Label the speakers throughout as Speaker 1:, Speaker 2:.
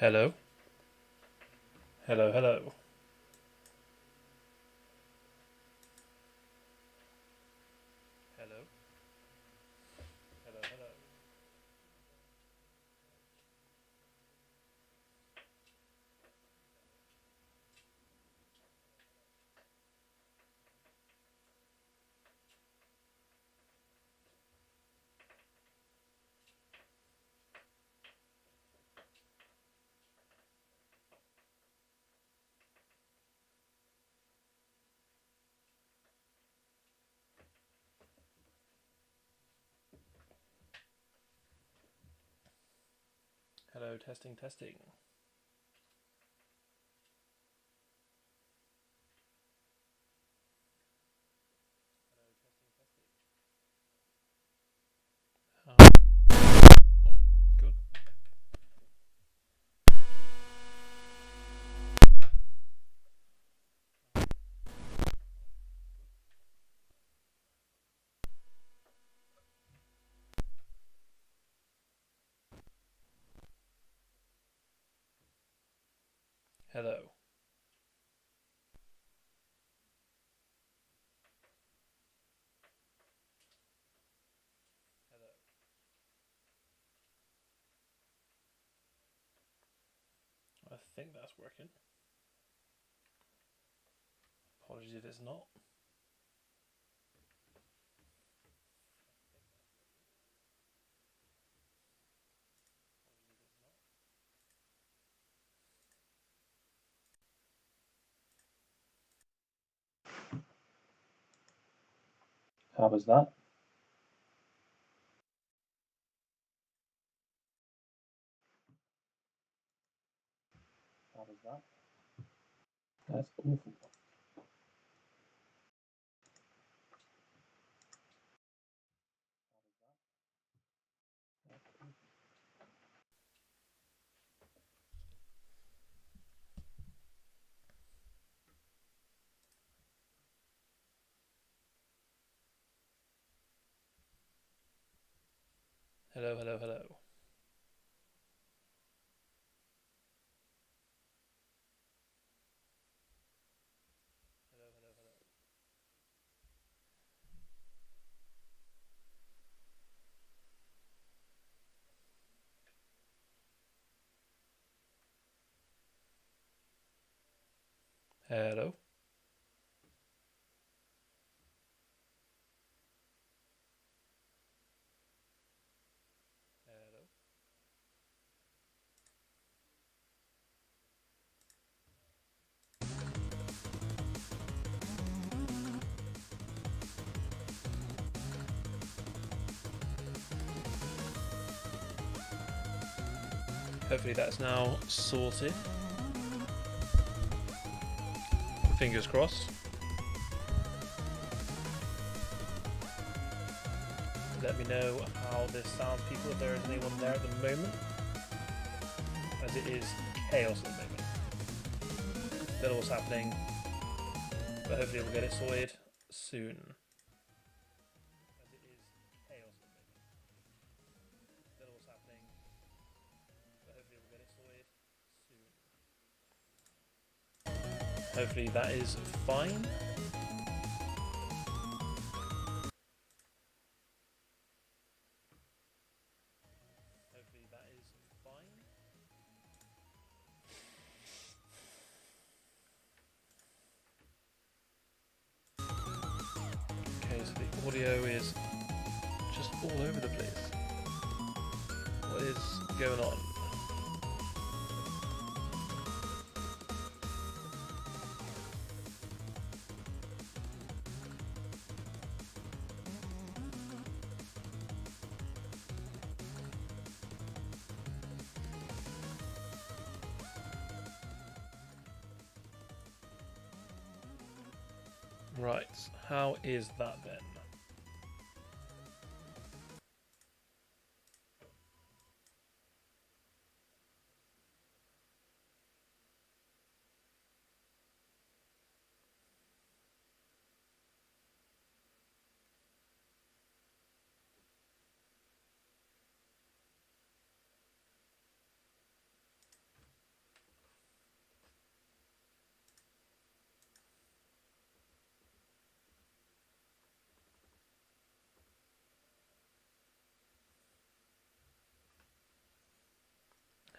Speaker 1: Hello? Hello, hello. Hello? Hello, hello. Hello, testing, testing. Good. Hello. Hello. I think that's working. Apologies if it's not. How was that? How was that? That's awful. Hello, hello, hello. Hello, hello, hello. Hello. Hello. Hopefully that's now sorted. Fingers crossed. Let me know how this sounds, people, if there is anyone there at the moment, as it is chaos at the moment. Don't know what's happening, but hopefully we'll get it sorted soon. As it is chaos at the moment. Don't know what's happening, but hopefully we'll get it sorted soon. Hopefully that is fine. Hopefully that is fine. Okay, so the audio is just all over the place. What is going on? Right, how is that then?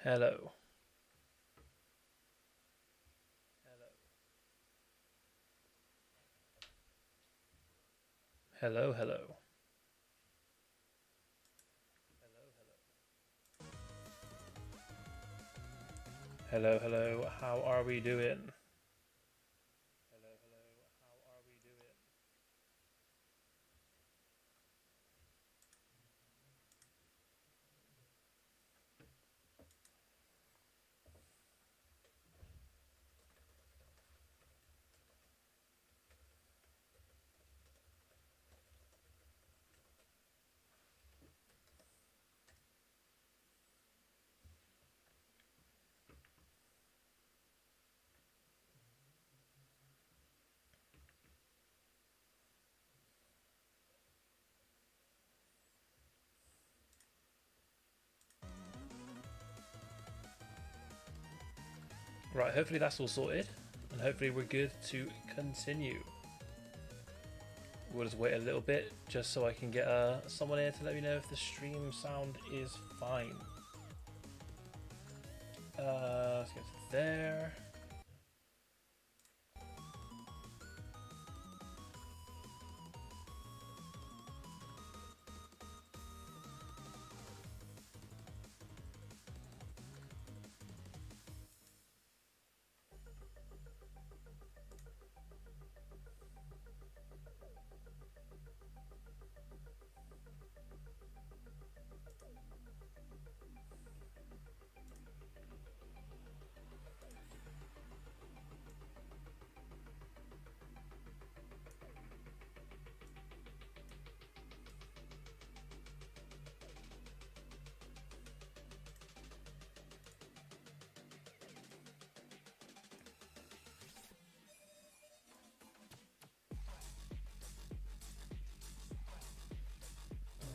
Speaker 1: Hello. Hello, hello. Hello, hello. How are we doing? Hello, hello. How are we doing? Right, hopefully that's all sorted, and hopefully we're good to continue. We'll just wait a little bit just so I can get someone here to let me know if the stream sound is fine. Let's go to there.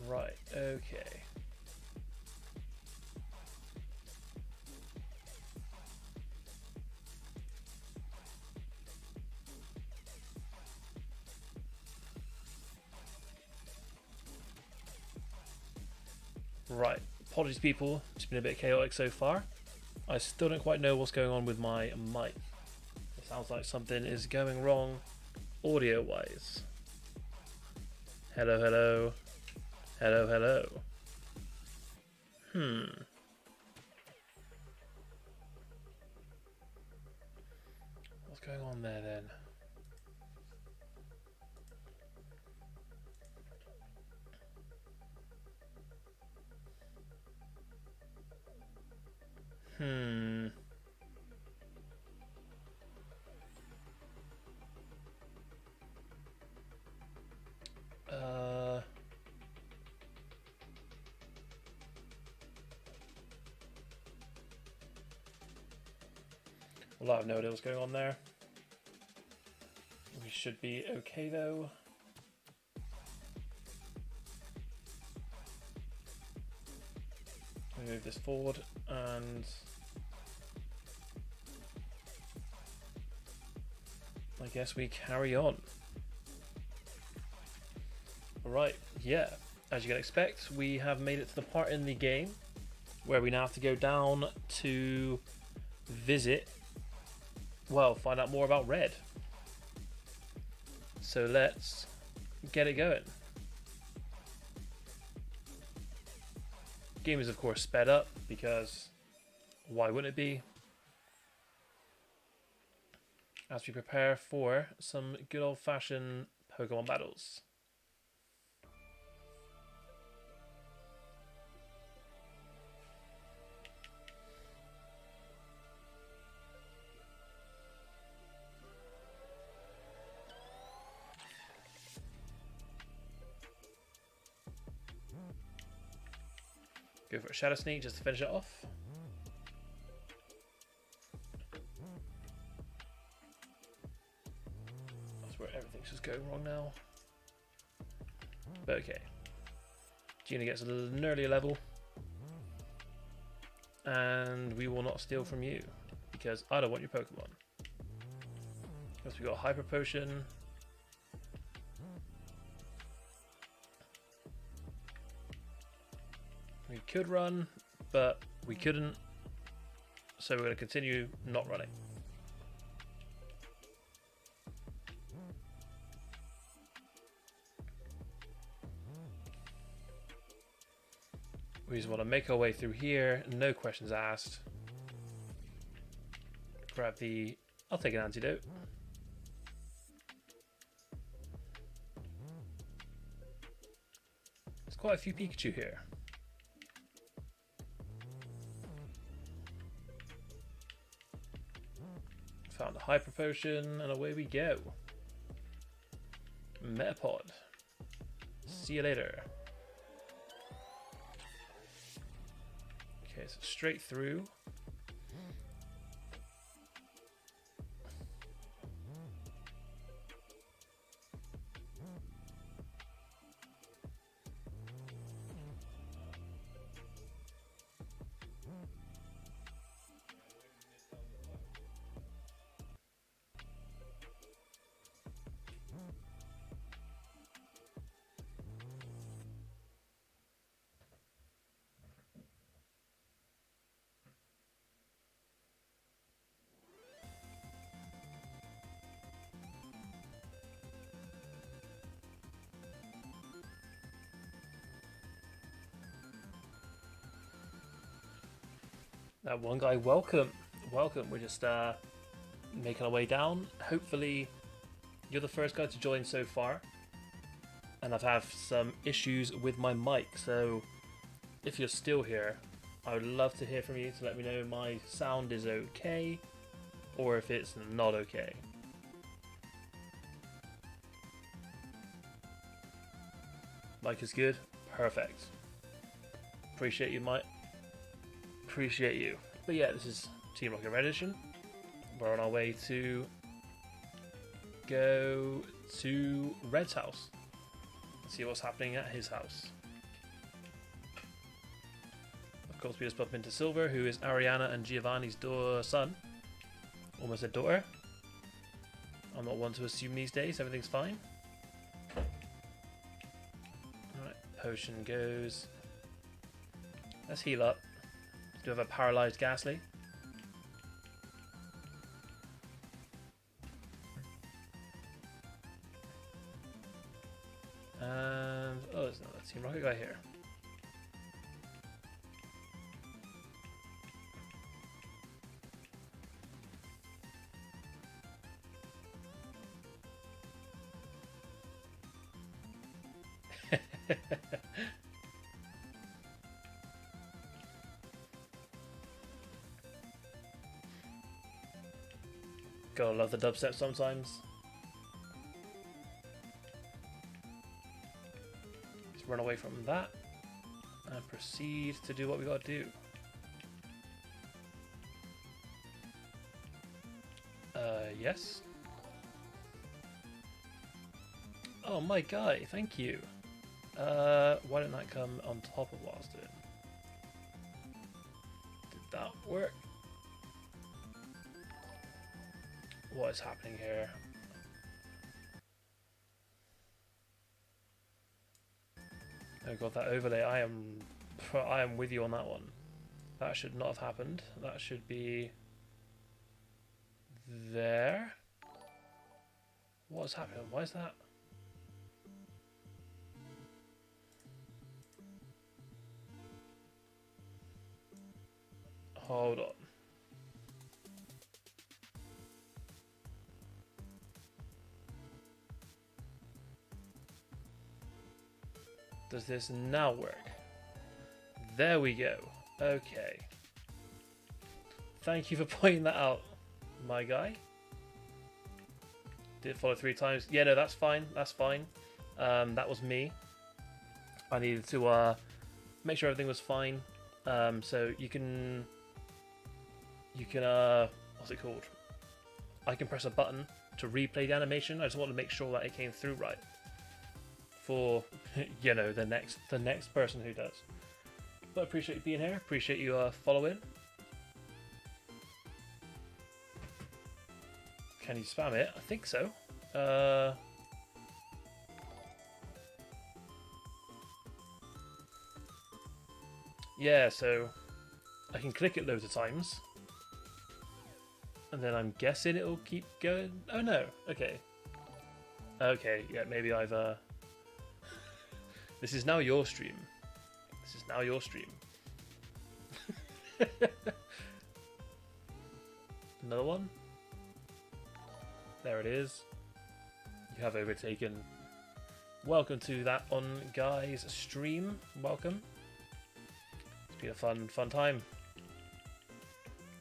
Speaker 1: Right, okay. Right, apologies people, it's been a bit chaotic so far. I still don't quite know what's going on with my mic. It sounds like something is going wrong audio-wise. Hello, hello. Hello, hello. What's going on there then? Well, I have no idea what's going on there. We should be okay though. We move this forward and I guess we carry on. Alright, yeah, as you can expect, we have made it to the part in the game where we now have to go down to visit, well, find out more about Red. So let's get it going. Game is of course sped up because why wouldn't it be? As we prepare for some good old-fashioned Pokemon battles. Go for a Shadow Sneak just to finish it off. That's where everything's just going wrong now. But okay. Gina gets an earlier level. And we will not steal from you. Because I don't want your Pokemon. Because we got Hyper Potion. We could run, but we couldn't So we're going to continue not running. We just want to make our way through here, no questions asked. Grab the... I'll take an antidote. There's quite a few Pikachu here. Found a Hyper Potion, and away we go. Metapod. See you later. Okay, so straight through. That one guy, welcome. We're just making our way down. Hopefully you're the first guy to join so far, and I've had some issues with my mic, so if you're still here, I would love to hear from you to let me know my sound is okay or if it's not okay. Mic is good. Perfect. Appreciate you, Mike. Appreciate you. But yeah, this is Team Rocket Red Edition. We're on our way to go to Red's house. See what's happening at his house. Of course, we just bump into Silver, who is Ariana and Giovanni's son. Almost a daughter. I'm not one to assume these days. Everything's fine. Alright, potion goes. Let's heal up. Do have a paralyzed Ghastly. And oh, there's another Team Rocket guy here. Gotta love the dubstep sometimes. Let's run away from that and proceed to do what we gotta do. Yes. Oh, my guy, thank you. Why didn't that come on top of what I was doing? Did that work? What is happening here? Oh god, that overlay, I am with you on that one. That should not have happened. That should be there. What is happening? Why is that? Hold on. Does this now work? There we go. Okay. Thank you for pointing that out, my guy. Did follow 3 times. Yeah, no, that's fine. That's fine. That was me. I needed to make sure everything was fine. So you can what's it called? I can press a button to replay the animation. I just want to make sure that it came through right for you know the next person who does. But I appreciate you being here. Appreciate you following. Can you spam it? I think so. Yeah, so I can click it loads of times. And then I'm guessing it'll keep going. Oh no, okay. Okay, yeah, maybe I've This is now your stream. This is now your stream. Another one? There it is. You have overtaken. Welcome to that on Guy's stream. Welcome. It's been a fun time.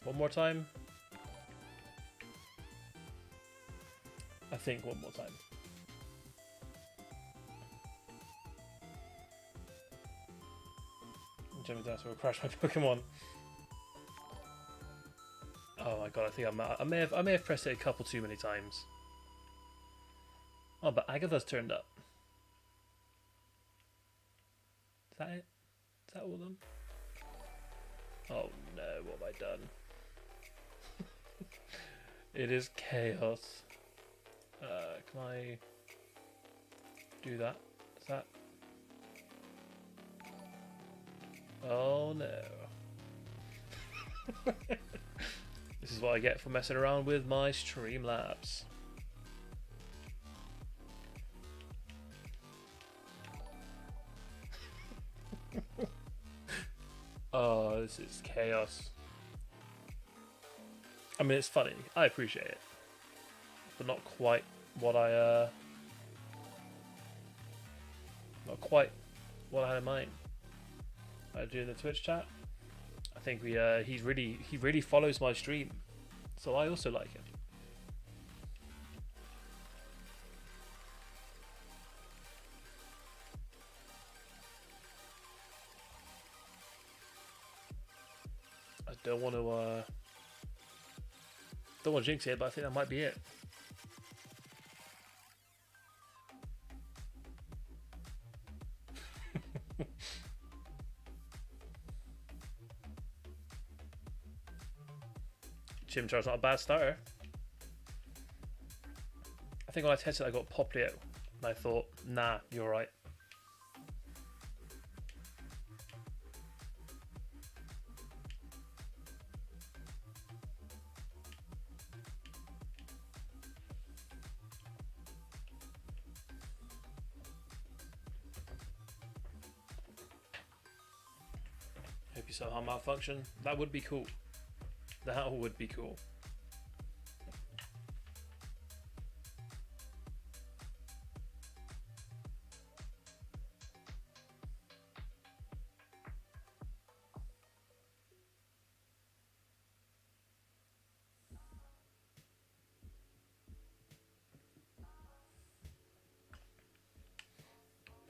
Speaker 1: One more time. I think one more time. Jumping down so I crash my Pokemon. Oh my god! I think I may have pressed it a couple too many times. Oh, but Agatha's turned up. Is that it? Is that all of them? Oh no! What have I done? It is chaos. Can I do that? Is that? Oh no. This is what I get for messing around with my Streamlabs. Oh, this is chaos. I mean, it's funny. I appreciate it. But not quite what I not quite what I had in mind. Do the Twitch chat. I think he really follows my stream, so I also like it. I don't want to jinx it, but I think that might be it. Chimchar's not a bad starter. I think when I tested I got Poplio and I thought, nah, you're right. Hope you somehow malfunction. That would be cool. That would be cool.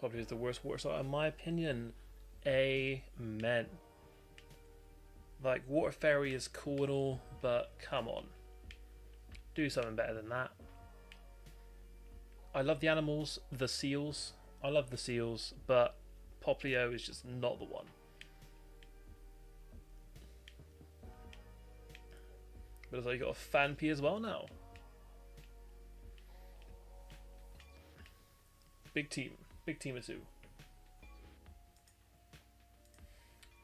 Speaker 1: Probably is the worst water starter in my opinion. Amen. Like, Water Fairy is cool and all, but come on. Do something better than that. I love the animals, the seals. I love the seals, but Poplio is just not the one. But it's like you got a Fanpy as well now. Big team of two.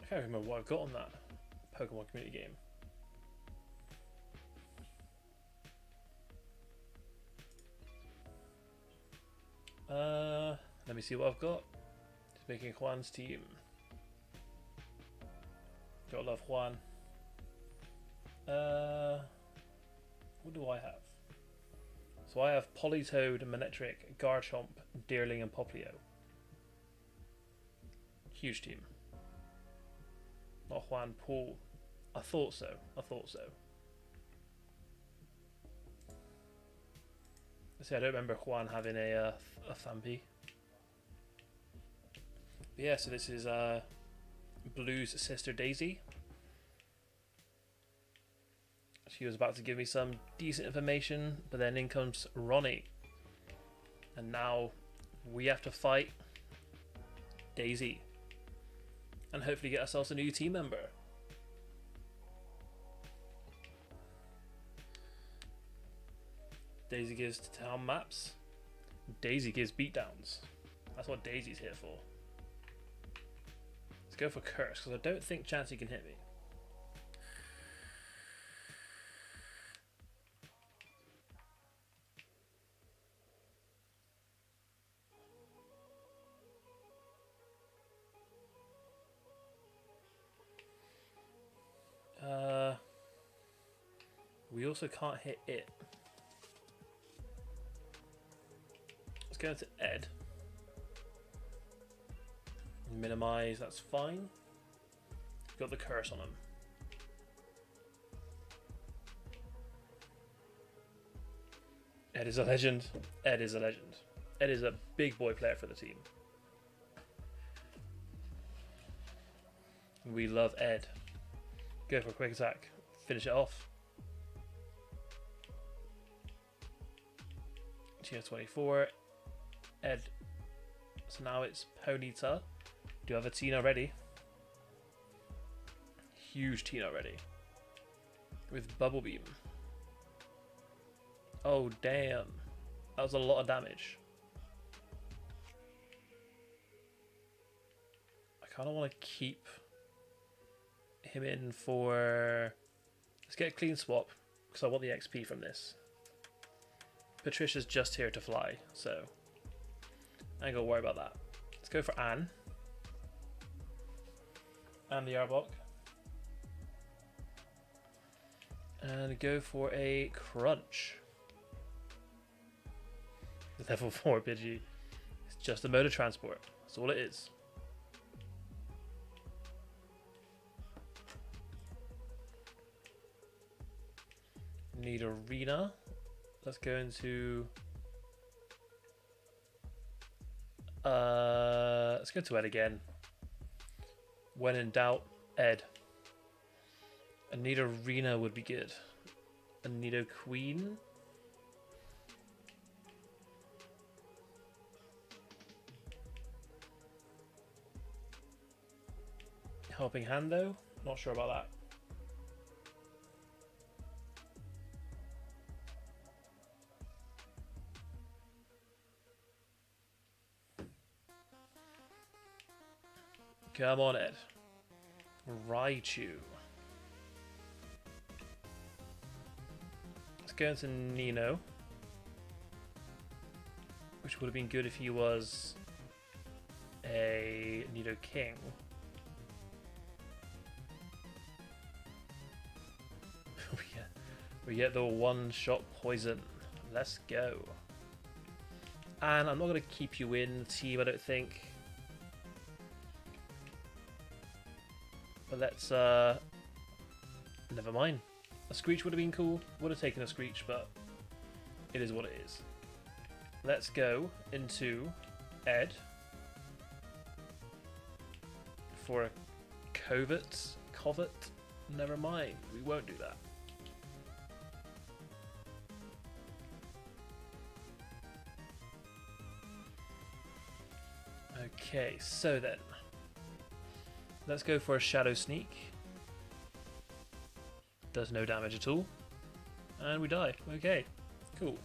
Speaker 1: I can't remember what I've got on that Pokemon community game. Let me see what I've got. Just making Juan's team. Gotta love Juan. What do I have? So I have Politoed, Manectric, Garchomp, Deerling, and Poplio. Huge team. Not Juan, Paul. I thought so. See, I don't remember Juan having a Fampi. But yeah, so this is Blue's sister Daisy. She was about to give me some decent information, but then in comes Ronnie. And now we have to fight Daisy. And hopefully get ourselves a new team member. Daisy gives town maps. Daisy gives beatdowns. That's what Daisy's here for. Let's go for Curse, because I don't think Chansey can hit me. we also can't hit it. Let's go into Ed. Minimize, that's fine. Got the curse on him. Ed is a legend. Ed is a legend. Ed is a big boy player for the team. We love Ed. Go for a quick attack. Finish it off. GS24. Ed. So now it's Ponyta. Do you have a Tina ready? Huge Tina ready. With Bubble Beam. Oh damn. That was a lot of damage. I kind of want to keep him in for... Let's get a clean swap, because I want the XP from this. Patricia's just here to fly, so I ain't gonna worry about that. Let's go for Anne. And the Arbok. And go for a Crunch. The level 4 Pidgey. It's just a mode of transport. That's all it is. Need Arena. Let's go into... let's go to Ed again. When in doubt, Ed. A Nidorina would be good. A Nidoqueen. Helping Hand though? Not sure about that. Come on, Ed. Raichu. Let's go into Nino. Which would have been good if he was a Nido King. we get the one-shot poison. Let's go. And I'm not going to keep you in the team, I don't think. But let's, never mind. A Screech would have been cool. Would have taken a Screech, but it is what it is. Let's go into Ed for a Covet. Never mind. We won't do that. Okay, so then. Let's go for a Shadow Sneak. Does no damage at all. And we die. Okay, cool.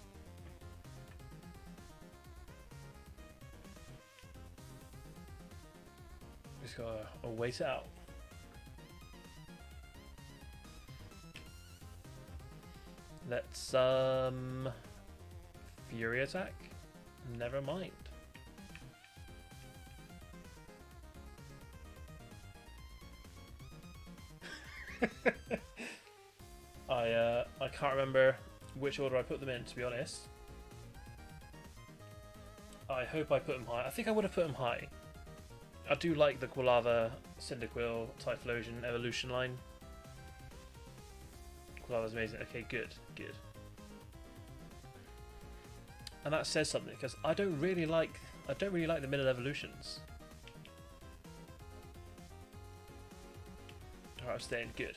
Speaker 1: Just gotta wait it out. Let's Fury Attack. Never mind. I can't remember which order I put them in, to be honest. I hope I put them high. I think I would have put them high. I do like the Quilava, Cyndaquil, Typhlosion evolution line. Quilava's amazing. Okay, good. And that says something, because I don't really like the middle evolutions. Alright, I'm staying. Good.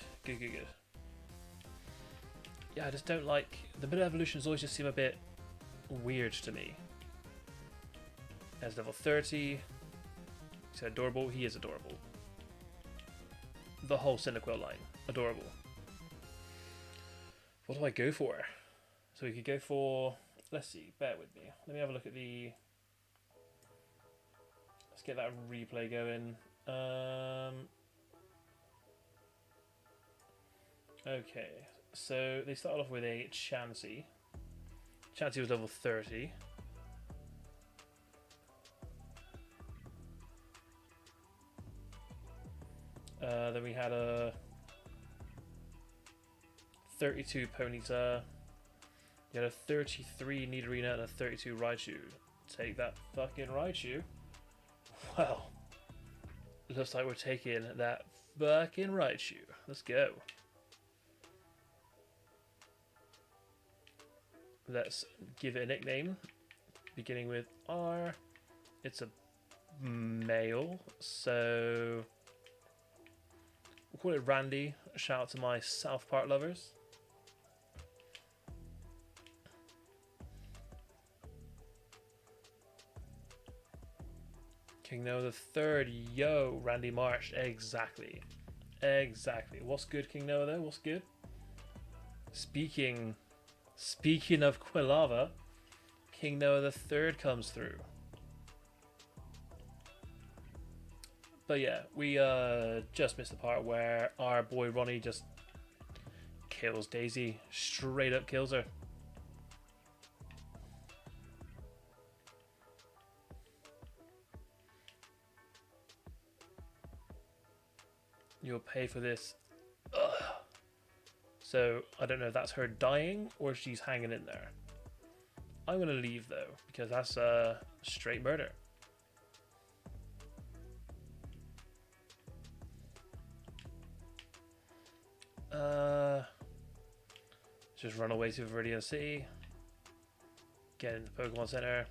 Speaker 1: Yeah, I just don't like... The middle evolutions always just seem a bit weird to me. As level 30. He's adorable. He is adorable. The whole Cyndaquil line. Adorable. What do I go for? So we could go for... Let's see. Bear with me. Let me have a look at the... Let's get that replay going. Okay. So they started off with a Chansey. Chansey was level 30. Then we had a 32 Ponyta. You had a 33 Nidorina and a 32 Raichu. Take that fucking Raichu. Well, looks like we're taking that fucking Raichu. Let's go. Let's give it a nickname, beginning with R. It's a male, so we'll call it Randy. Shout out to my South Park lovers. King Noah the Third, yo, Randy Marsh, exactly. What's good, King Noah though? What's good? Speaking of Quilava, King Noah the Third comes through. But yeah, we just missed the part where our boy Ronnie just kills Daisy, straight up kills her. You'll pay for this. Ugh. So I don't know if that's her dying or if she's hanging in there. I'm gonna leave though because that's straight murder. Just run away to Viridian City. Get into Pokemon Center.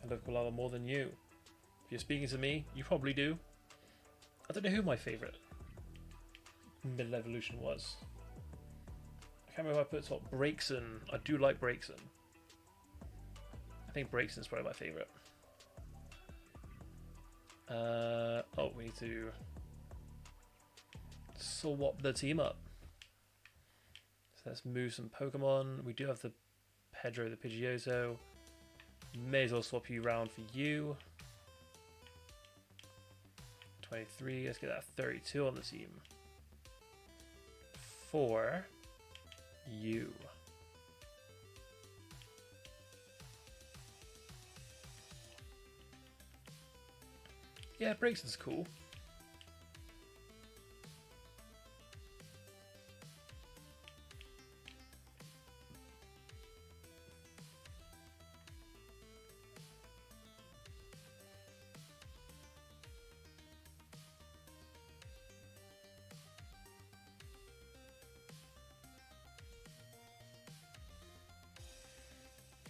Speaker 1: I love Quilava more than you. If you're speaking to me, you probably do. I don't know who my favourite middle evolution was. I can't remember if I put top. Braixen. I do like Braixen. I think Braixen's probably my favourite. Oh, we need to swap the team up. So let's move some Pokemon. We do have the Pedro, the Pidgeotto. May as well swap you around for you. 23. Let's get that 32 on the team. For you. Yeah, Braixen's cool.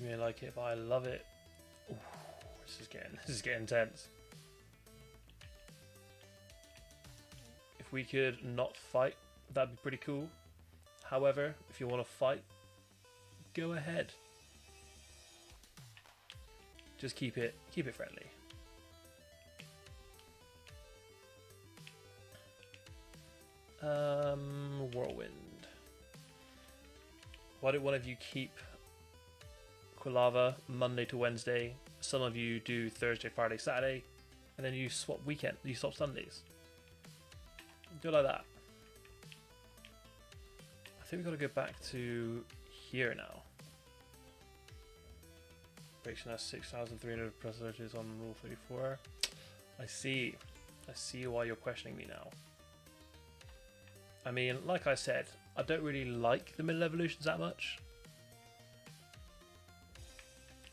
Speaker 1: You may like it, but I love it. Ooh, this is getting intense. If we could not fight, that'd be pretty cool. However, if you want to fight, go ahead. Just keep it friendly. Whirlwind. Why don't one of you keep Quilava Monday to Wednesday? Some of you do Thursday, Friday, Saturday, and then you swap weekend. You swap Sundays. Do it like that. I think we've got to go back to here now. Braixen has 6,300 press searches on Rule 34. I see why you're questioning me now. I mean, like I said, I don't really like the middle evolutions that much.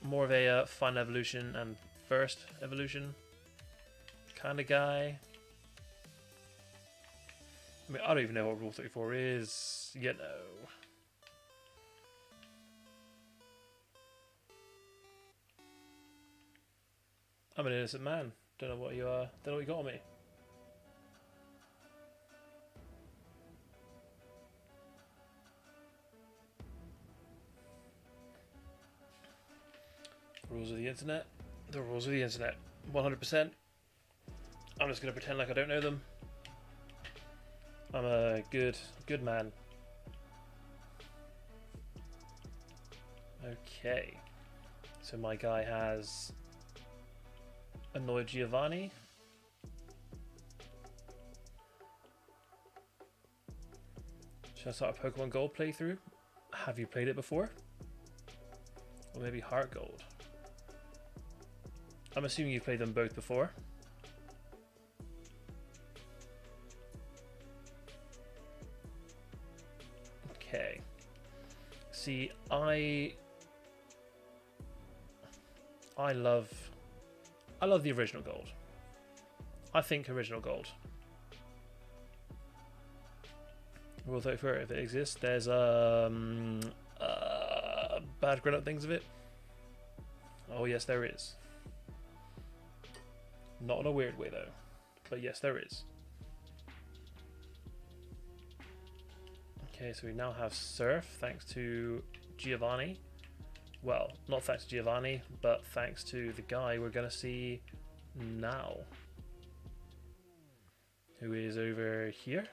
Speaker 1: More of a fun evolution and first evolution kind of guy. I mean, I don't even know what Rule 34 is, you know. I'm an innocent man. Don't know what you got on me. Rules of the internet. The rules of the internet. 100%. I'm just going to pretend like I don't know them. I'm a good man. Okay. So my guy has Annoyed Giovanni. Should I start a Pokemon Gold playthrough? Have you played it before? Or maybe Heart Gold? I'm assuming you've played them both before. See, I love the original gold. I think original gold. Rule 34, if it exists, there's bad grown-up things of it. Oh yes, there is. Not in a weird way though, but yes, there is. Okay, so we now have Surf, thanks to Giovanni. Well, not thanks to Giovanni, but thanks to the guy we're going to see now, who is over here.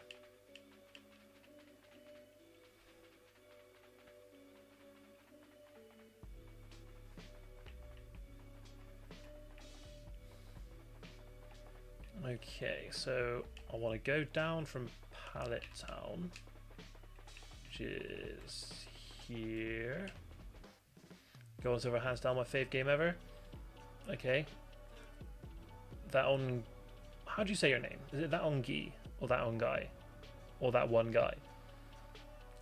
Speaker 1: Okay, so I want to go down from Pallet Town, which is here. Go on Silver, hands down my fave game ever. Okay. That on... How do you say your name? Is it that on Guy? Or that on Guy? Or that one guy?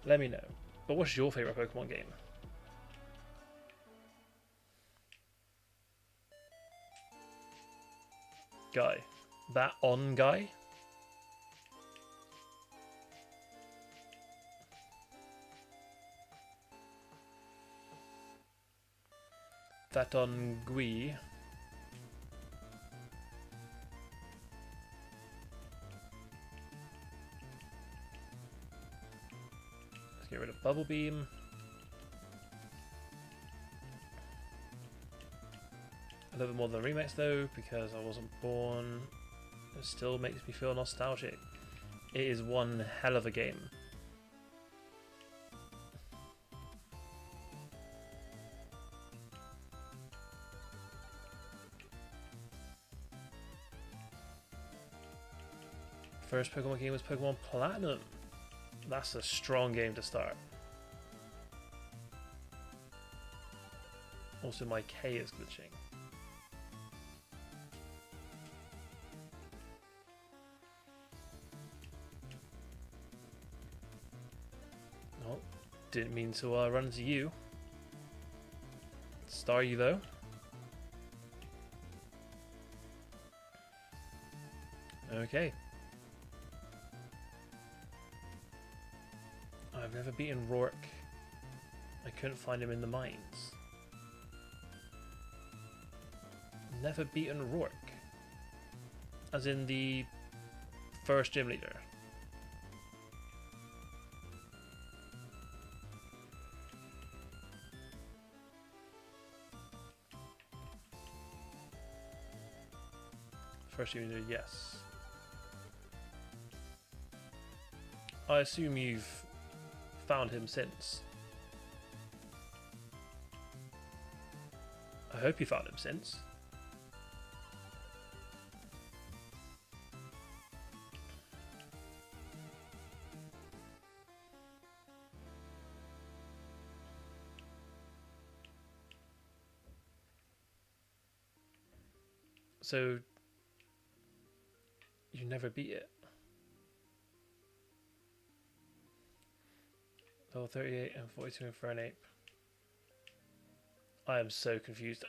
Speaker 1: Let me know. But what's your favourite Pokemon game? Guy. That on Guy? That on Gui. Let's get rid of Bubble Beam. A little bit more than the remix though, because I wasn't born. It still makes me feel nostalgic. It is one hell of a game. First Pokemon game was Pokemon Platinum. That's a strong game to start. Also, my K is glitching. Oh, didn't mean to run into you. Star you though. Okay. I've never beaten Rourke. I couldn't find him in the mines. Never beaten Rourke. As in the first gym leader. First gym leader, yes. I assume you've found him since. I hope you found him since. So you never beat it. Level 38 and 42 in Fernape. I am so confused.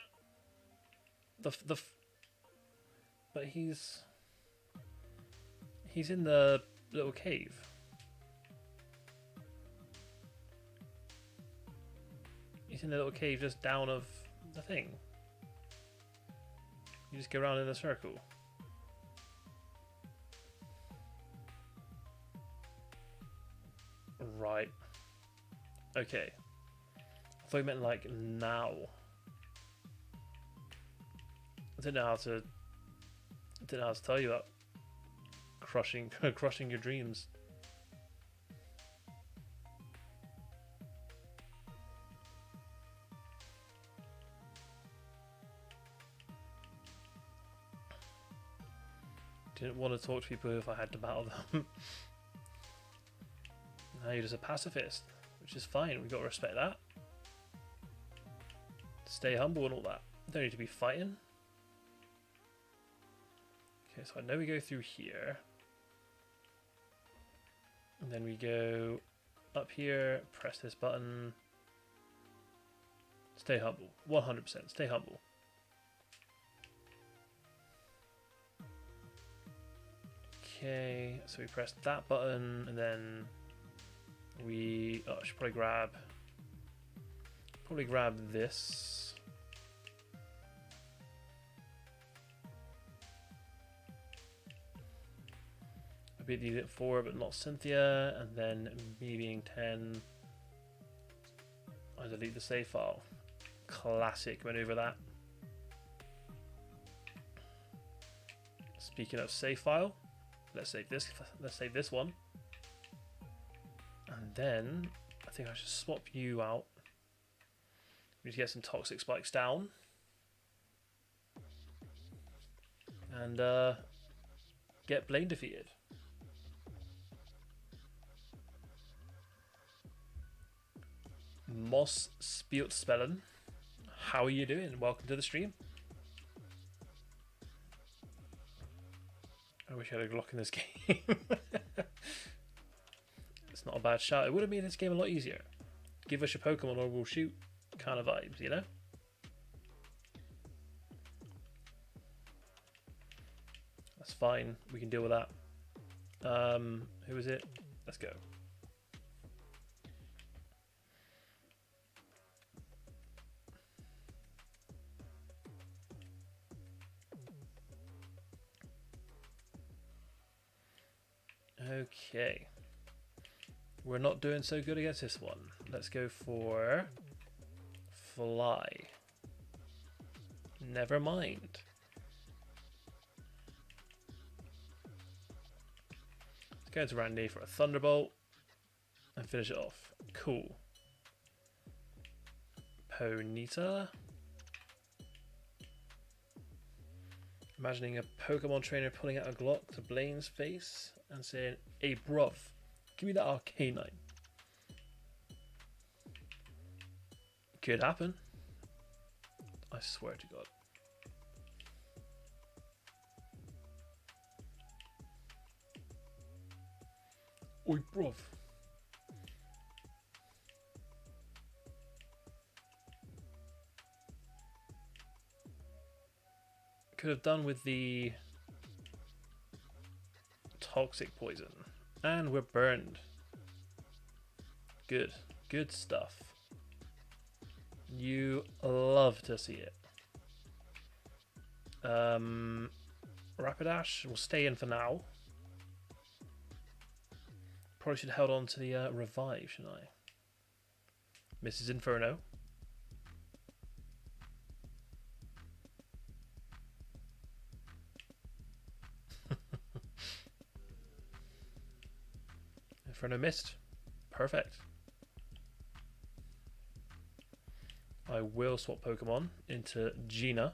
Speaker 1: But he's in the little cave. He's in the little cave just down of the thing. You just go around in a circle. Right. Okay. I thought you meant like now. I didn't know how to tell you that. Crushing your dreams. Didn't want to talk to people if I had to battle them. Now you're just a pacifist, which is fine. We've got to respect that. Stay humble and all that. Don't need to be fighting. Okay, so I know we go through here. And then we go up here, press this button. Stay humble. 100%. Stay humble. Okay, so we press that button and then we I should probably grab this. I beat Elite 4 but not Cynthia, and then me being 10 I delete the save file. Classic maneuver that. Speaking of save file, let's save this one. And then I think I should swap you out. We need to get some toxic spikes down. And get Blaine defeated. Moss Spieltspellen, how are you doing? Welcome to the stream. I wish I had a Glock in this game. It's not a bad shot. It would have made this game a lot easier. Give us your Pokemon or we'll shoot kind of vibes, you know? That's fine. We can deal with that. Who is it? Let's go. Okay. We're not doing so good against this one. Let's go for Fly. Never mind. Let's go to Randy for a Thunderbolt and finish it off. Cool. Ponyta. Imagining a Pokemon trainer pulling out a Glock to Blaine's face and saying, "Hey, bruv, give me that Arcanine." Could happen. I swear to God. Oi, bruv. Could have done with the toxic poison. And we're burned. Good. Good stuff. You love to see it. Rapidash will stay in for now. Probably should have held on to the revive, shouldn't I? Mrs. Inferno. Inferno missed. Perfect. I will swap Pokemon into Gina.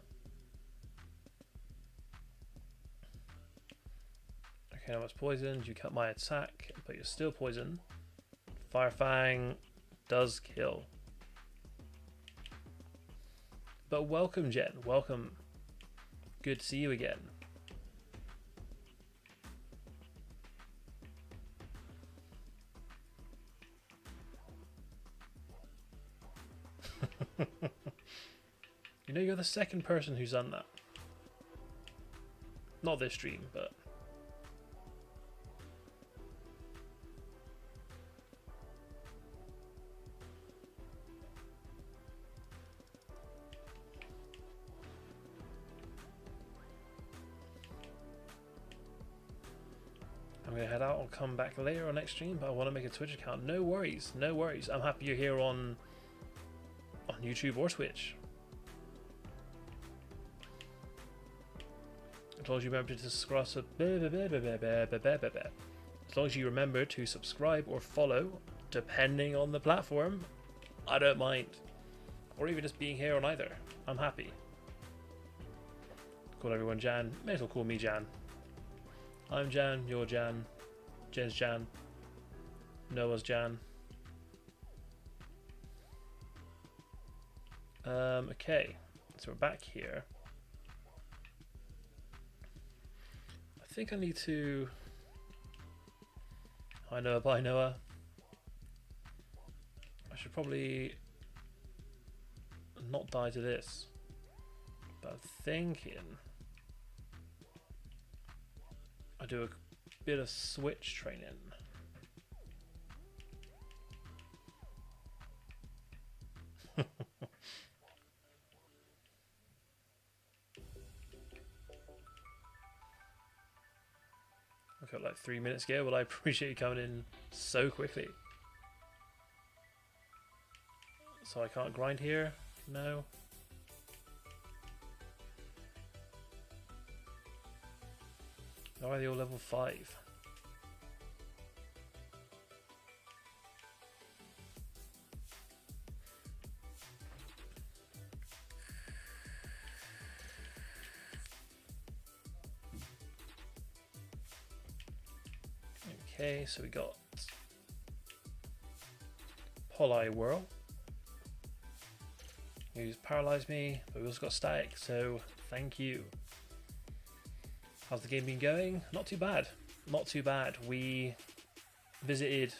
Speaker 1: Okay, now it's poisoned. You cut my attack, but you're still poisoned. Fire Fang does kill. But welcome, Jen. Welcome. Good to see you again. You know, you're the second person who's done that. Not this stream, but... I'm going to head out. I'll come back later on next stream, but I want to make a Twitch account. No worries, no worries. I'm happy you're here on YouTube or Twitch. As long as you remember to subscribe, as long as you remember to subscribe or follow, depending on the platform, I don't mind. Or even just being here on either. I'm happy. Call everyone Jan. May as well call me Jan. I'm Jan, you're Jan, Jen's Jan, Noah's Jan. Okay, so we're back here. I think I need to... Hi Noah, bye Noah. I should probably not die to this. But I'm thinking I do a bit of switch training. I've got like 3 minutes to go, but I appreciate you coming in so quickly. So I can't grind here? No. Why are they all level 5? Okay, so we got Poly Whirl, who's paralyzed me, but we also got Static, so thank you. How's the game been going? Not too bad. Not too bad. We visited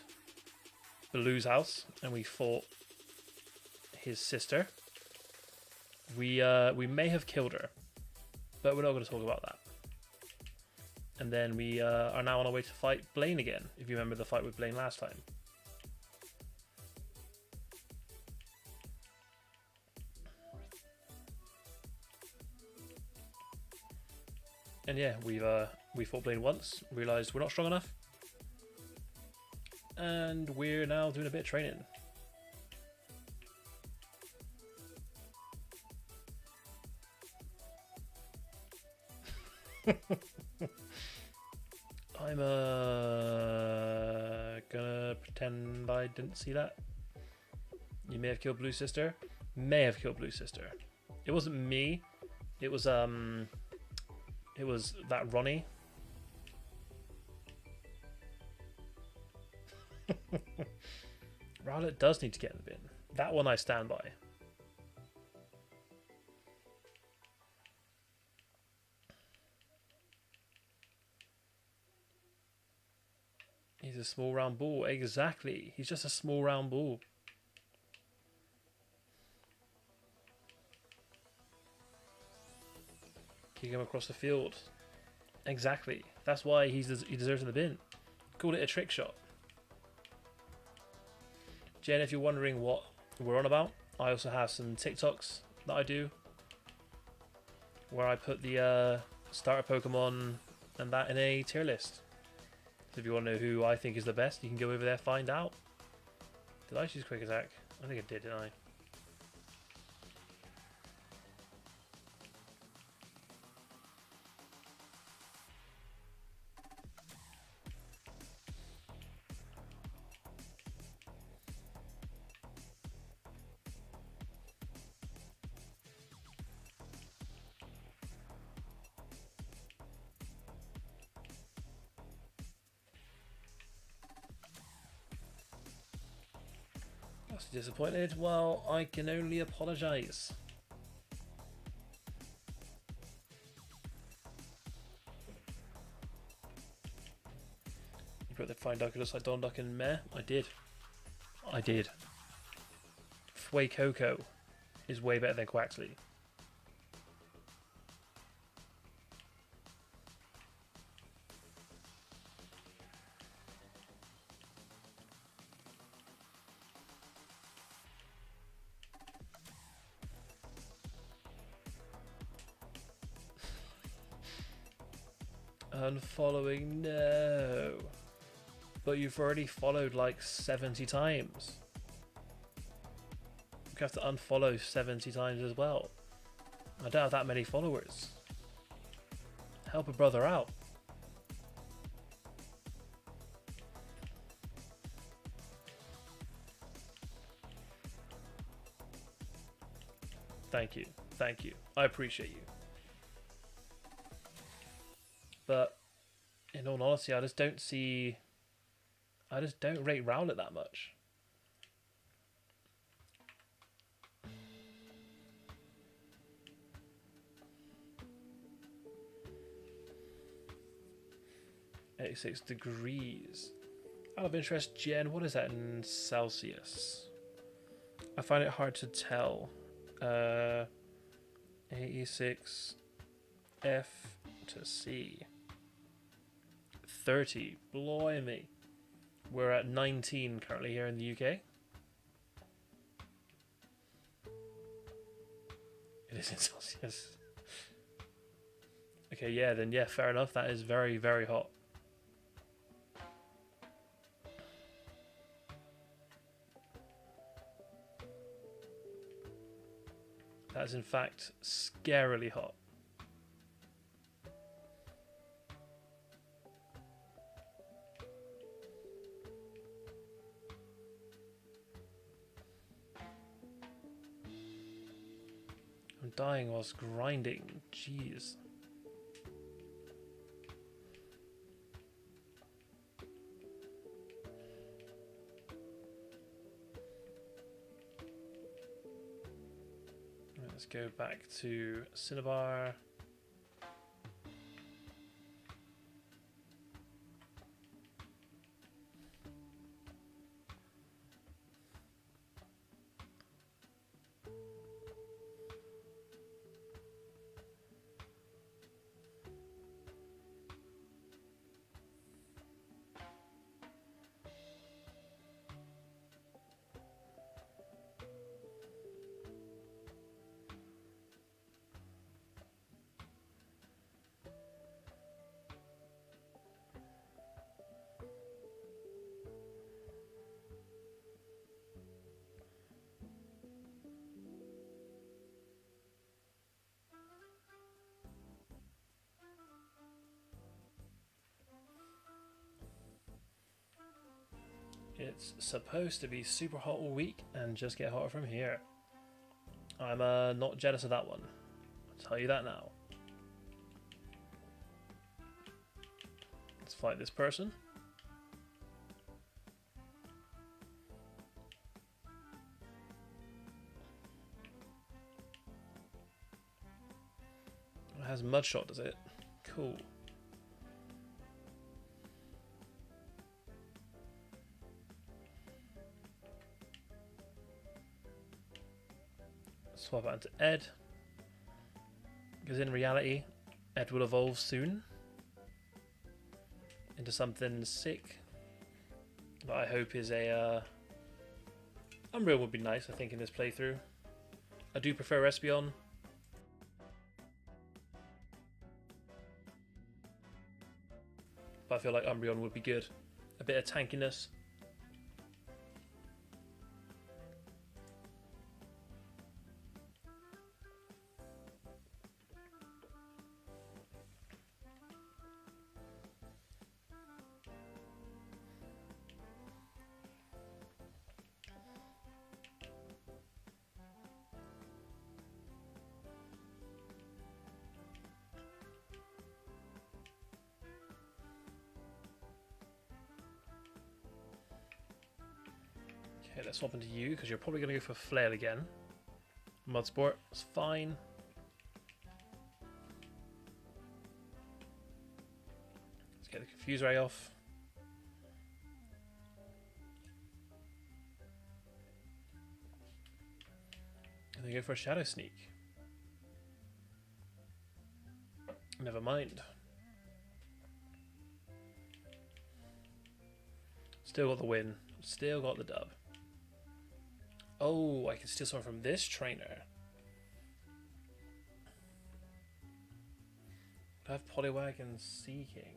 Speaker 1: Baloo's house and we fought his sister. We may have killed her, but we're not going to talk about that. And then we are now on our way to fight Blaine again, if you remember the fight with Blaine last time. And yeah, we fought Blaine once, realised we're not strong enough, and we're now doing a bit of training. I'm gonna pretend I didn't see that. You may have killed Blue Sister. May have killed Blue Sister. It wasn't me. It was that Ronnie. Rowlet does need to get in the bin. That one I stand by. He's a small round ball. Exactly. He's just a small round ball. Kick him across the field. Exactly. That's why he deserves in the bin. Call it a trick shot. Jen, if you're wondering what we're on about, I also have some TikToks that I do where I put the starter Pokemon and that in a tier list. So if you want to know who I think is the best, you can go over there, find out. Did I choose Quick Attack? I think I did, didn't I? Disappointed? Well, I can only apologise. You put the Fine Duck alongside Don Duck and Meh? I did. I did. Fuecoco is way better than Quaxley. Unfollowing, no. But you've already followed like 70 times. You have to unfollow 70 times as well. I don't have that many followers. Help a brother out. Thank you. Thank you. I appreciate you. But in all honesty, I just don't rate Rowlet that much. "86 degrees. Out of interest, Jen, what is that in Celsius? I find it hard to tell. 86 F to C. 30. Blimey. We're at 19 currently here in the UK. It is in Celsius. Okay, yeah, then yeah, fair enough. That is very, very hot. That is in fact scarily hot. I'm dying whilst grinding. Jeez. Let's go back to Cinnabar. It's supposed to be super hot all week and just get hotter from here. I'm not jealous of that one. I'll tell you that now. Let's fight this person. It has mud shot, does it? Cool. Swap out to Ed, because in reality Ed will evolve soon into something sick that I hope is a Umbreon would be nice, I think, in this playthrough. I do prefer Espeon, but I feel like Umbreon would be good. A bit of tankiness. Okay, let's swap into you, because you're probably going to go for Flail again. Mudsport, it's fine. Let's get the Confuse Ray off. And then go for a Shadow Sneak. Never mind. Still got the win. Still got the dub. Oh, I can steal something from this trainer. I have Poliwag and Seeking.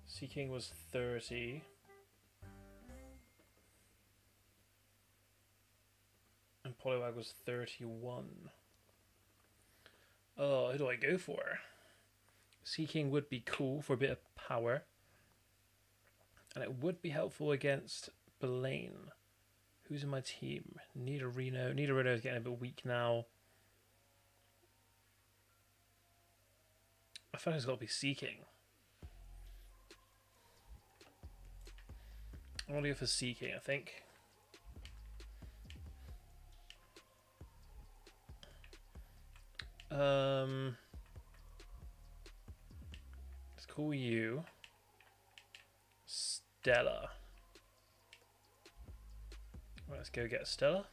Speaker 1: Seeking was 30. And Poliwag was 31. Oh, who do I go for? Seeking would be cool for a bit of power. And it would be helpful against Blaine. Who's in my team? Nidorino. Nidorino is getting a bit weak now. I feel like it's got to be Seeking. I want to go for Seeking, I think. Let's call you Stella. Let's go get Stella.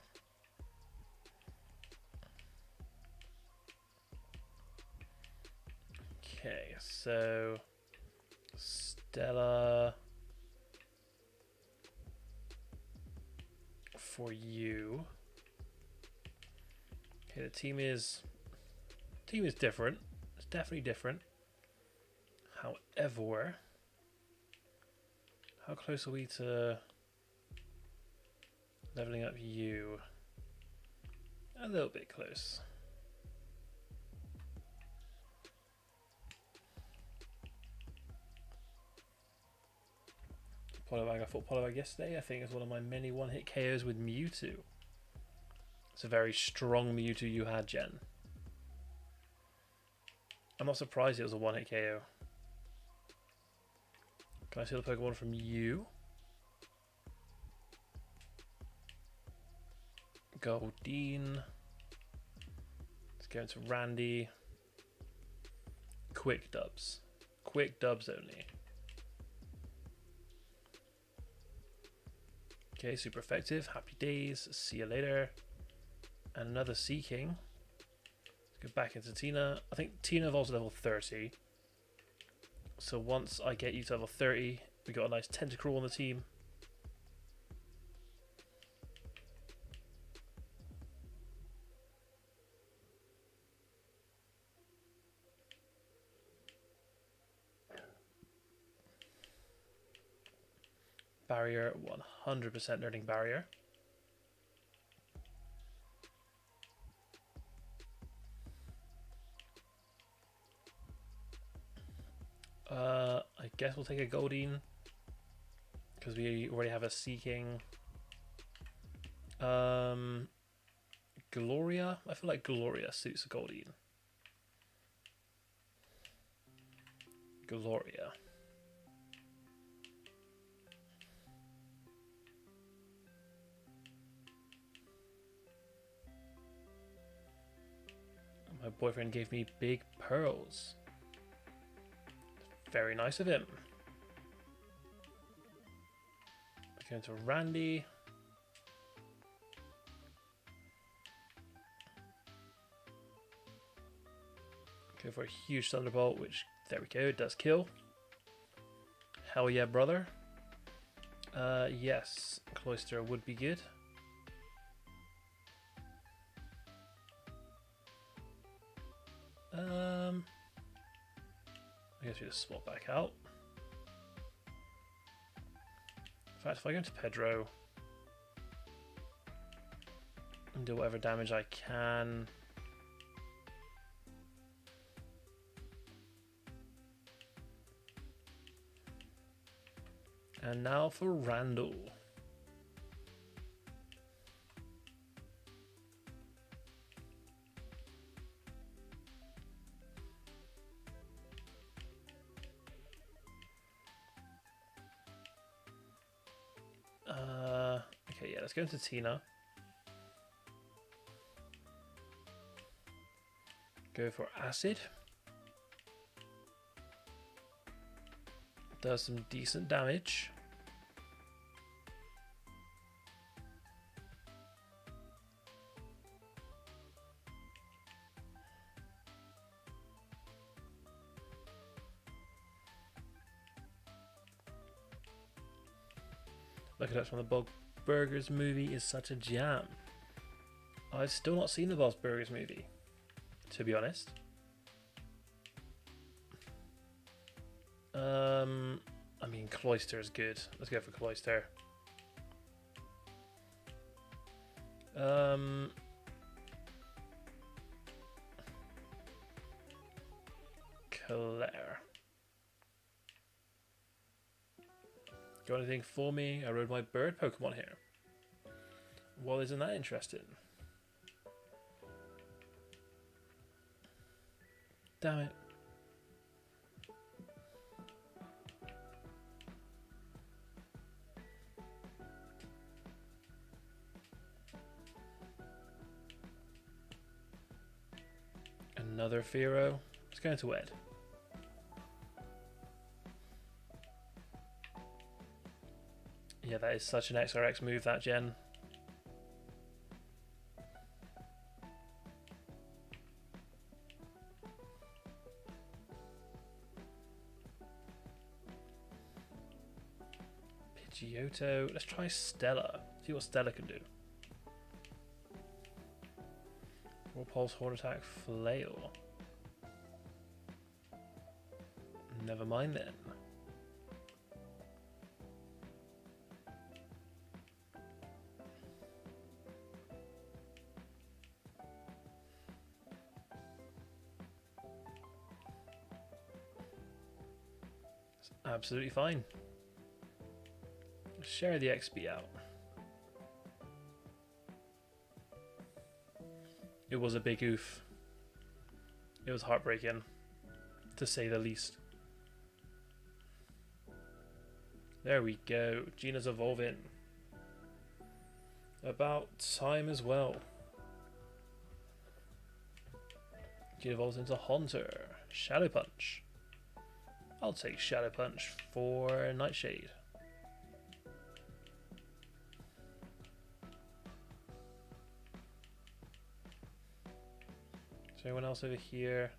Speaker 1: Okay, so Stella for you. Okay, the team is different. It's definitely different. However, how close are we to leveling up you? A little bit close. Polybag, I fought Polybag yesterday. I think it's one of my many one-hit KOs with Mewtwo. It's a very strong Mewtwo you had, Jen. I'm not surprised it was a one-hit KO. Can I steal the Pokemon from you? Goldeen. Let's go into Randy. Quick dubs. Quick dubs only. Okay, super effective. Happy days. See you later. And another Seaking. Let's go back into Tina. I think Tina evolves to level 30. So once I get you to level 30, we got a nice Tentacruel on the team. Barrier, 100% learning barrier. I guess we'll take a Goldeen because we already have a Seaking. Gloria, I feel like Gloria suits a Goldeen. Gloria. My boyfriend gave me big pearls. Very nice of him. Going to Randy. Go for a huge Thunderbolt, which, there we go, it does kill. Hell yeah, brother. Yes, Cloyster would be good. I guess we just swap back out. In fact, if I go into Pedro and do whatever damage I can. And now for Randall. Okay, yeah, let's go into Tina. Go for Acid. Does some decent damage. Look at that from the Bog Burgers movie is such a jam. I've still not seen the Bog Burgers movie, to be honest. I mean, Cloyster is good. Let's go for Cloyster. Claire. Got anything for me? I rode my bird Pokemon here. Well, isn't that interesting? Damn it. Another Fearow. Let's go into Ed. Yeah, that is such an XRX move, that gen. Giotto. Let's try Stella. See what Stella can do. Full pulse, horn attack, flail. Never mind then. It's absolutely fine. Share the XP out. It was a big oof. It was heartbreaking, to say the least. There we go. Gina's evolving. About time as well. Gina evolves into Haunter. Shadow Punch. I'll take Shadow Punch for Nightshade. Is there anyone else over here?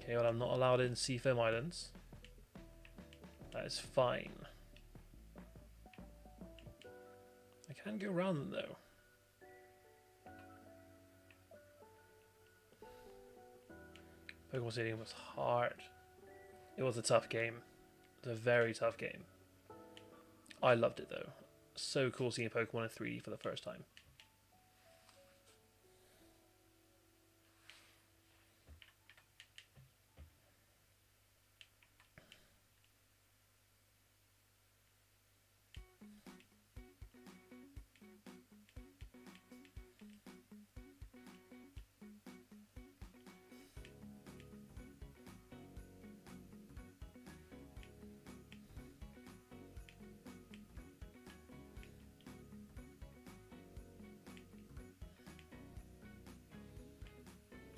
Speaker 1: Okay, well, I'm not allowed in Seafoam Islands. That is fine. I can go around them though. Pokemon Stadium was hard. It was a tough game. It was a very tough game. I loved it though. So cool seeing Pokemon in 3D for the first time.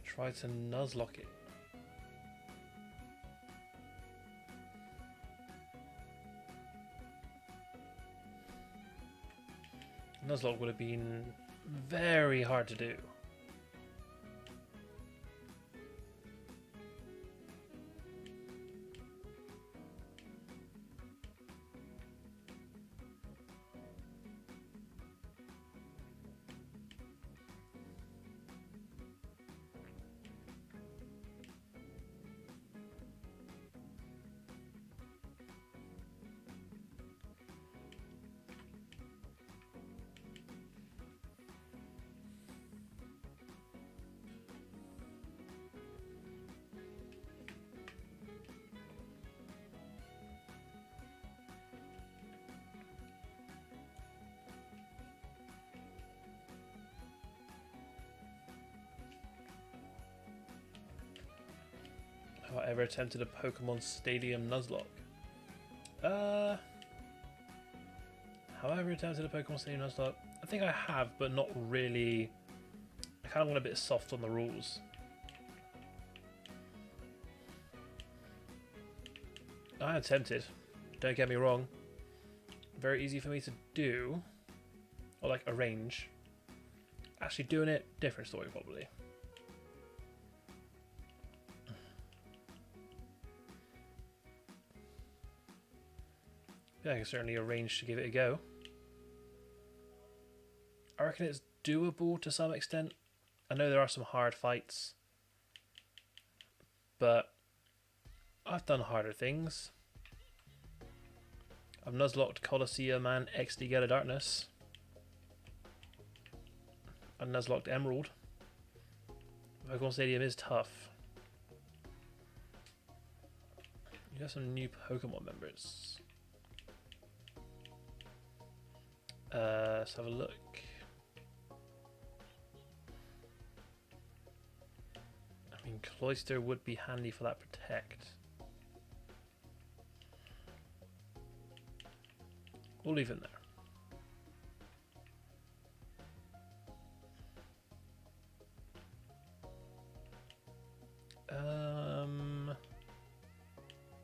Speaker 1: Try to Nuzlocke it. Nuzlocke would have been very hard to do. Have I ever attempted a Pokemon Stadium Nuzlocke? Have I ever attempted a Pokemon Stadium Nuzlocke? I think I have, but not really. I kind of went a bit soft on the rules. I attempted. Don't get me wrong. Very easy for me to do. Or like arrange. Actually doing it, different story probably. Yeah, I can certainly arrange to give it a go. I reckon it's doable to some extent. I know there are some hard fights, but I've done harder things. I've Nuzlocked Colosseum and XD Gate of Darkness. I've Nuzlocked Emerald. Pokemon Stadium is tough. You have some new Pokemon members. Let's have a look. I mean, Cloyster would be handy for that Protect. We'll leave it there.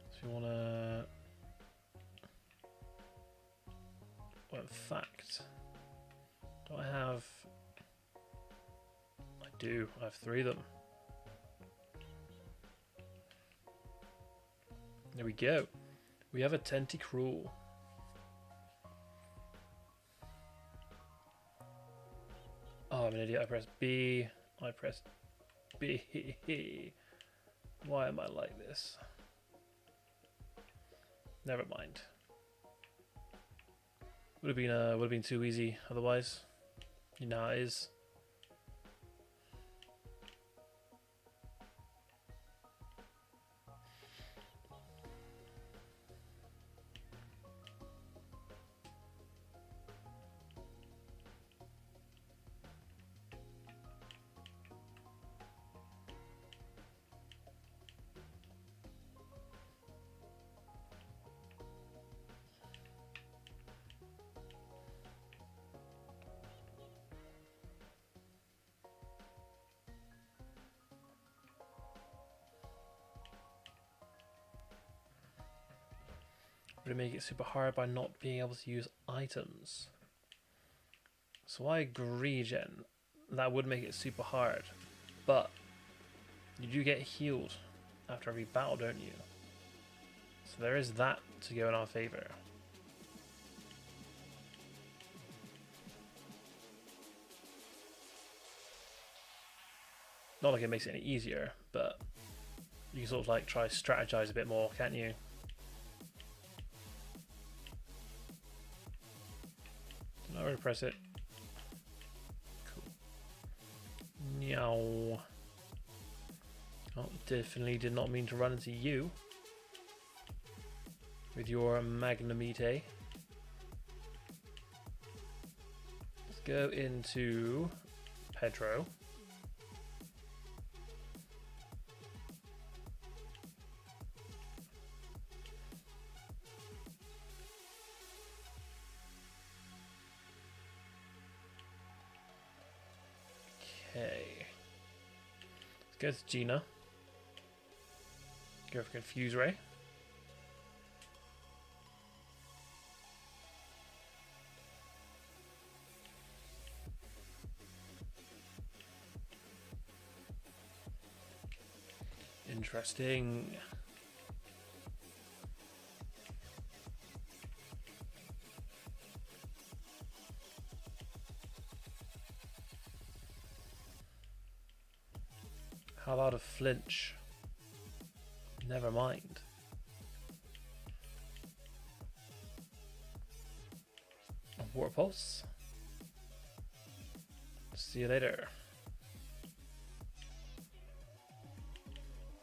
Speaker 1: So you wanna... Well, in fact, do I have... I do. I have 3 of them. There we go. We have a Tentacruel. I'm an idiot. I press B. I press B. Why am I like this? Never mind. Would have been too easy otherwise. You know how it is. To make it super hard by not being able to use items. So I agree, Jen. That would make it super hard. But you do get healed after every battle, don't you? So there is that to go in our favor. Not like it makes it any easier, but you can sort of like try strategize a bit more, can't you? I already press it. Cool. Meow. Oh, definitely did not mean to run into you with your Magnamite. Let's go into Pedro. Okay. Let's go to Gina. Go for Confuse Ray. Interesting. How about a flinch? Never mind. A War Pulse. See you later.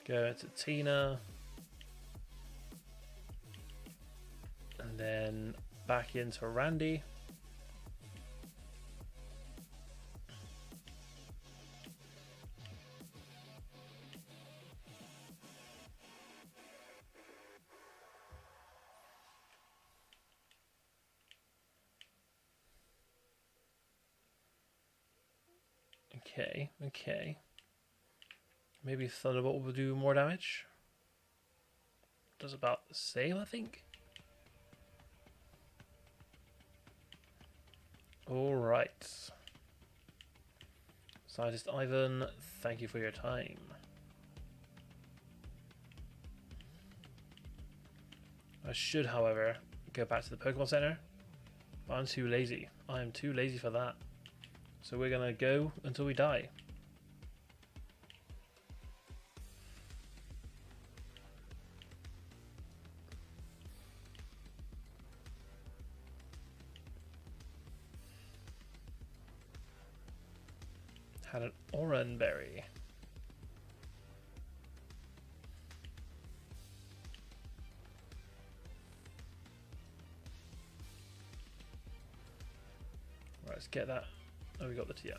Speaker 1: Go to Tina. And then back into Randy. Okay. Maybe Thunderbolt will do more damage. Does about the same, I think. Alright. Scientist Ivan, thank you for your time. I should, however, go back to the Pokemon Center, but I'm too lazy. I am too lazy for that. So we're gonna go until we die. Had an Oranberry. Right, let's get that. Oh, we got the TM.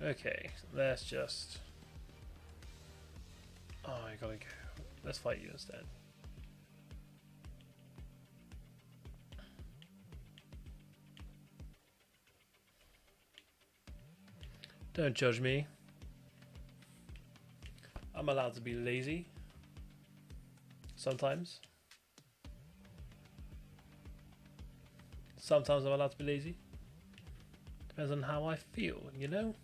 Speaker 1: Okay, let's just... Oh, I gotta go. Let's fight you instead. Don't judge me. I'm allowed to be lazy. Sometimes. Sometimes I'm allowed to be lazy. Depends on how I feel, you know?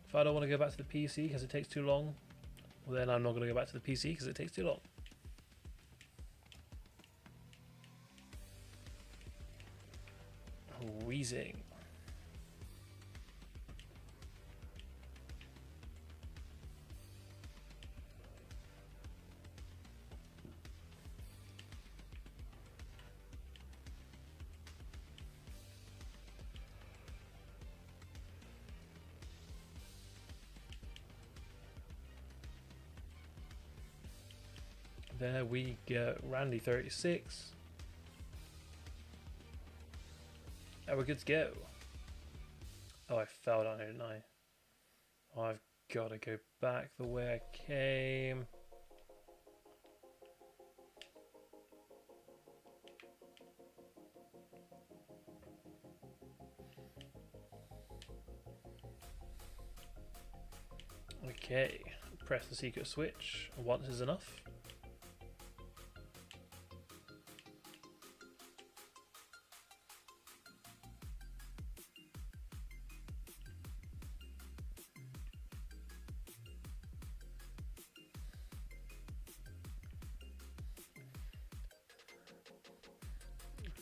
Speaker 1: If I don't want to go back to the PC because it takes too long, well then I'm not going to go back to the PC because it takes too long. wheezing. There we go, Randy 36. And we're good to go. Oh, I fell down here, didn't I? Oh, I've got to go back the way I came. Okay, press the secret switch. Once is enough.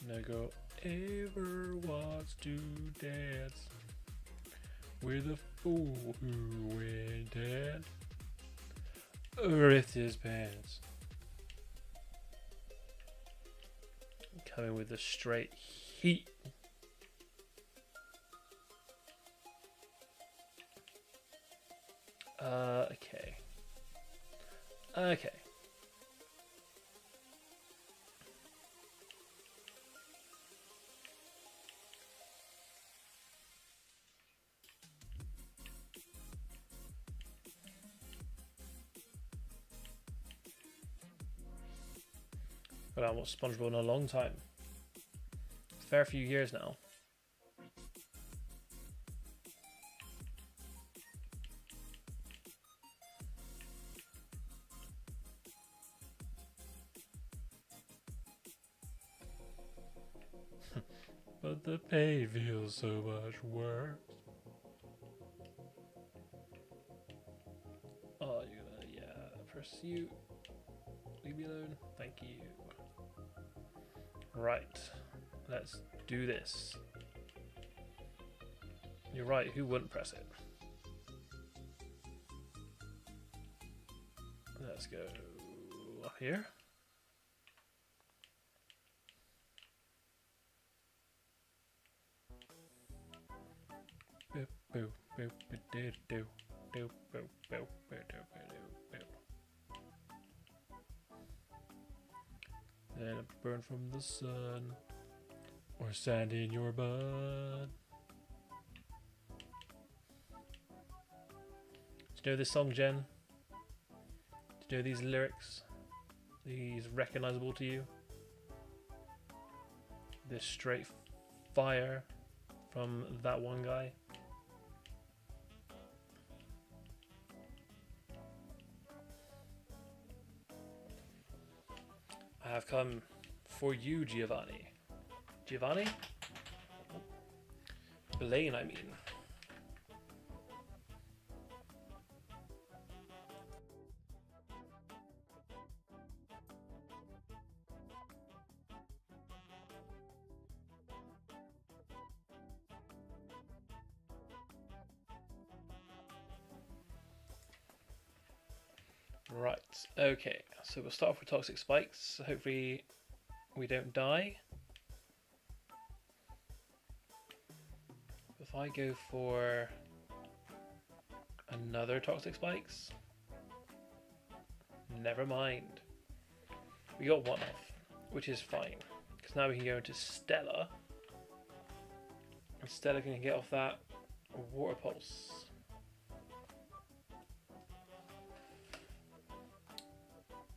Speaker 1: No go ever wants to dance with a fool who went and ripped his pants. Coming with the straight heat. Okay. Okay. But I watched SpongeBob in a long time. A fair few years now. But the pay feels so much worse. Oh, you're gonna, yeah, pursue. Leave me alone. Thank you. Right, let's do this. You're right, who wouldn't press it? Let's go up here. Then burn from the sun, or sand in your butt. Do you know this song, Jen? Do you know these lyrics? These recognizable to you? This straight fire from that one guy. I have come for you, Giovanni. Giovanni? Blaine, I mean. Right, okay, so we'll start off with toxic spikes. So hopefully we don't die. If I go for another toxic spikes, never mind. We got one off, which is fine, because now we can go into Stella, and Stella can get off that water pulse.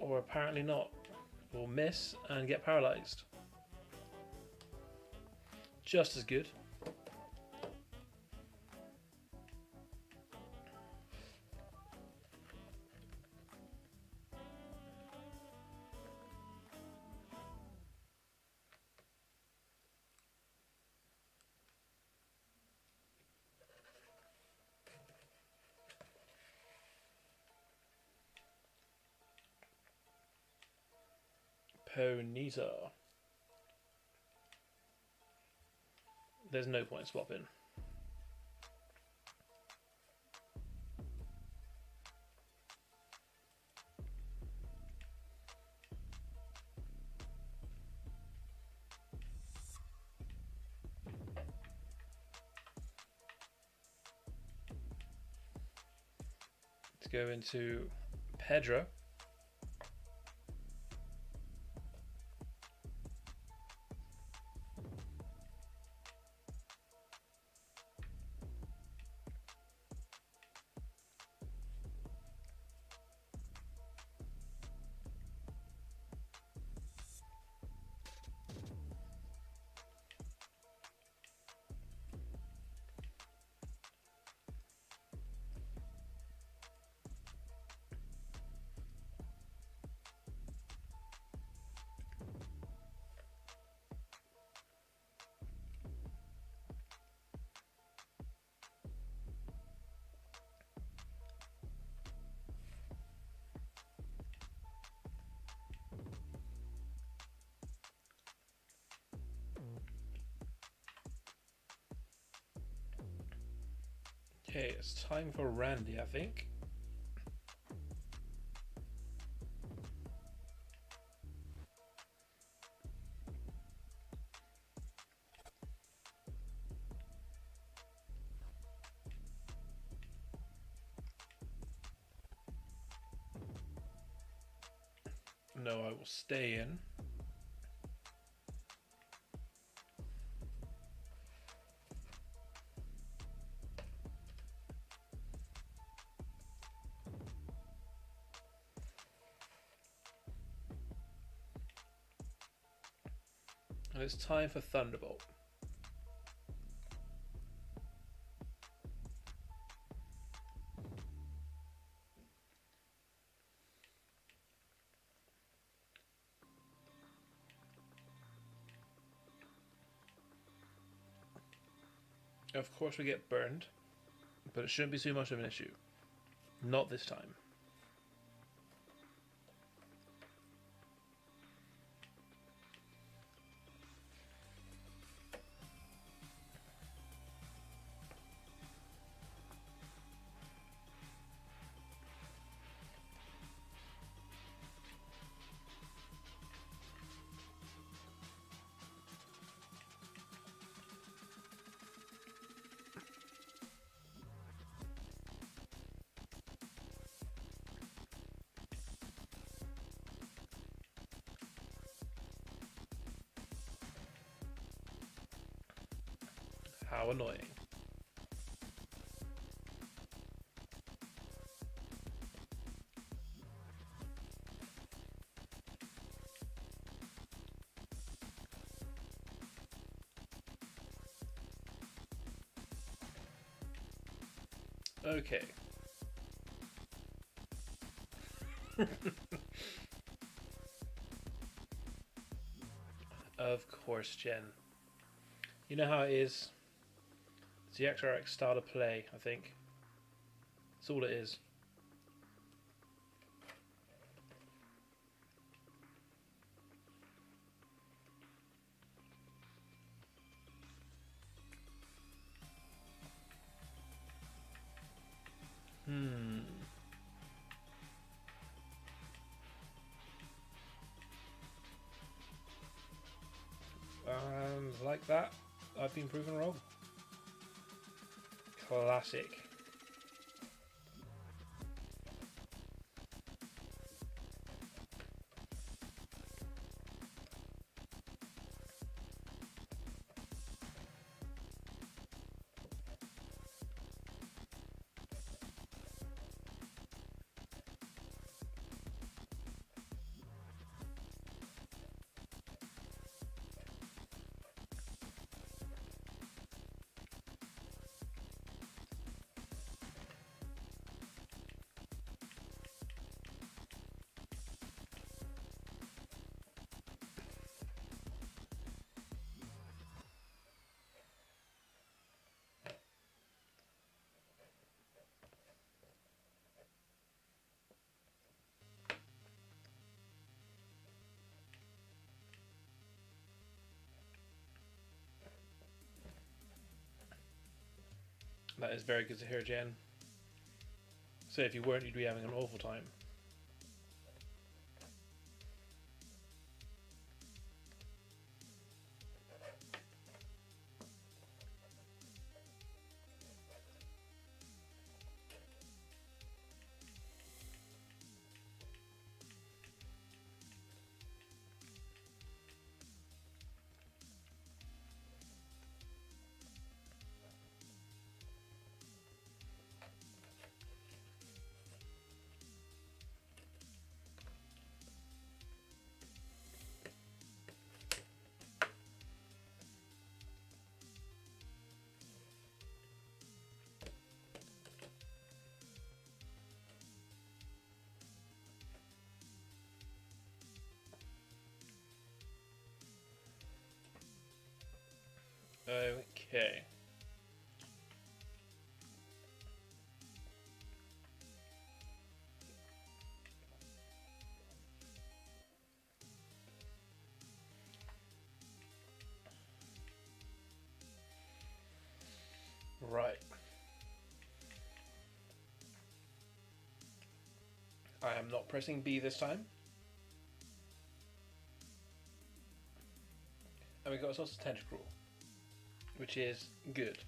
Speaker 1: Or apparently not. We'll miss and get paralyzed. Just as good. Ponyta. there's no point swapping. Let's go into Pedro. Okay, it's time for Randy, I think. No, I will stay in. And it's time for Thunderbolt. Of course we get burned, but it shouldn't be too much of an issue. Not this time. How annoying. Okay. Of course, Jen. You know how it is. It's the XRX style of play, I think. That's all it is. And like that, I've been proven wrong. Classic. That is very good to hear, Jen. So if you weren't, you'd be having an awful time. Okay. Right. I am not pressing B this time. And we got a sausage tentacle, which is good.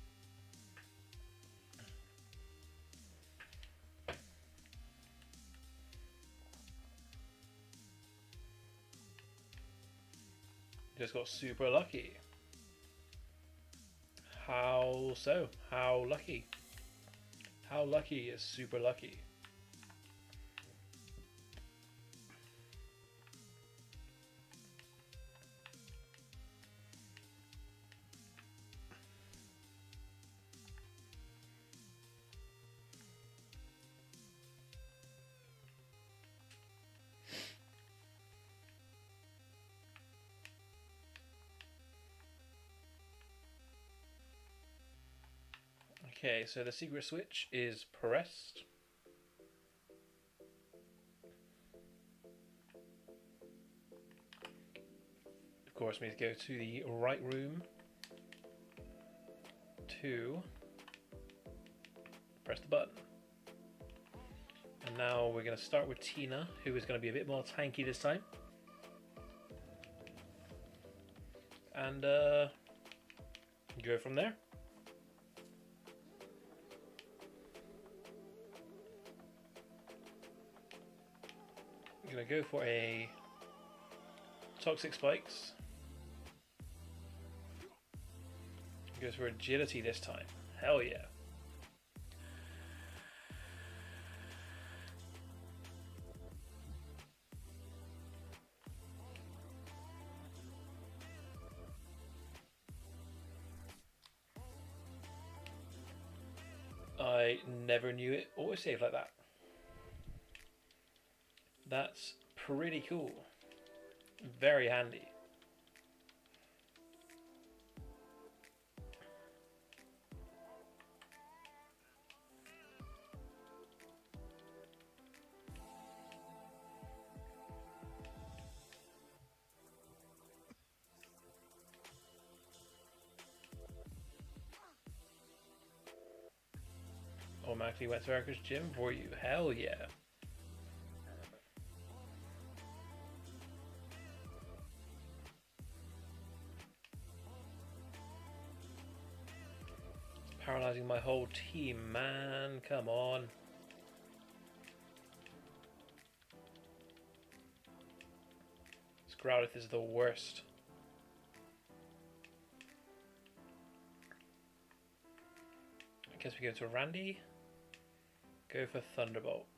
Speaker 1: Just got super lucky. How so? How lucky? How lucky is super lucky? Okay, so the secret switch is pressed. Of course, we need to go to the right room to press the button. And now we're going to start with Tina, who is going to be a bit more tanky this time. And go from there. I'm going to go for a toxic spikes. Goes for agility this time. Hell yeah. I never knew it autosaved like that. That's pretty cool. Very handy. Automatically went to Erica's gym for you. Hell yeah. Paralyzing my whole team, man. Come on. This Growlithe is the worst. I guess we go to Randy. Go for Thunderbolt.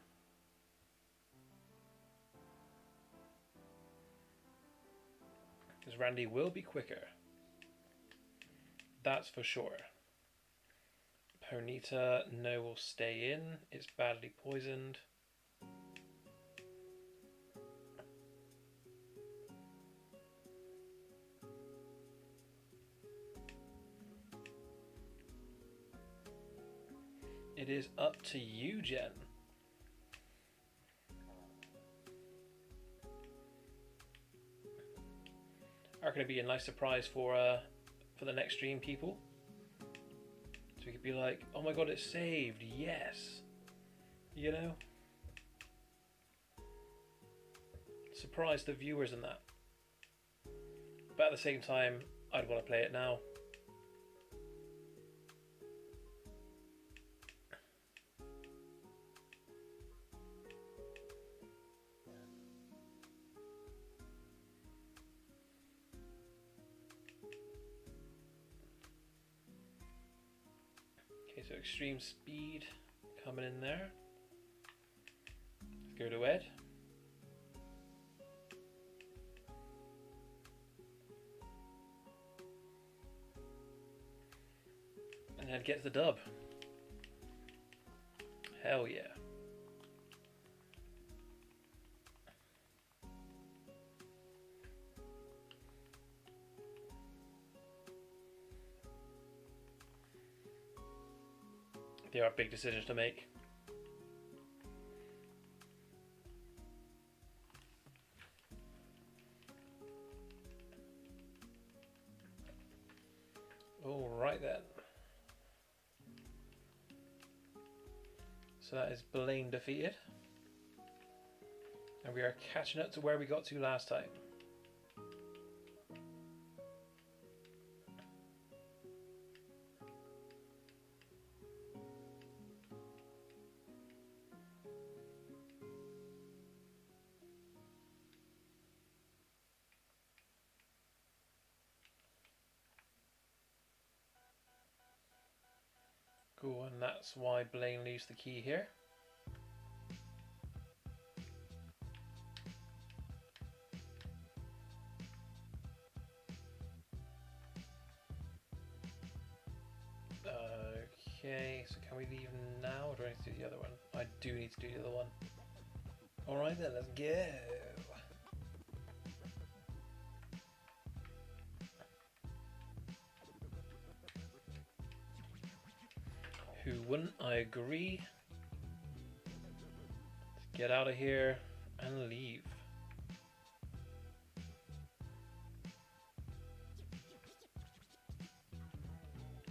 Speaker 1: Because Randy will be quicker. That's for sure. Ponyta, no, will stay in. It's badly poisoned. It is up to you, Jen. Are going to be a nice surprise for the next stream, people. So we could be like, oh my god, it's saved, yes. You know? Surprise the viewers in that. But at the same time, I'd want to play it now. Okay, so extreme speed coming in there. Let's go to Ed. And Ed gets the dub. Hell yeah. There are big decisions to make. All right then. So that is Blaine defeated. And we are catching up to where we got to last time. Cool, and that's why Blaine leaves the key here. Okay, so can we leave now, or do I need to do the other one? I do need to do the other one. Alright then, let's go! Who wouldn't? I agree. Let's get out of here and leave.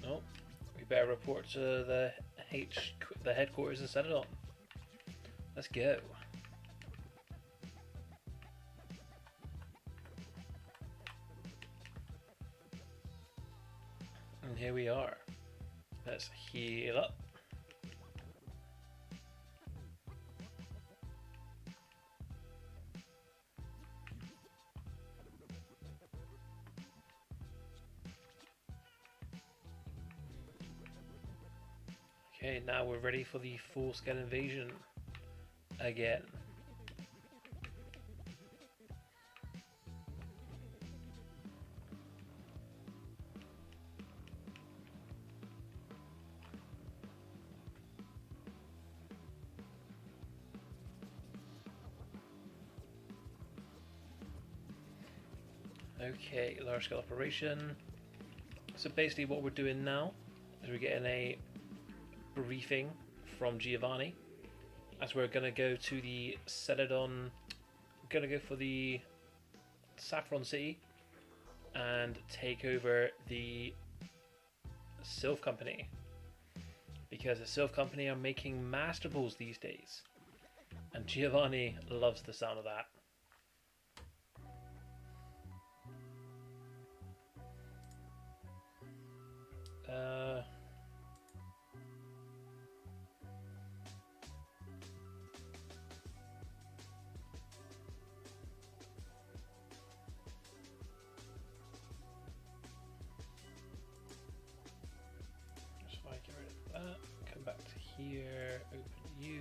Speaker 1: Oh, we better report to the headquarters and set it on. Let's go. And here we are. Let's heal up. Okay, now we're ready for the full-scale invasion again. Okay, large scale operation. So basically what we're doing now is we're getting a briefing from Giovanni as we're going to go to the Celadon, going to go for the Saffron City and take over the Sylph Company, because the Sylph Company are making master balls these days and Giovanni loves the sound of that. Just want to get rid of that. Come back to here. Open you,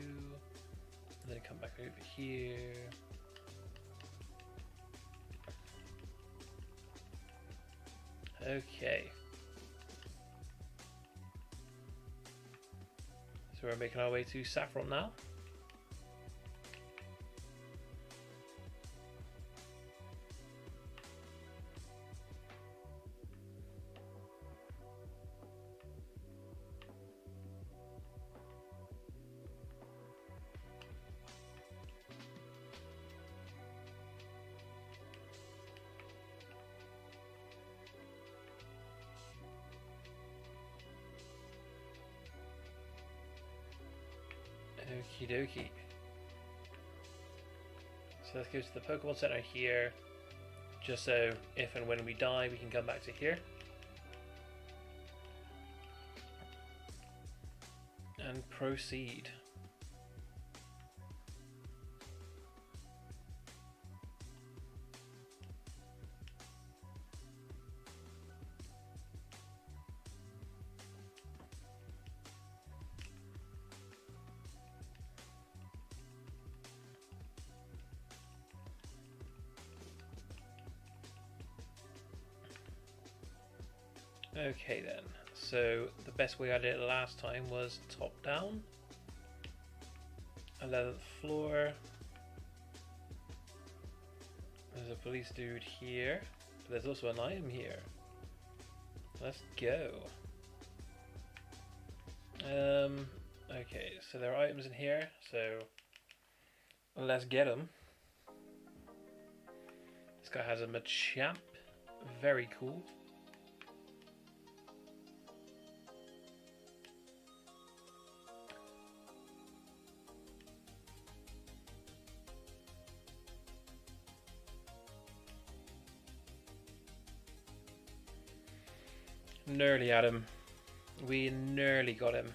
Speaker 1: and then come back over here. Okay. So we're making our way to Saffron now. Okie dokie. So let's go to the Pokemon Center here, just so if and when we die we can come back to here. And proceed. Okay then, so the best way I did it last time was top down, 11th floor. There's a police dude here, but there's also an item here. Let's go. Okay, so there are items in here, so let's get them. This guy has a Machamp, very cool. Nearly at him. We nearly got him.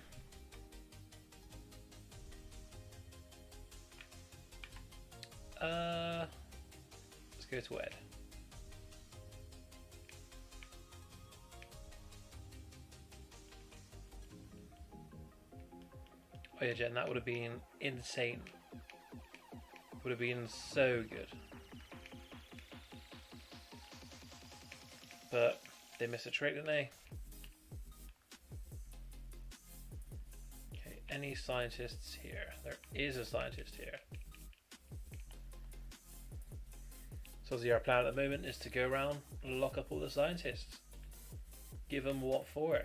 Speaker 1: Let's go to Ed. Oh yeah, Jen, that would have been insane. Would have been so good. But they missed a trait, didn't they? Okay, any scientists here? There is a scientist here. So our plan at the moment is to go around, lock up all the scientists. Give them what for.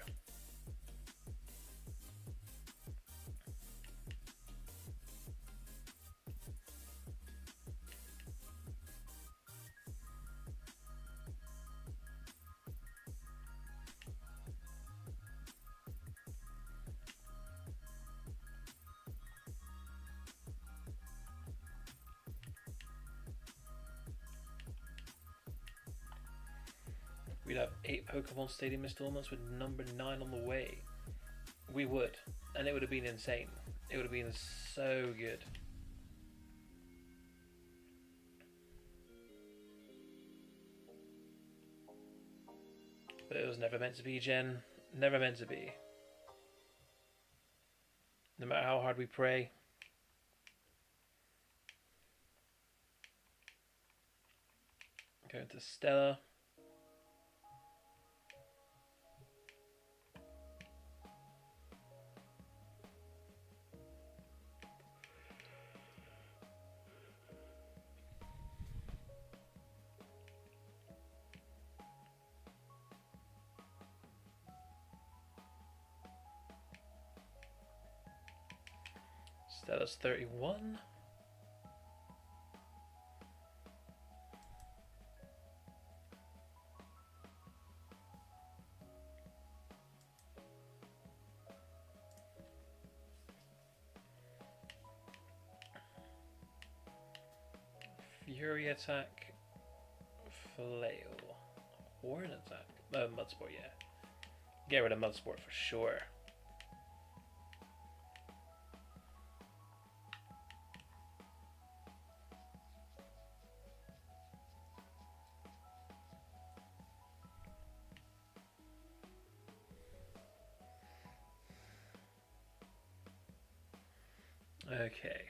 Speaker 1: We'd have 8 Pokemon Stadium installments with number 9 on the way. We would, and it would have been insane. It would have been so good. But it was never meant to be, Jen. Never meant to be. No matter how hard we pray. Going to Stella. Stella's 31. Fury attack, flail, horn attack, Mudsport, yeah. Get rid of Mudsport for sure. Okay.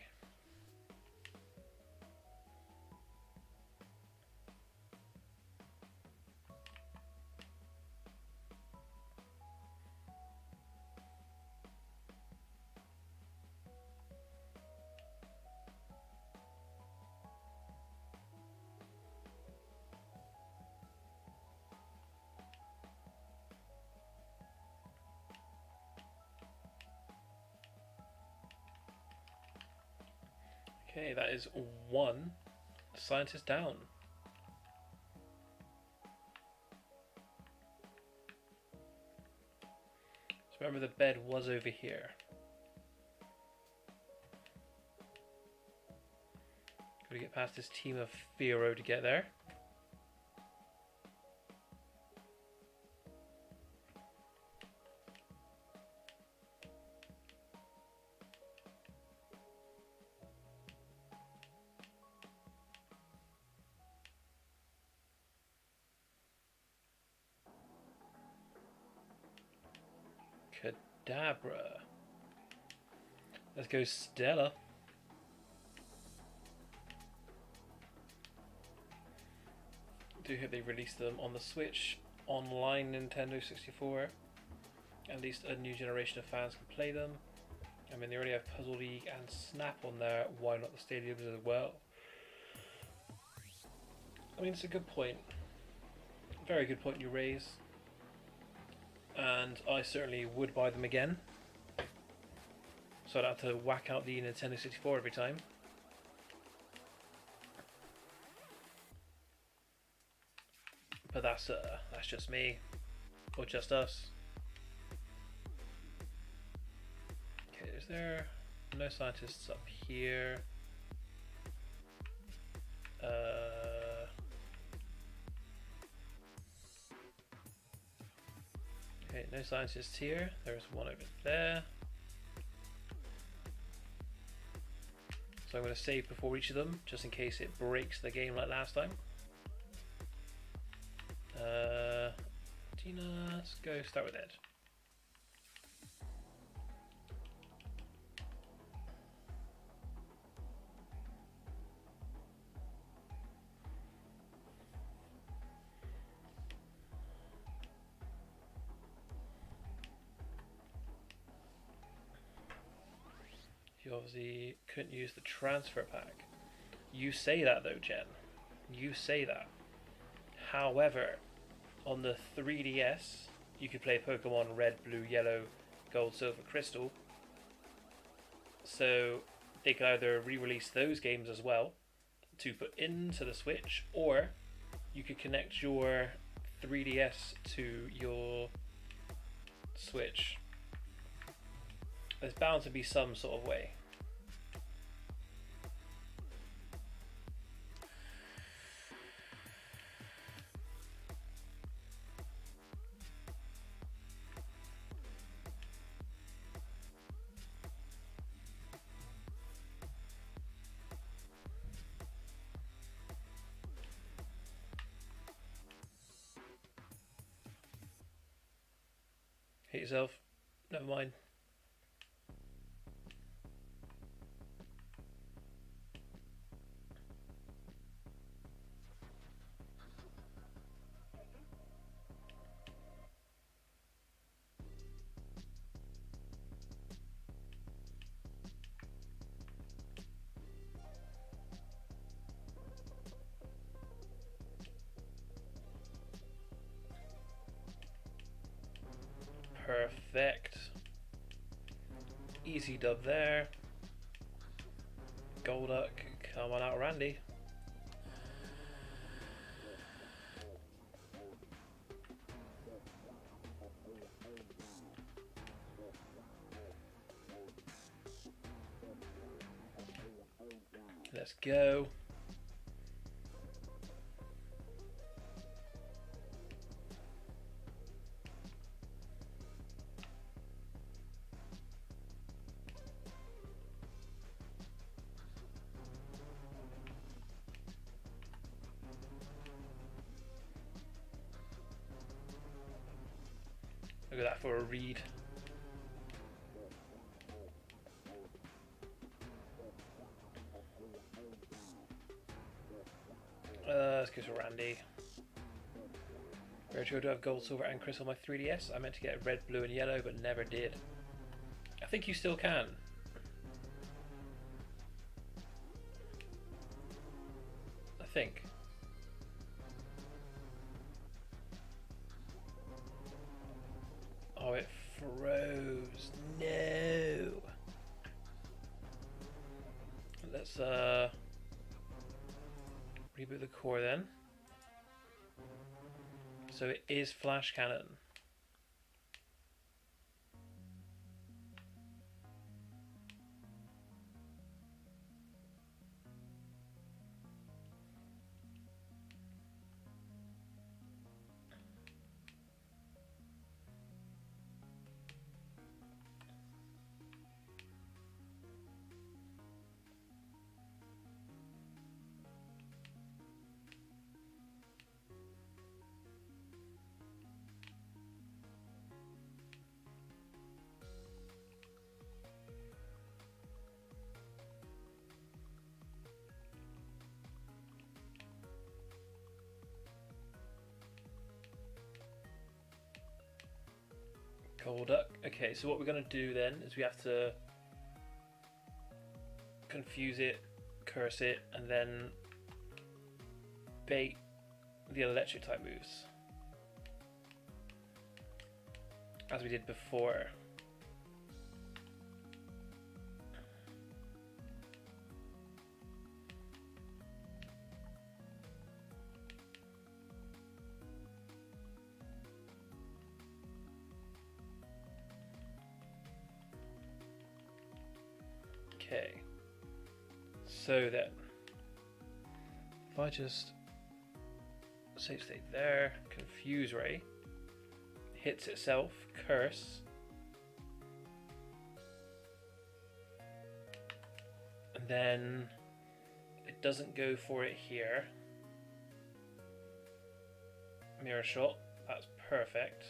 Speaker 1: Okay, that is 1 scientist down. So remember the bed was over here. Gotta get past this team of FireRed to get there. Cadabra. Let's go Stella. Do hope they release them on the Switch, online Nintendo 64. At least a new generation of fans can play them. I mean, they already have Puzzle League and Snap on there. Why not the stadiums as well? I mean, it's a good point. Very good point you raise. And I certainly would buy them again. So I'd have to whack out the Nintendo 64 every time. But that's just me, or just us. Okay, is there no scientists up here? Okay, no scientists here. There's one over there. So I'm going to save before each of them, just in case it breaks the game like last time. Tina, let's go start with Ed. You obviously couldn't use the transfer pack. You say that though, Jen. You say that. However, on the 3DS, you could play Pokemon Red, Blue, Yellow, Gold, Silver, Crystal. So they could either re-release those games as well to put into the Switch, or you could connect your 3DS to your Switch. There's bound to be some sort of way. Hit yourself. Never mind. Perfect. Easy dub there. Golduck, come on out, Randy. Let's go. Look at that for a read. Let's go to Randy. Very sure to have gold, silver, and crystal on my 3DS. I meant to get red, blue, and yellow, but never did. I think you still can. I think. Oh, it froze. No. Let's reboot the core then. So it is flash cannon. Cold duck. Okay, so what we're going to do then is we have to confuse it, curse it, and then bait the electric type moves, as we did before. Okay, so then if I just save state there, confuse ray, hits itself, curse, and then it doesn't go for it here. Mirror shot, that's perfect,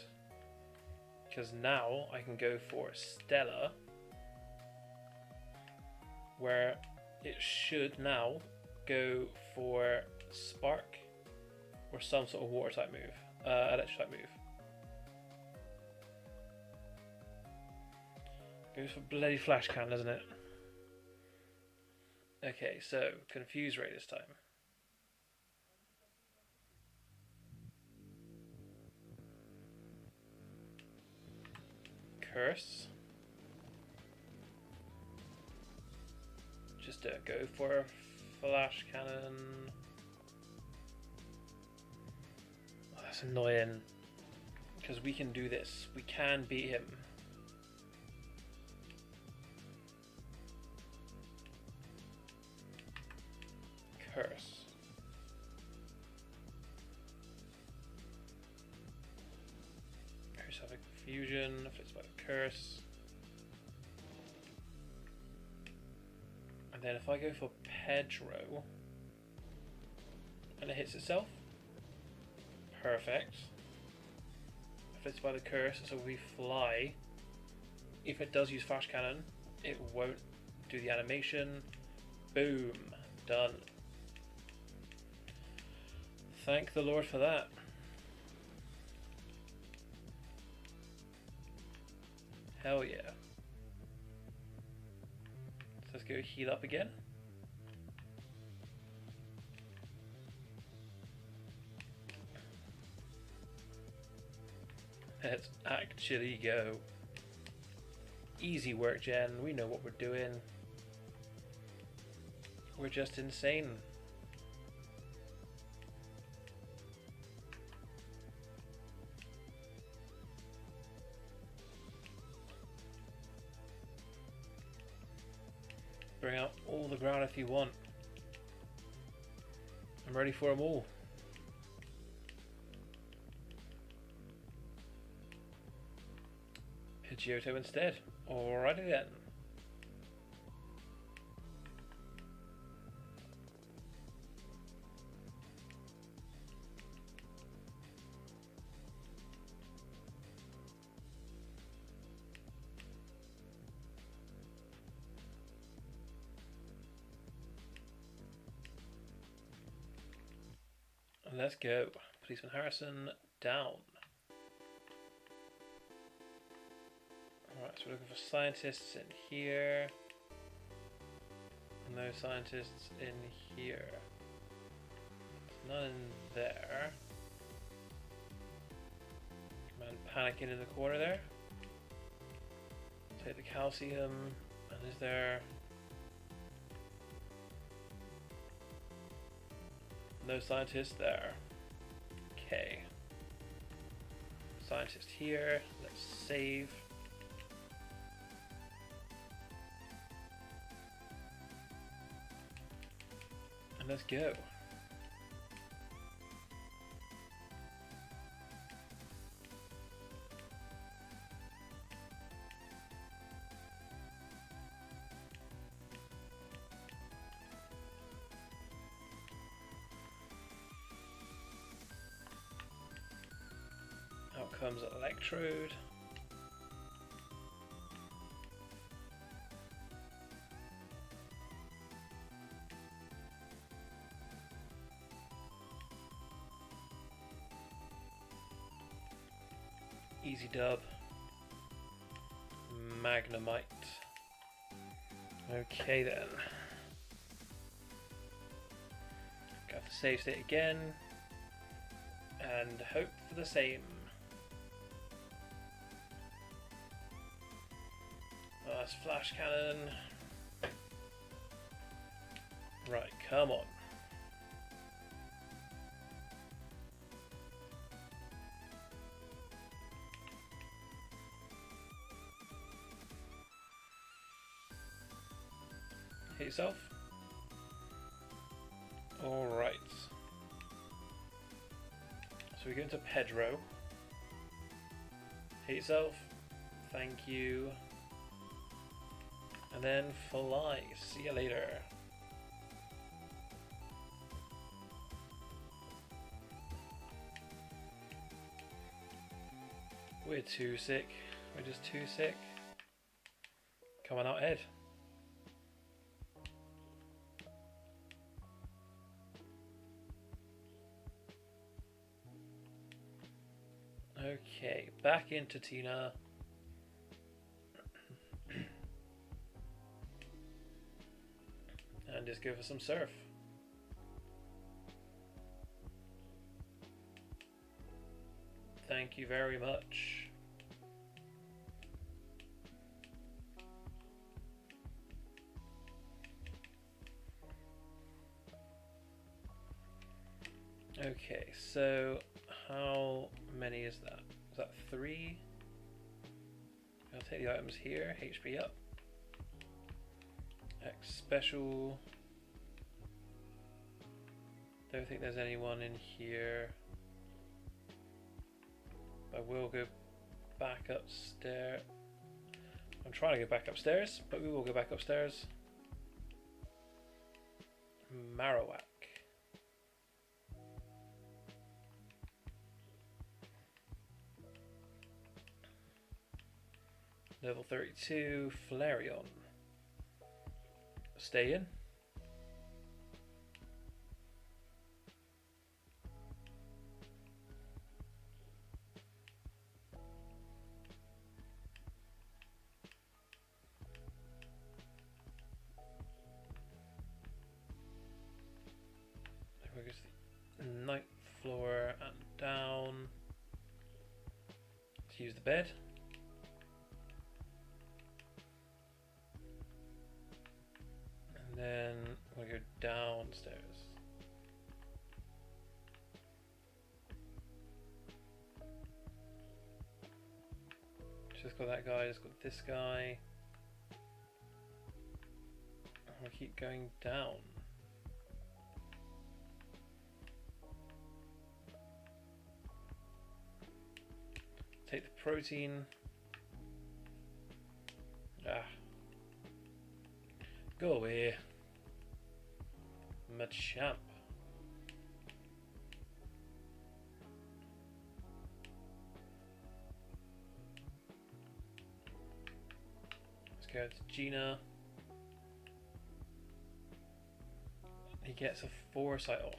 Speaker 1: because now I can go for Stella, where it should now go for Spark or some sort of water type move, electric type move. Goes for bloody flash cannon, doesn't it? Okay, so confuse ray this time. Curse. Just go for flash cannon. Oh, that's annoying, because we can do this. We can beat him. Curse. Curse have a confusion, flips by the curse. And then if I go for Pedro and it hits itself, perfect. Flips by the curse, so we fly. If it does use flash cannon, it won't do the animation. Boom, done. Thank the Lord for that. Hell yeah. So let's go heal up again. Let's actually go. Easy work, Jen. We know what we're doing. We're just insane. Bring out all the ground if you want. I'm ready for them all. Pidgeotto instead. Alrighty then. Let's go. Policeman Harrison down. Alright, so we're looking for scientists in here. No scientists in here. There's none in there. Man panicking in the corner there. Take the calcium. And is there... No scientist there. Okay. Scientist here. Let's save. And let's go. Out comes Electrode. Easy dub. Magnemite. Okay then. Got to save state again. And hope for the same. That's flash cannon. Right, come on. Hit yourself. Alright. So we go into Pedro. Hit yourself. Thank you. And then fly. See you later. We're too sick. We're just too sick. Come on out, Ed. Okay, back into Tina. And just go for some surf. Thank you very much. Okay, so how many is that? Is that 3? I'll take the items here. HP up. X special. Don't think there's anyone in here. I will go back upstairs. I'm trying to go back upstairs, but we will go back upstairs. Marowak. Level 32, Flareon. Stay in. There goes the 9th floor and down. Let's use the bed. Then we'll go downstairs. Just got that guy, just got this guy. We'll keep going down. Take the protein. Ah. Go away. Machamp. Let's go to Gina. He gets a foresight off.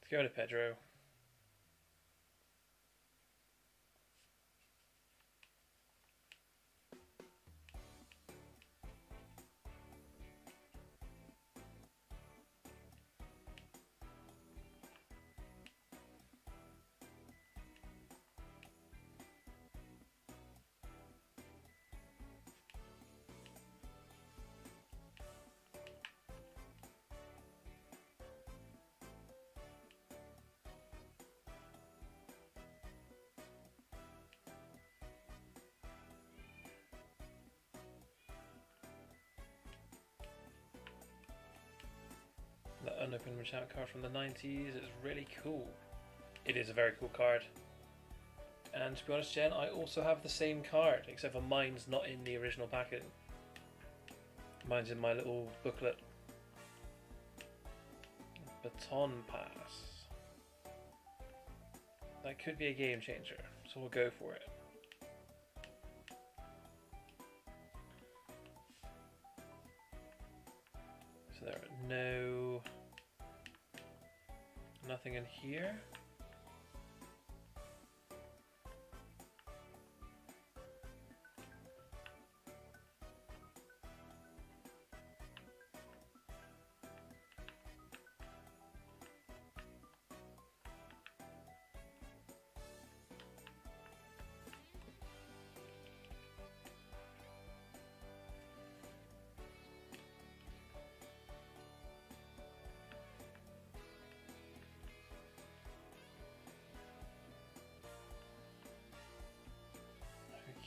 Speaker 1: Let's go to Pedro. That unopened Machamp card from the 90s is really cool. It is a very cool card. And to be honest, Jen, I also have the same card, except for mine's not in the original packet. Mine's in my little booklet. Baton Pass. That could be a game changer, so we'll go for it. So there are nothing in here.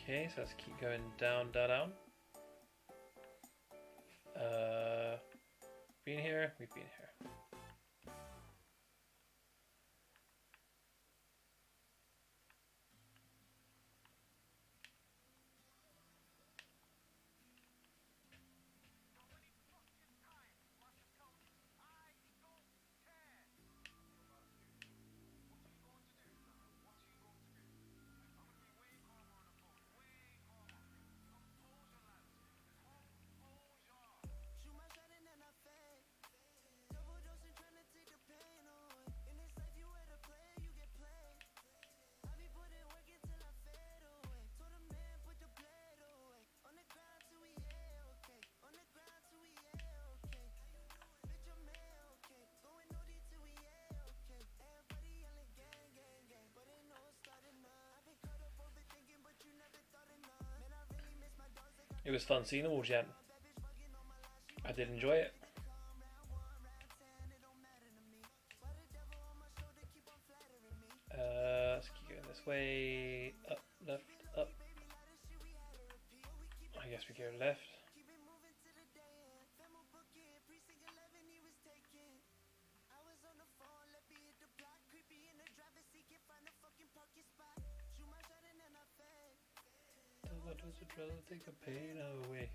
Speaker 1: Okay, so let's keep going down, down, down. Been here, we've been here. It was fun seeing them all, Jen. I did enjoy it. Let's keep going this way. Up, left, up. I guess we go left. What does it rather take the pain away?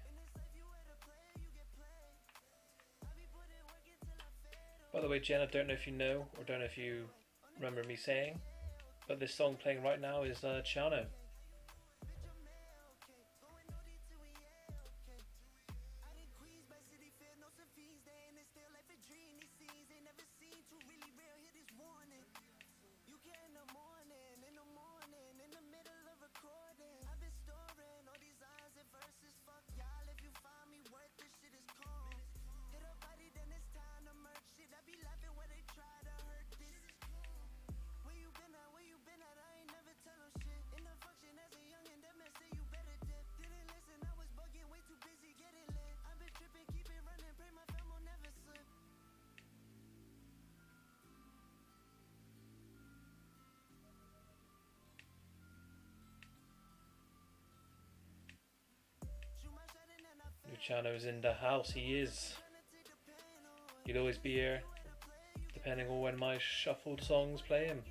Speaker 1: By the way, Jen, I don't know if you know or don't know if you remember me saying, but this song playing right now is Chano. Luciano's in the house, he is. He'd always be here, depending on when my shuffled songs play him.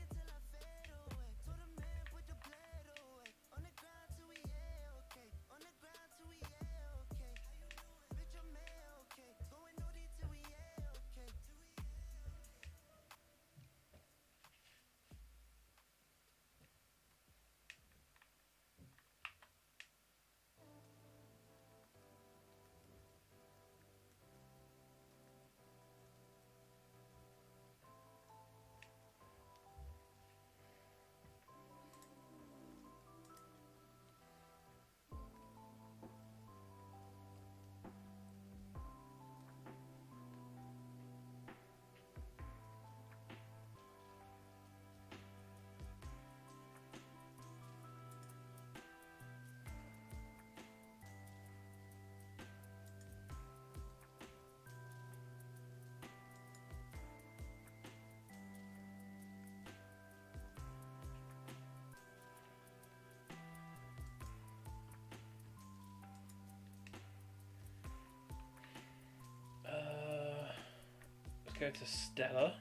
Speaker 1: Let's go to Stella.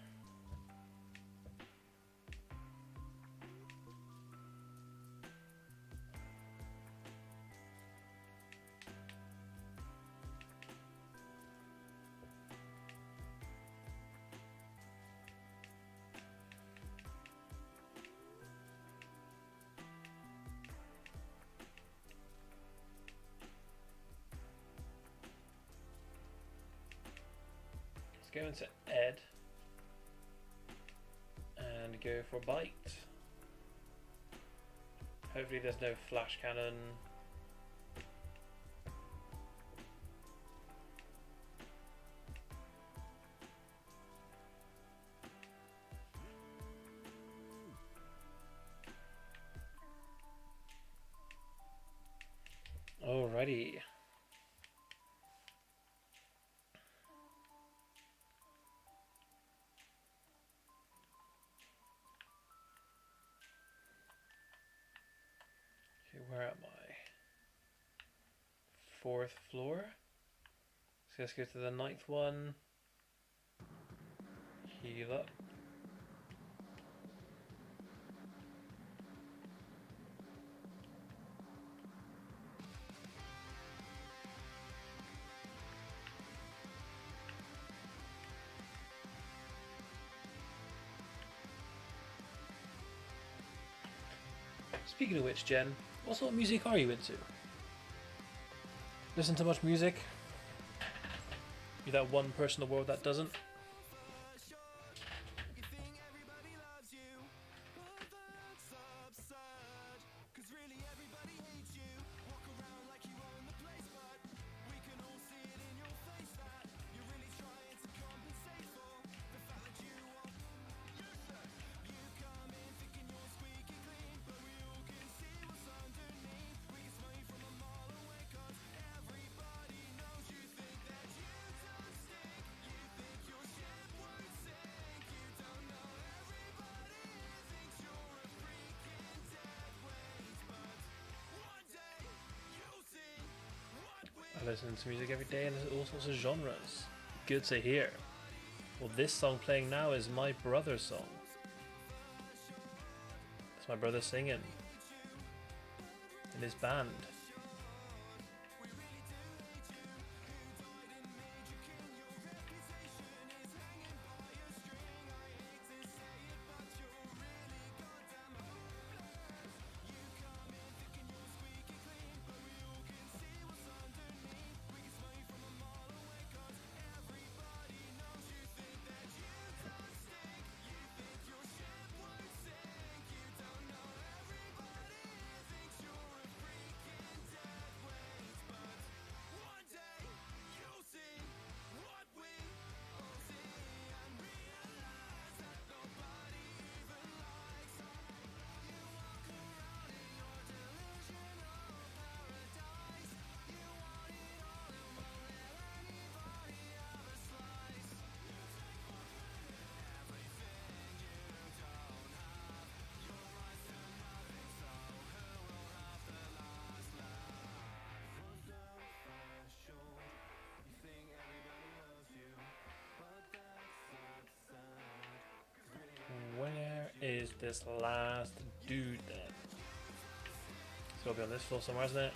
Speaker 1: Go into Ed and go for Bite. Hopefully there's no flash cannon. Alrighty. Where am I? 4th floor. So let's go to the 9th one. Heal up. Speaking of which, Jen, what sort of music are you into? Listen to much music? You're that one person in the world that doesn't? I listen to music every day and all sorts of genres. Good to hear. Well, this song playing now is my brother's song. It's my brother singing in his band. Where is this last dude then? It's gotta be on this floor somewhere, isn't it?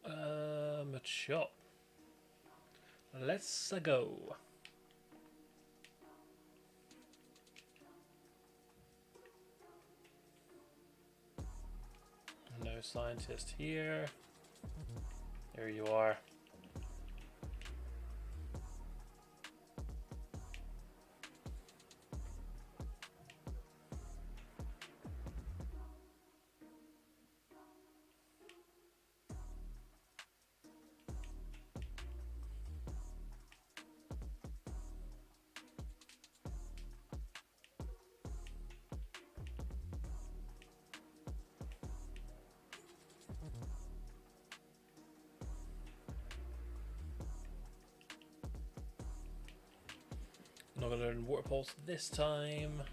Speaker 1: A shop. Let's go. No scientist here. There you are. Not gonna learn water pulse this time.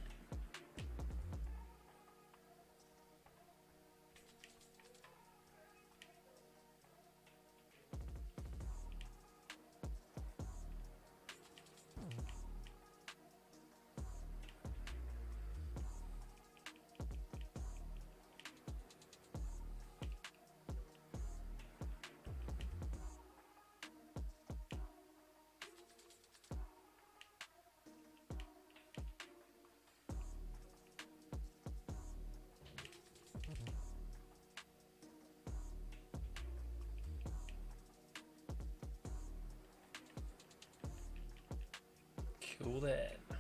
Speaker 1: Cool then.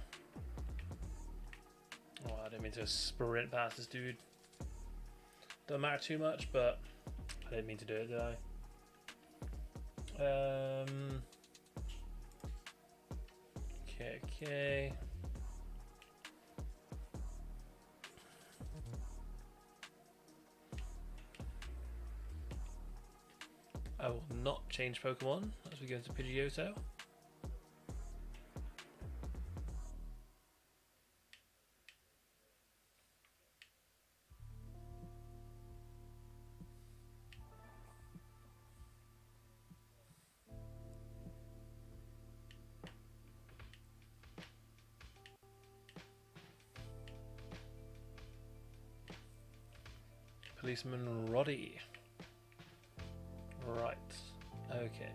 Speaker 1: Oh, I didn't mean to sprint past this dude. Doesn't matter too much, but I didn't mean to do it, did I? Okay. I will not change Pokemon as we go into Pidgeotto. Policeman Roddy. Right. Okay.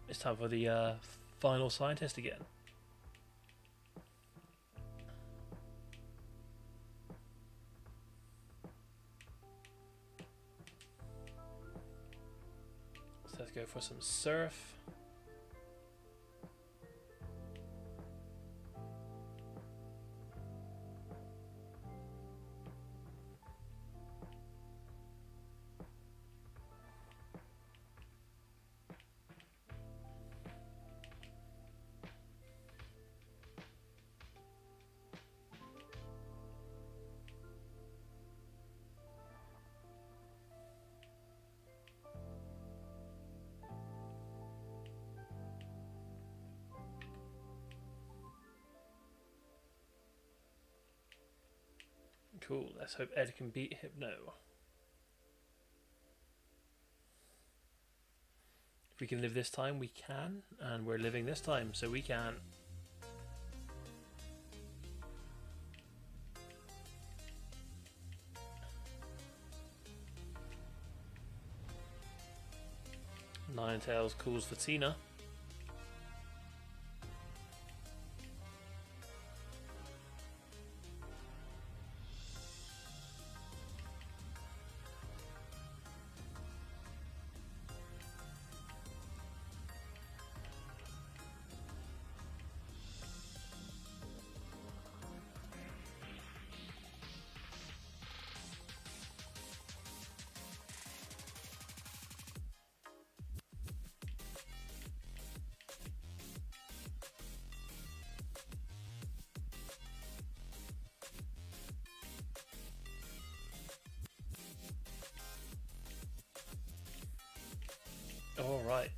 Speaker 1: It's time for the final scientist again. So let's go for some surf. Cool, let's hope Ed can beat Hypno. If we can live this time, we can, and we're living this time, so we can. Ninetales calls for Tina. All right.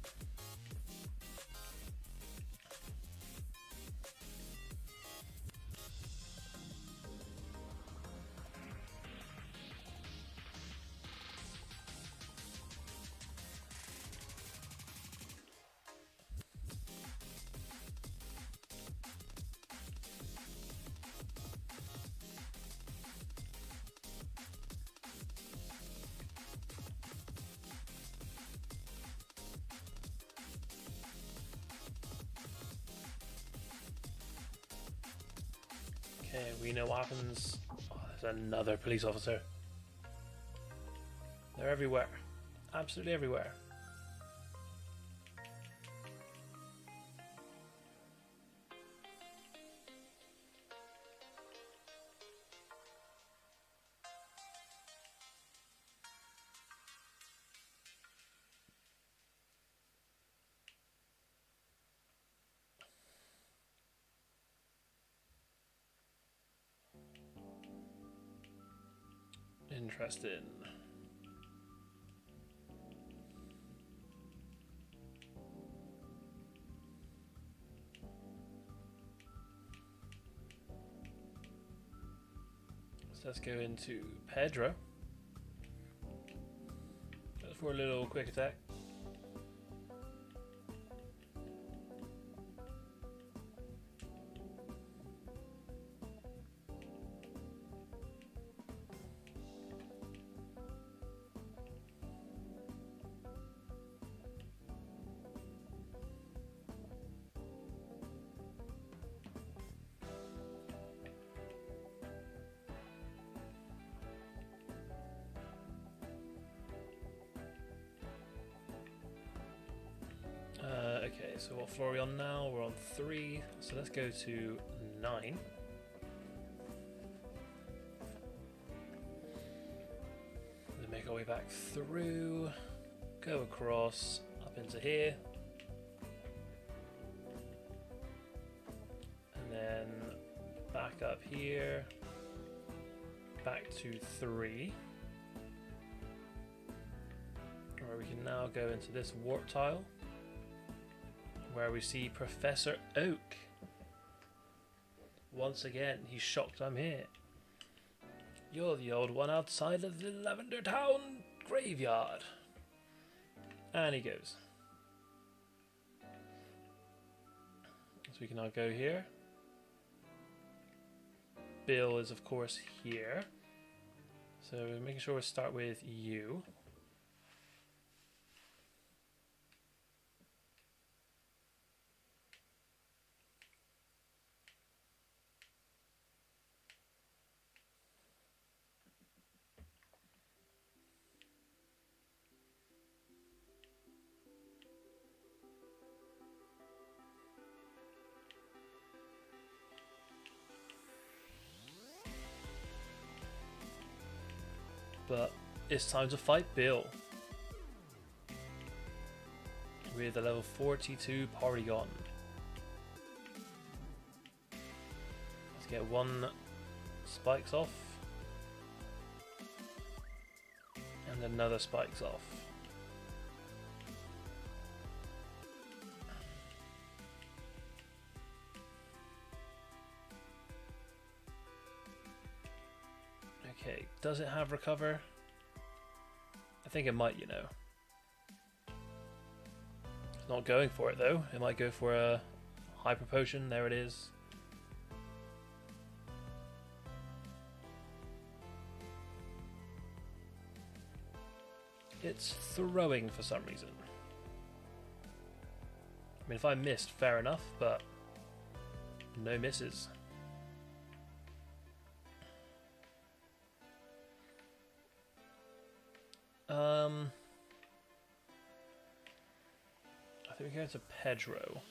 Speaker 1: Okay, we know what happens. Oh, there's another police officer. They're everywhere. Absolutely everywhere. Interesting. So let's go into Pedro. Just for a little quick attack. Okay, so what floor are we on now? We're on 3, so let's go to 9. Then make our way back through, go across, up into here. And then back up here, back to 3. Where we can now go into this warp tile, where we see Professor Oak. Once again, he's shocked I'm here. You're the old one outside of the Lavender Town graveyard. And he goes. So we can now go here. Bill is of course here. So making sure we start with you. But it's time to fight Bill with a level 42 Porygon. Let's get 1 spikes off and another spikes off. Okay, does it have recover? I think it might, you know. It's not going for it though. It might go for a hyper potion. There it is. It's throwing for some reason. I mean, if I missed, fair enough, but no misses. I think we go to Pedro.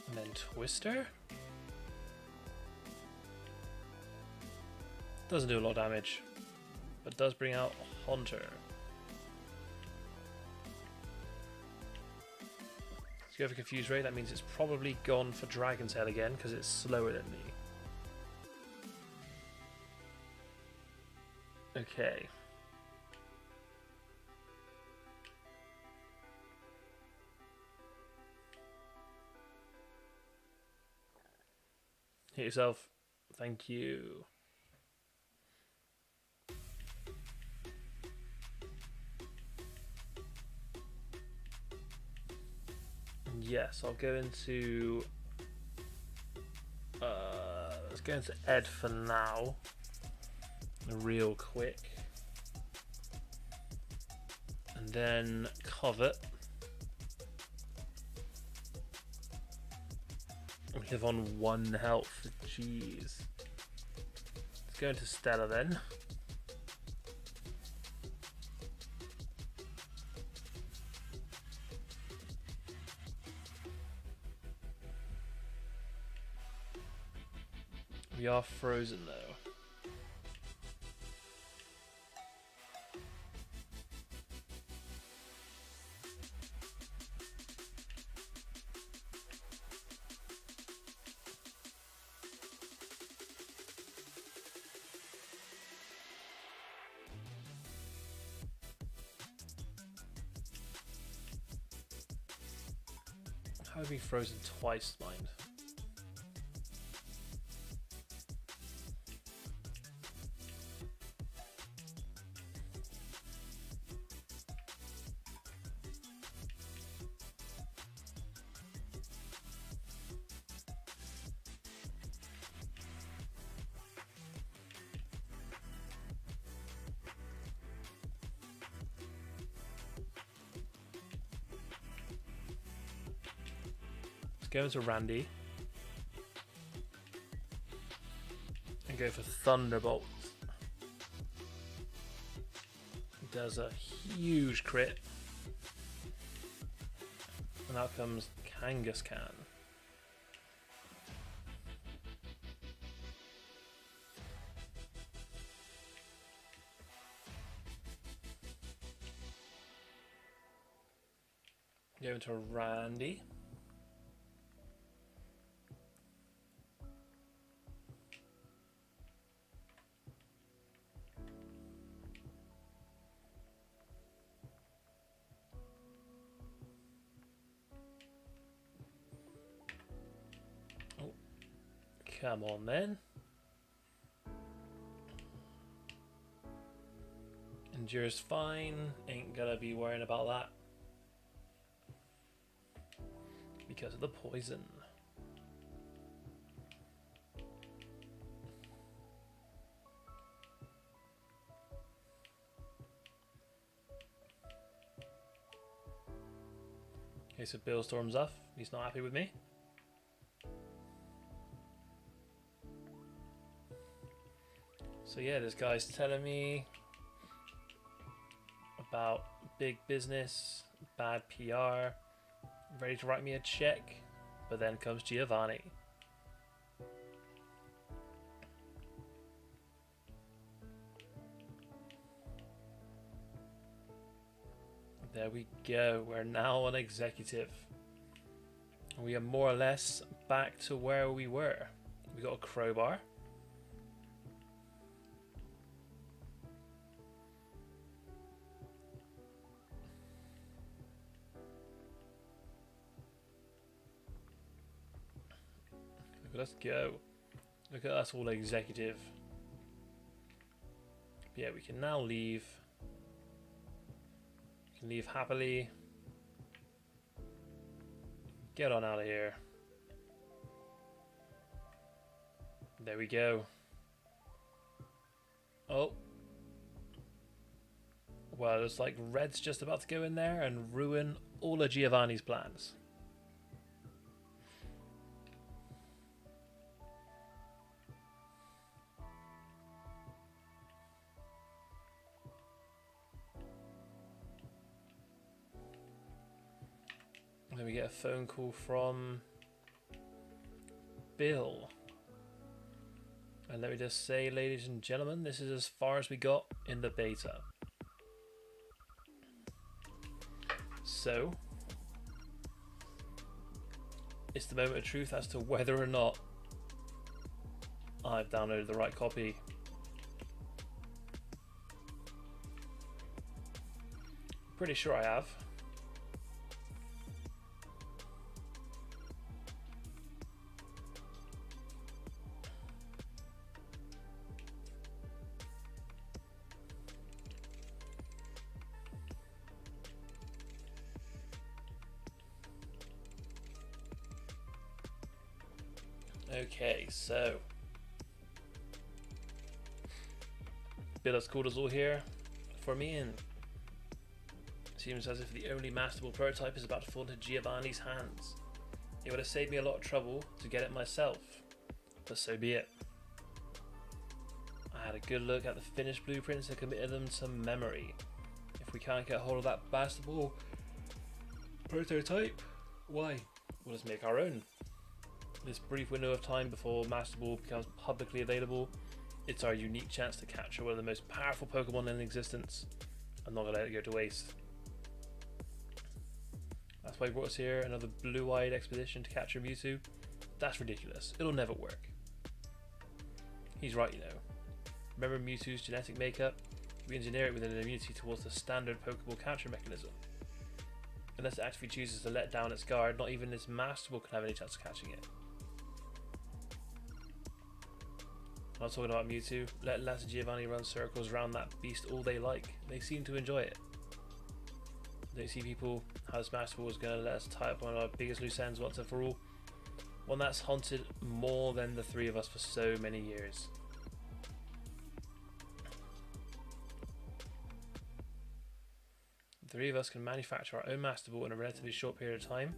Speaker 1: And then Twister? Doesn't do a lot of damage, but does bring out Haunter. Let's go for Confuse Ray. That means it's probably gone for Dragon's Head again because it's slower than me. Okay. Hit yourself. Thank you. Yes, I'll go into... let's go into Ed for now. Real quick. And then Covet. We live on 1 health. Jeez. Let's go into Stella then. We are frozen though. How have we frozen twice, mind? Go into Randy and go for Thunderbolt. It does a huge crit, and out comes Kangaskhan. Go into Randy. Come on then. Endure's fine. Ain't gonna be worrying about that. Because of the poison. Okay, so Bill storms off. He's not happy with me. So yeah, this guy's telling me about big business, bad PR, ready to write me a check, but then comes Giovanni. There we go, we're now an executive. We are more or less back to where we were. We got a crowbar. Let's go. Look at us all executive. Yeah, we can now leave. We can leave happily. Get on out of here. There we go. Oh. Well, it's like Red's just about to go in there and ruin all of Giovanni's plans. Then we get a phone call from Bill. And let me just say, ladies and gentlemen, this is as far as we got in the beta. So, it's the moment of truth as to whether or not I've downloaded the right copy. Pretty sure I have. Okay, so Bill has called us all here for me, and seems as if the only masterable prototype is about to fall into Giovanni's hands. It would have saved me a lot of trouble to get it myself, but so be it. I had a good look at the finished blueprints and committed them to memory. If we can't get hold of that masterable prototype, why? We'll just make our own. This brief window of time before Masterable becomes publicly available, it's our unique chance to capture one of the most powerful Pokemon in existence. I'm not going to let it go to waste. That's why he brought us here, another blue-eyed expedition to capture Mewtwo. That's ridiculous. It'll never work. He's right, you know. Remember Mewtwo's genetic makeup? We engineer it with an immunity towards the standard Pokeball capture mechanism. Unless it actively chooses to let down its guard, not even its master ball can have any chance of catching it. I'm not talking about Mewtwo. Let Lass and Giovanni run circles around that beast all they like. They seem to enjoy it. Don't see people how this master ball is going to let us tie up one of our biggest loose ends once and for all. One that's haunted more than the three of us for so many years. The three of us can manufacture our own master ball in a relatively short period of time.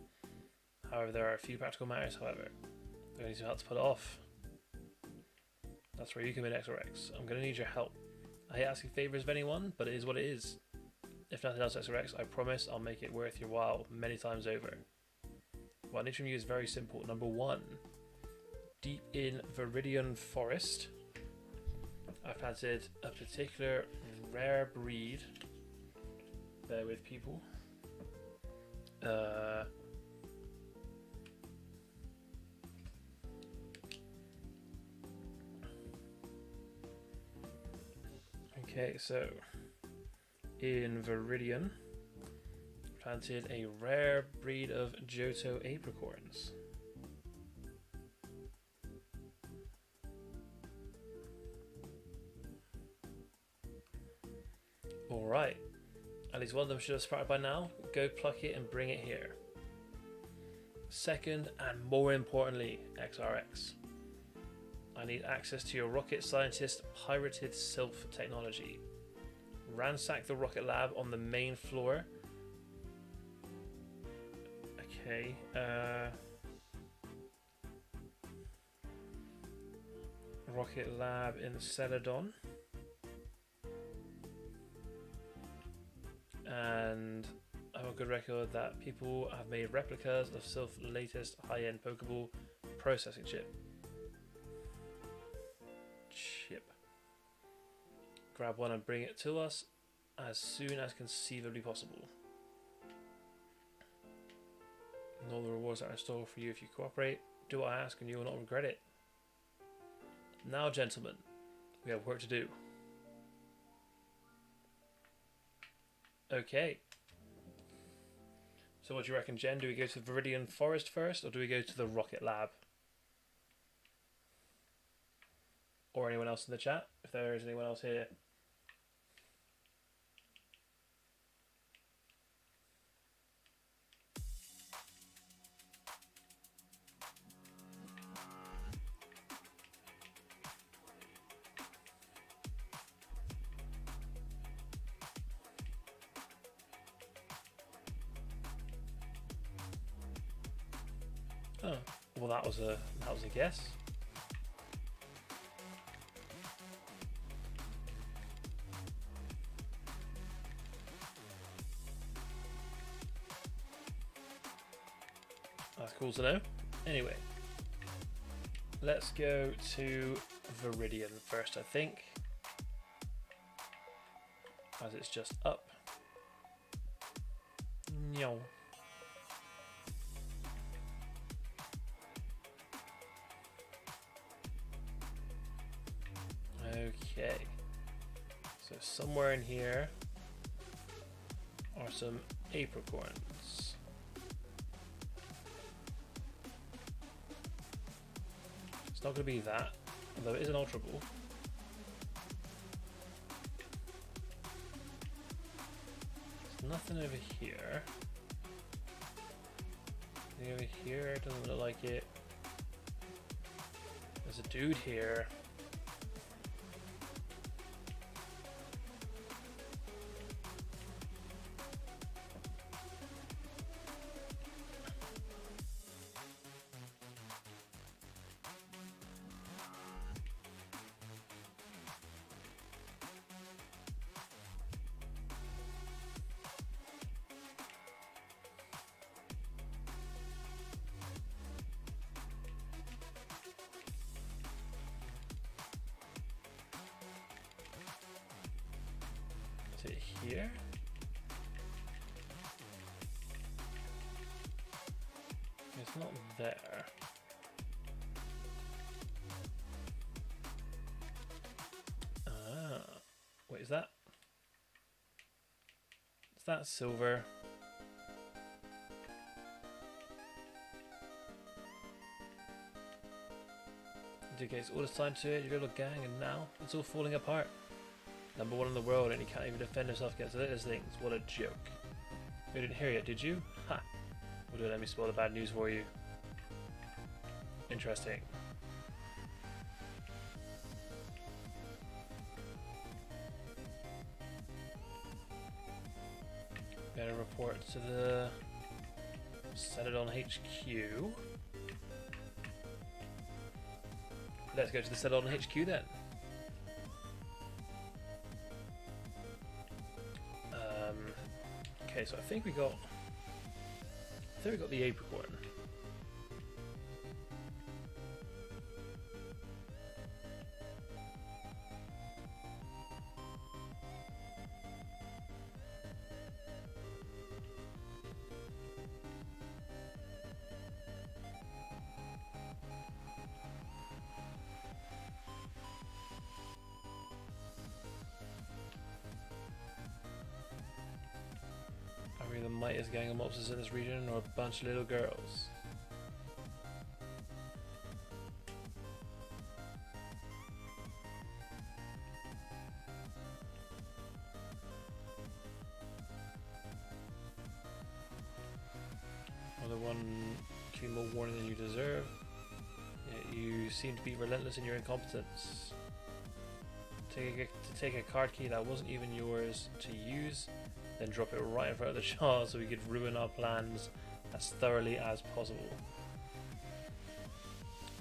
Speaker 1: However, there are a few practical matters, however. We need some help to pull it off. That's where you come in, XRX. I'm going to need your help. I hate asking favours of anyone, but it is what it is. If nothing else, XRX, I promise I'll make it worth your while many times over. What I need from you is very simple. Number 1, deep in Viridian Forest, I've planted a particular rare breed. Bear with people. Okay, so in Viridian, planted a rare breed of Johto apricorns. Alright, at least one of them should have sprouted by now. Go pluck it and bring it here. Second, and more importantly, XRX, I need access to your rocket scientist pirated sylph technology. Ransack the rocket lab on the main floor. Okay, rocket lab in Celadon. And I have a good record that people have made replicas of Sylph's latest high-end Pokeball processing chip. Grab one and bring it to us as soon as conceivably possible. And all the rewards are in store for you if you cooperate. Do what I ask and you will not regret it. Now, gentlemen, we have work to do. Okay. So what do you reckon, Jen? Do we go to Viridian Forest first, or do we go to the Rocket Lab? Or anyone else in the chat, if there is anyone else here. Oh, well, that was a guess. That's cool to know. Anyway, let's go to Viridian first, I think, as it's just up. No. Okay, so somewhere in here are some apricorns. It's not going to be that, although it is an Ultra Ball. There's nothing over here. Anything over here? Doesn't look like it. There's a dude here. Is it here? It's not there. Ah, wait, is that silver? dedicates all his time to it, your little gang, and now it's all falling apart. Number 1 in the world, and he can't even defend himself against the littlest things. What a joke. You didn't hear it, did you? Ha! Well, don't let me spoil the bad news for you. Interesting. Better report to the Set on HQ. Let's go to the Set on HQ then. Okay, so I think we got the apricorn. Are we the mightiest gang of mobsters in this region, or a bunch of little girls? Well, the one giving more warning than you deserve. Yet you seem to be relentless in your incompetence. To take a card key that wasn't even yours to use, then drop it right in front of the child so we could ruin our plans as thoroughly as possible.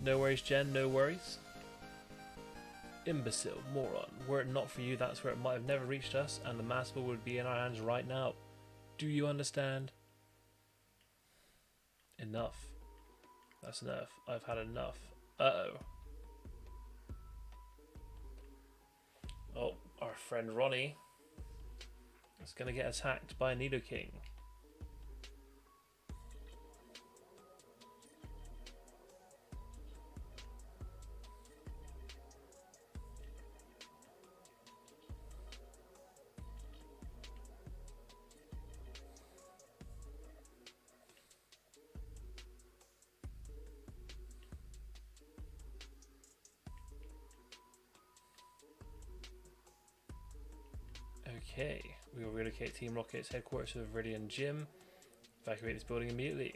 Speaker 1: No worries, Jen, no worries. Imbecile, moron. Were it not for you, that's where it might have never reached us, and the Master would be in our hands right now. Do you understand? Enough. That's enough. I've had enough. Uh-oh. Oh, our friend Ronnie is going to get attacked by a Nidoking. Okay, we will relocate Team Rocket's headquarters to the Viridian Gym. Evacuate this building immediately.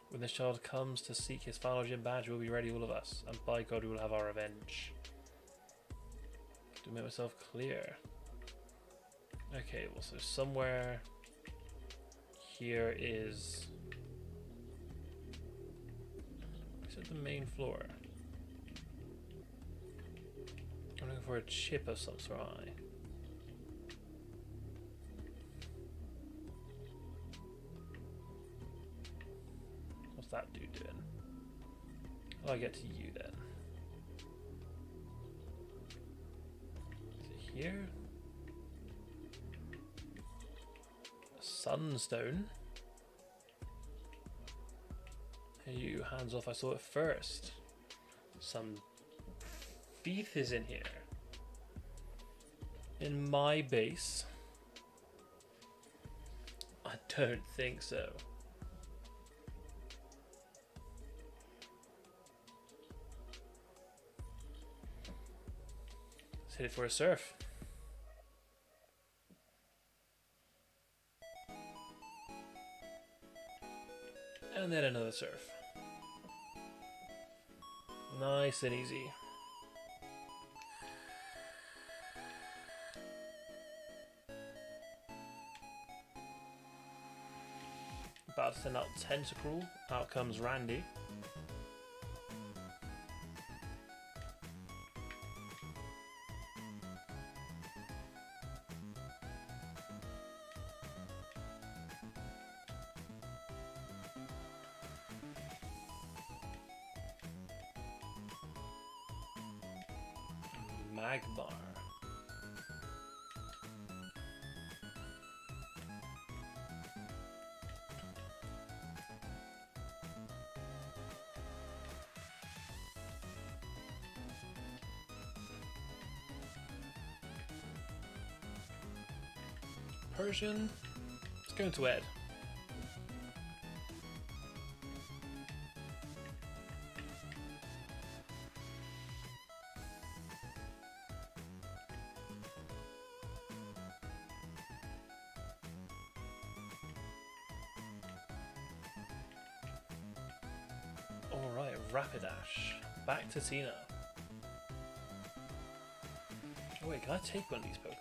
Speaker 1: When this child comes to seek his final gym badge, we'll be ready, all of us. And by God, we will have our revenge. To make myself clear. Okay, well, so somewhere here is it the main floor? I'm looking for a chip of some sort. What's that dude doing? Oh, I get to you then. Is it here? Sunstone. Hey, you, hands off, I saw it first. Some thief is in here. In my base? I don't think so. Let's hit it for a surf. And then another surf. Nice and easy. About to send out Tentacruel. Out comes Randy. Magmar. Persian. Let's go into Ed. Alright, Rapidash. Back to Tina. Oh wait, can I take one of these Pokemon?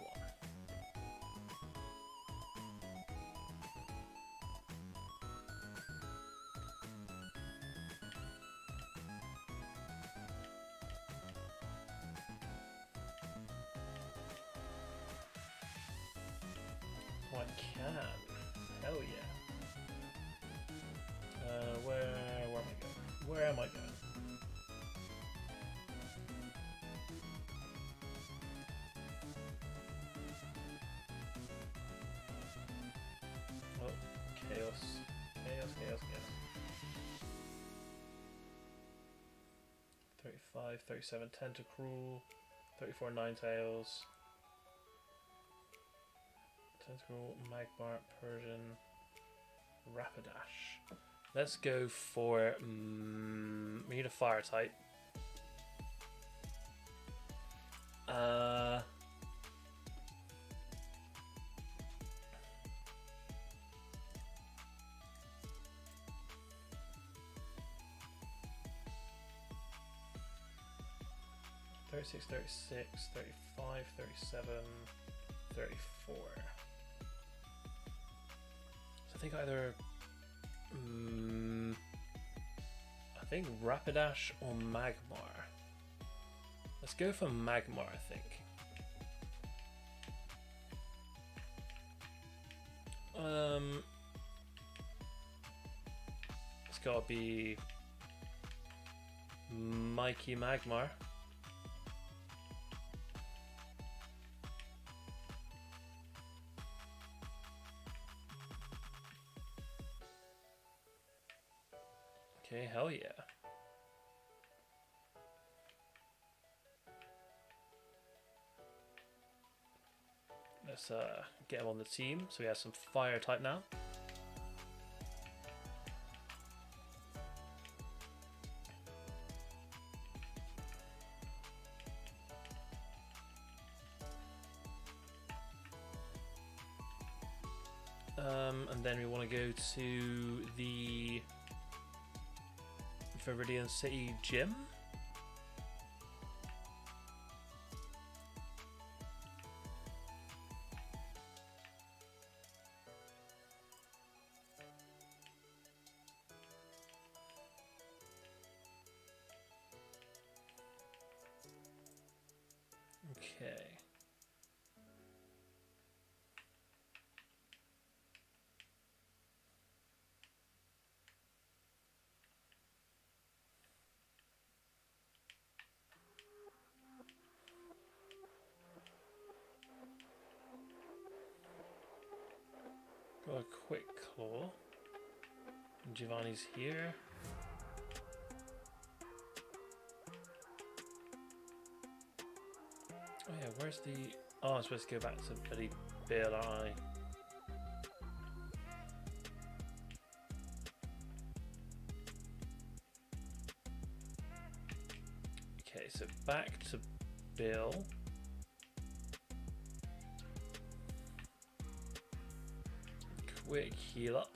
Speaker 1: Oh, I can. Hell yeah. Where am I going? Where am I going? Oh, chaos. Chaos, chaos, chaos. 35, 37 Tentacruel, 34 Ninetales, Tentacruel, Magmar, Persian, Rapidash. Let's go for. We need a fire type. 36, 36, 35, 37, 34. So I think either. I think Rapidash or Magmar. Let's go for Magmar, I think. It's gotta be Mikey Magmar. Okay, hell yeah. Let's get him on the team. So we have some fire type now. And then we want to go to the Viridian City Gym. Okay. Got a quick claw. Giovanni's here. Oh yeah, where's the... Oh, I'm supposed to go back to bloody Bill, aren't I? Okay, so back to Bill. Quick heal up.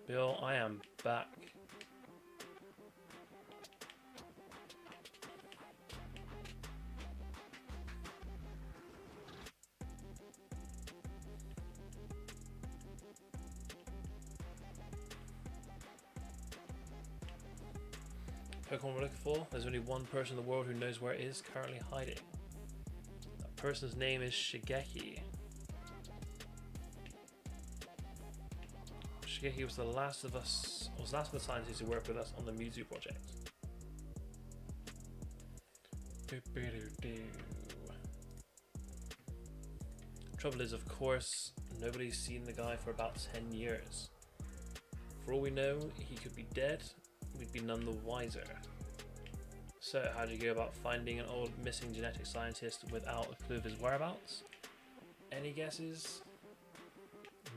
Speaker 1: Bill, I am back. Pokemon we're looking for. There's only one person in the world who knows where it is currently hiding. That person's name is Shigeki. Shigeki was the last of us, was the last of the scientists who worked with us on the Mewtwo project. Trouble is, of course, nobody's seen the guy for about 10 years. For all we know, he could be dead. we'd be none the wiser. So, how do you go about finding an old missing genetic scientist without a clue of his whereabouts? Any guesses?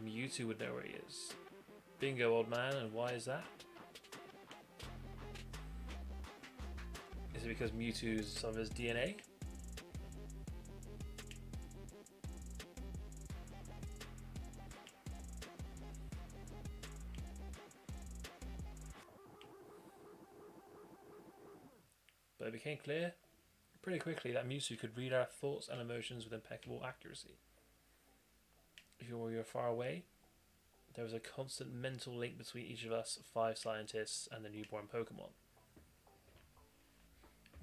Speaker 1: Mewtwo would know where he is. Bingo, old man, and why is that? Is it because Mewtwo's some of his DNA? But it became clear pretty quickly that Mewtwo could read our thoughts and emotions with impeccable accuracy. If you were far away, there was a constant mental link between each of us 5 scientists and the newborn Pokemon.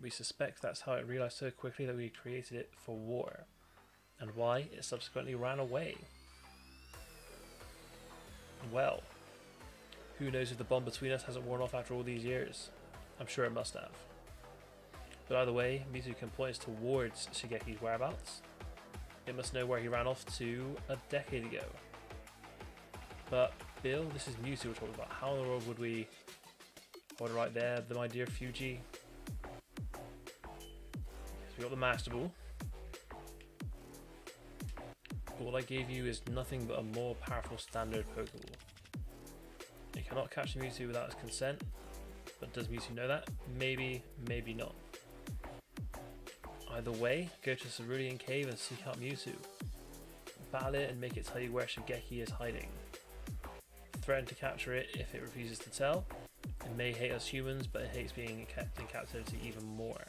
Speaker 1: We suspect that's how it realized so quickly that we created it for war, and why it subsequently ran away. Well, who knows if the bond between us hasn't worn off after all these years? I'm sure it must have. But either way, Mewtwo can point us towards Shigeki's whereabouts. It must know where he ran off to a decade ago. But Bill, this is Mewtwo we're talking about. How in the world would we... Hold it right there, my dear Fuji. So we got the Master Ball. All I gave you is nothing but a more powerful standard Pokeball. You cannot catch Mewtwo without his consent, but does Mewtwo know that? Maybe, maybe not. Either way, go to Cerulean Cave and seek out Mewtwo. Battle it and make it tell you where Shigeki is hiding. Threaten to capture it if it refuses to tell. It may hate us humans, but it hates being kept in captivity even more.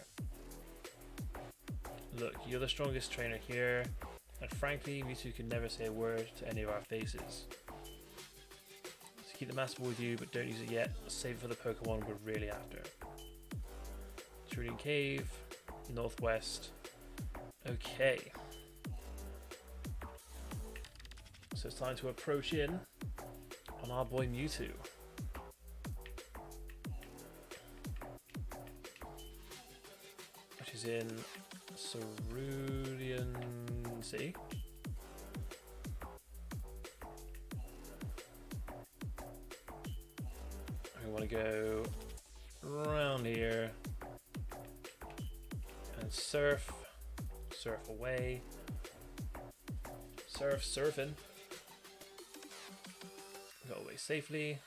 Speaker 1: Look, you're the strongest trainer here, and frankly, Mewtwo can never say a word to any of our faces. So keep the Master Ball with you, but don't use it yet. Save it for the Pokemon we're really after. Cerulean Cave, northwest. Okay. So it's time to approach in on our boy Mewtwo. Which is in Cerulean City. We want to go around here and surf away, surfing. Go away safely.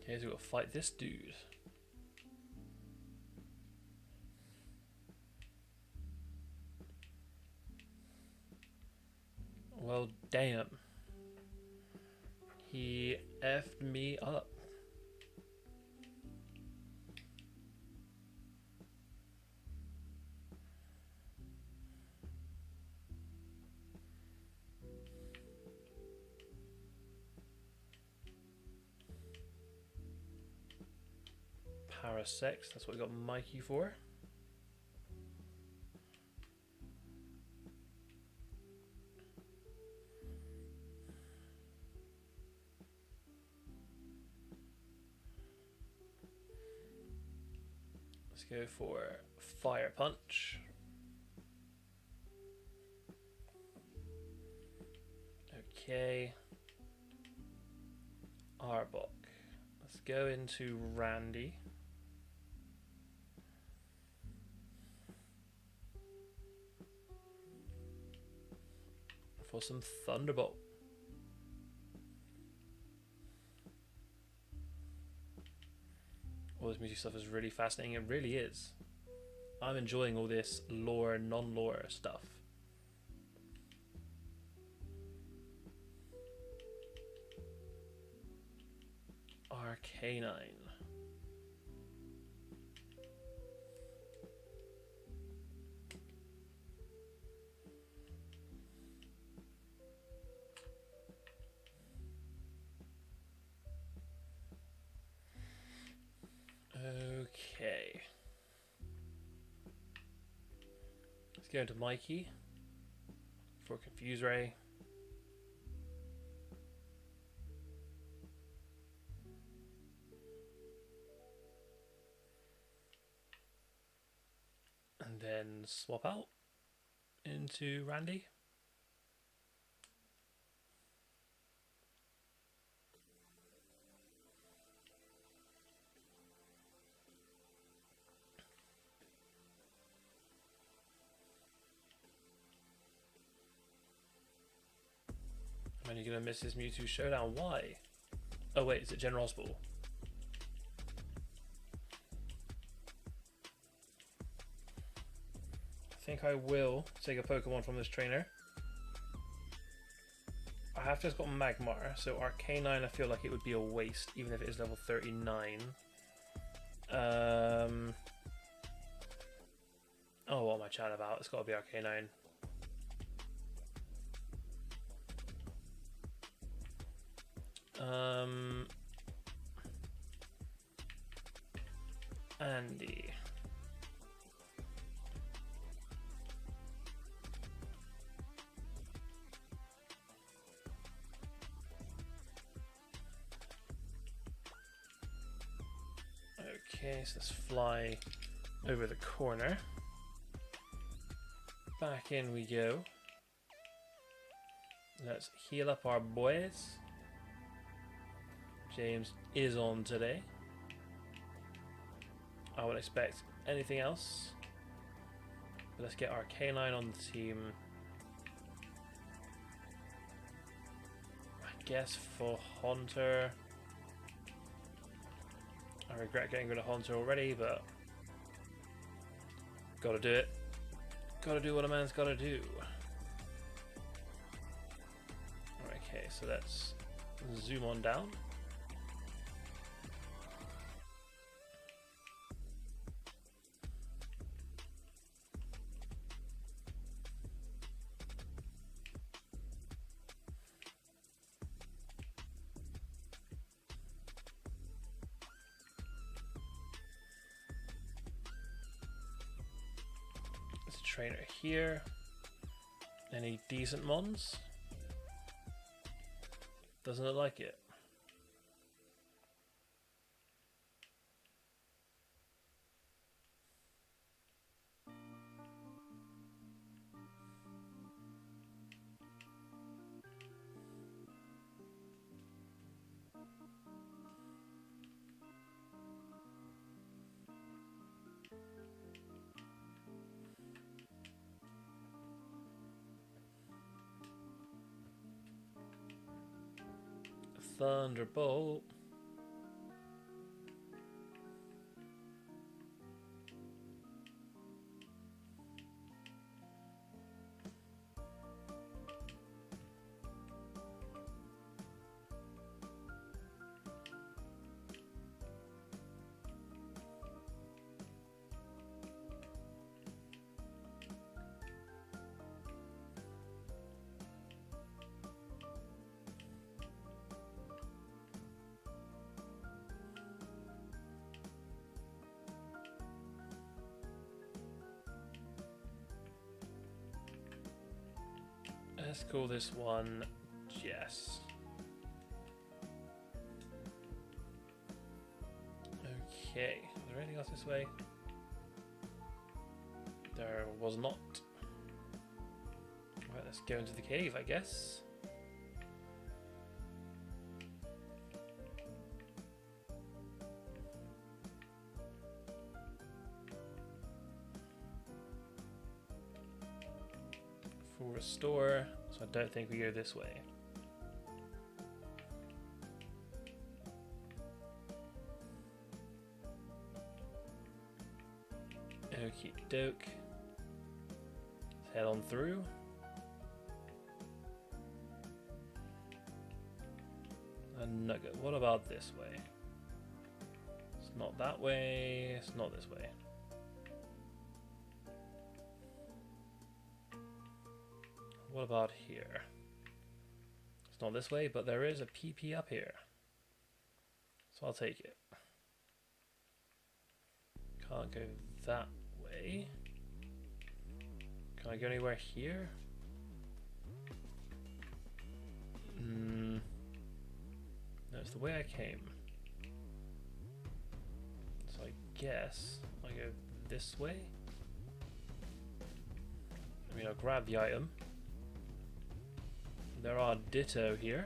Speaker 1: Okay, so we've got to fight this dude. Well, damn. He effed me up. Parasex, that's what we got Mikey for. Let's go for Fire Punch. Okay. Arbok. Let's go into Randy. For some Thunderbolt. All this music stuff is really fascinating. It really is. I'm enjoying all this lore, non-lore stuff. Arcanine. Okay. Let's go into Mikey for Confuse Ray. and swap out into Randy. And you're gonna miss this Mewtwo showdown. Why? Oh wait, is it General Hospital? I think I will take a Pokemon from this trainer. I have just got Magmar, so Arcanine I feel like it would be a waste, even if it is level 39. Oh, what am I chatting about? It's got to be Arcanine. Andy. Okay, so let's fly over the corner. Back in we go. Let's heal up our boys. James is on today. I would expect anything else. But let's get our Arcanine on the team. I guess for Haunter. I regret getting rid of Haunter already, but gotta do it. Gotta do what a man's gotta do. Okay, so let's zoom on down. Trainer here. Any decent mons? Doesn't look like it. Thunderbolt. Let's call this one Jess. Okay, was there anything else this way? There was not. Right, let's go into the cave, I guess. For restore. So I don't think we go this way. Okie doke. Let's head on through. A nugget. What about this way? It's not that way. It's not this way. What about here? It's not this way, but there is a PP up here. So I'll take it. Can't go that way. Can I go anywhere here? No, it's the way I came. So I guess I go this way. You know, grab the item. There are ditto here.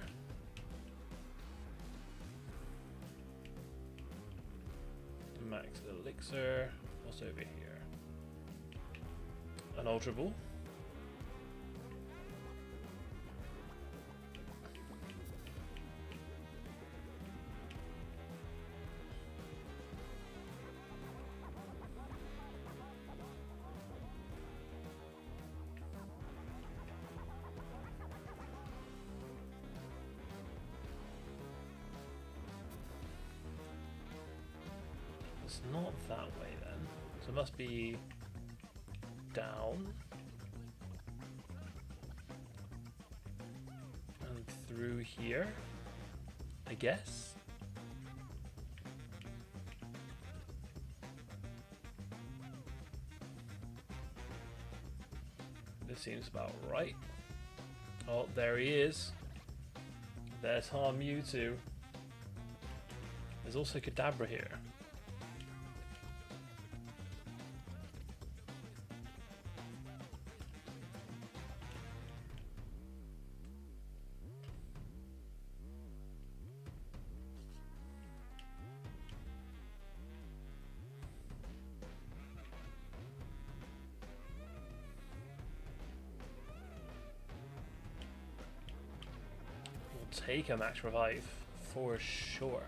Speaker 1: Max elixir. What's over here? An ultra ball. It's not that way then. So it must be down and through here, I guess. This seems about right. Oh, there he is. There's our Mewtwo. There's also Kadabra here. Take a max revive for sure.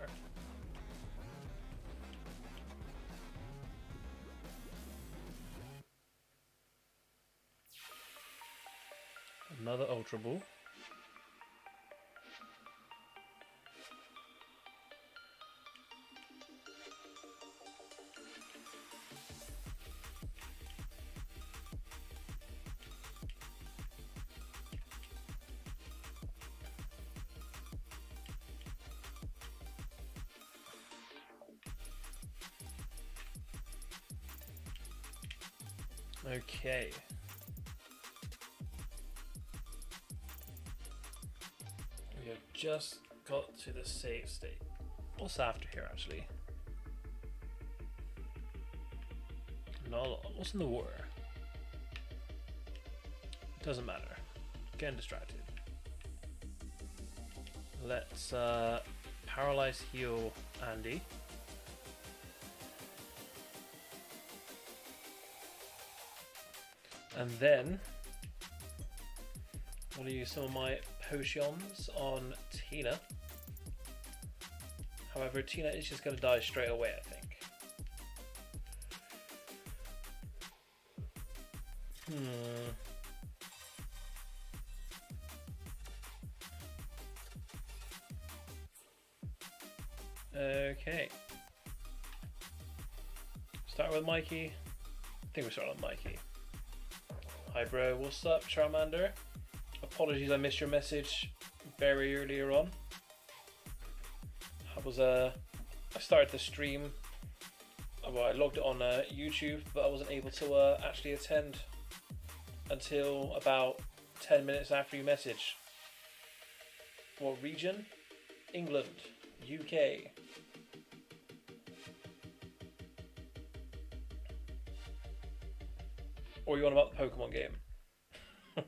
Speaker 1: Another Ultra Ball. Okay. We have just got to the save state. What's after here, actually? No, what's in the water? Doesn't matter. Getting distracted. Let's paralyze heal Andy. And then I'm going to use some of my potions on Tina. However, Tina is just going to die straight away, I think. Okay. Start with Mikey. I think we start with Mikey. Hi bro, what's up Charmander? Apologies I missed your message very earlier on. I started the stream, well I logged it on YouTube, but I wasn't able to actually attend until about 10 minutes after you messaged. What region? England, UK. Or you on about the Pokemon game? Because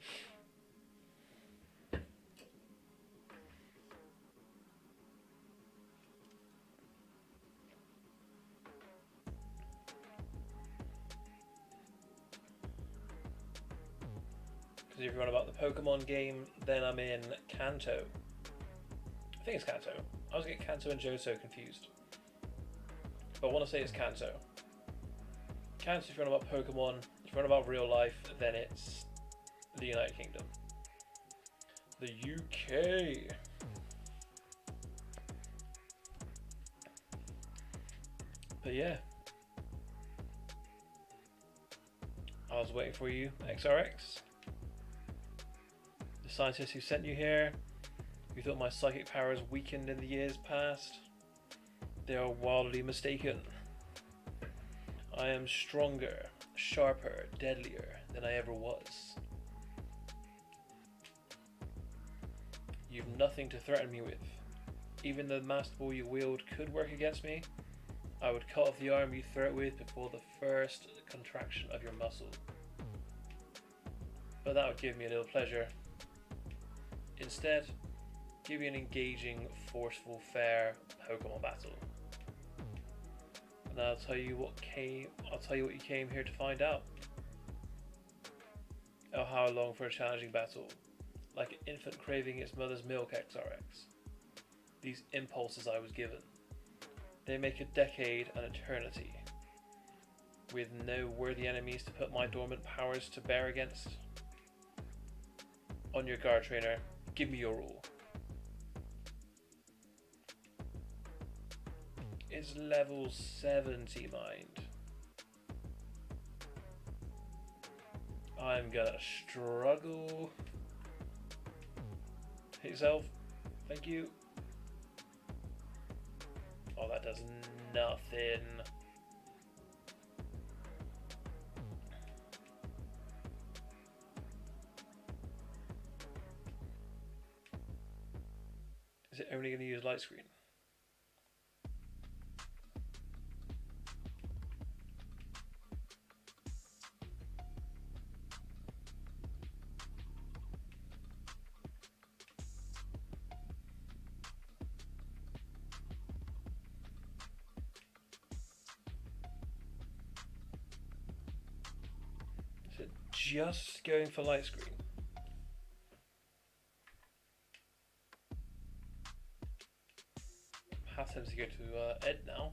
Speaker 1: if you're on about the Pokemon game, then I'm in Kanto. I think it's Kanto. I was getting Kanto and Johto confused. But I want to say it's Kanto. Kanto if you're on about Pokemon. If you're on about real life, then it's the United Kingdom. The UK. But yeah. I was waiting for you, XRX. The scientist who sent you here. You thought my psychic powers weakened in the years past. They are wildly mistaken. I am stronger, sharper, deadlier than I ever was. You've nothing to threaten me with. Even the Master Ball you wield could work against me. I would cut off the arm you throw it with before the first contraction of your muscle. but that would give me a little pleasure. Instead, give me an engaging, forceful, fair Pokemon battle. And I'll tell you what you came here to find out. Oh, how I long for a challenging battle, like an infant craving its mother's milk XRX. These impulses I was given, they make a decade an eternity, with no worthy enemies to put my dormant powers to bear against. On your guard, trainer, give me your rule. It's level 70, mind. I'm gonna struggle. Hit yourself. Thank you. Oh, that does nothing. Is it only going to use light screen? Is it just going for light screen? Happens to go to Ed now.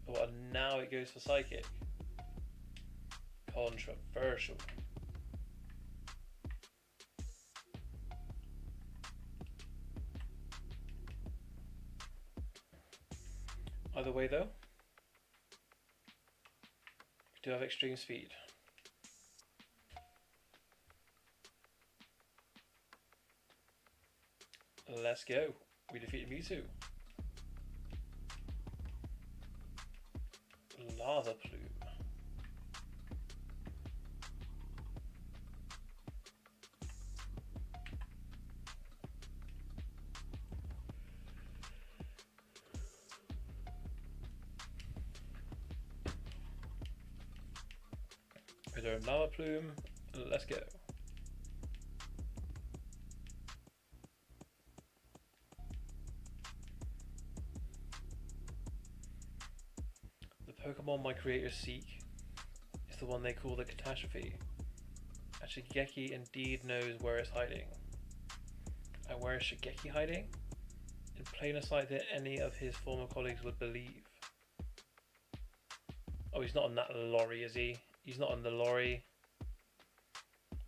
Speaker 1: Oh, and now it goes for Psychic. Controversial. Either way though, we do have extreme speed. Let's go. We defeated Mewtwo. Lava Plume. Return Lava Plume. Let's go. The Pokemon my creators seek is the one they call the Catastrophe. And Shigeki indeed knows where it's hiding. And where is Shigeki hiding? In plainer sight than any of his former colleagues would believe. Oh, he's not on that lorry, is he? He's not on the lorry.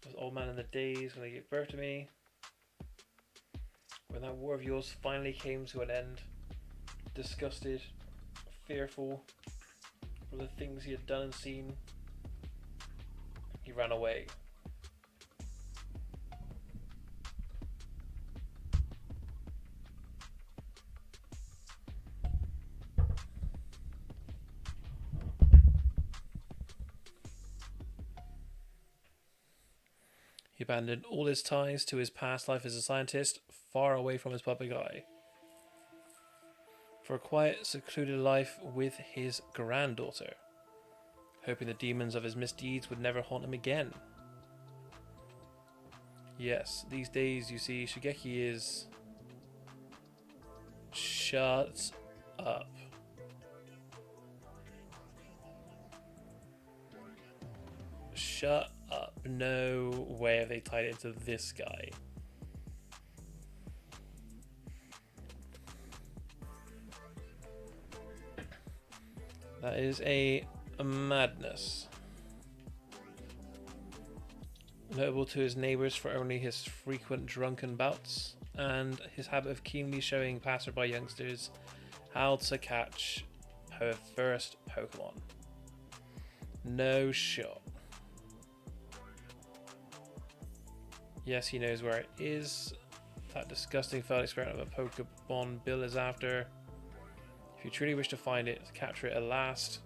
Speaker 1: Was old man in the days when they gave birth to me. When that war of yours finally came to an end. Disgusted, fearful for the things he had done and seen, he ran away. He abandoned all his ties to his past life as a scientist, far away from his public eye, for a quiet, secluded life with his granddaughter, hoping the demons of his misdeeds would never haunt him again. Yes, these days, you see, Shigeki is... Shut up. Shut up. No way have they tied it into this guy. That is a madness. Notable to his neighbours for only his frequent drunken bouts and his habit of keenly showing passerby youngsters how to catch her first Pokemon. No shot. Yes, he knows where it is. That disgusting failed experiment of a Pokemon Bill is after. If you truly wish to find it, capture it at last,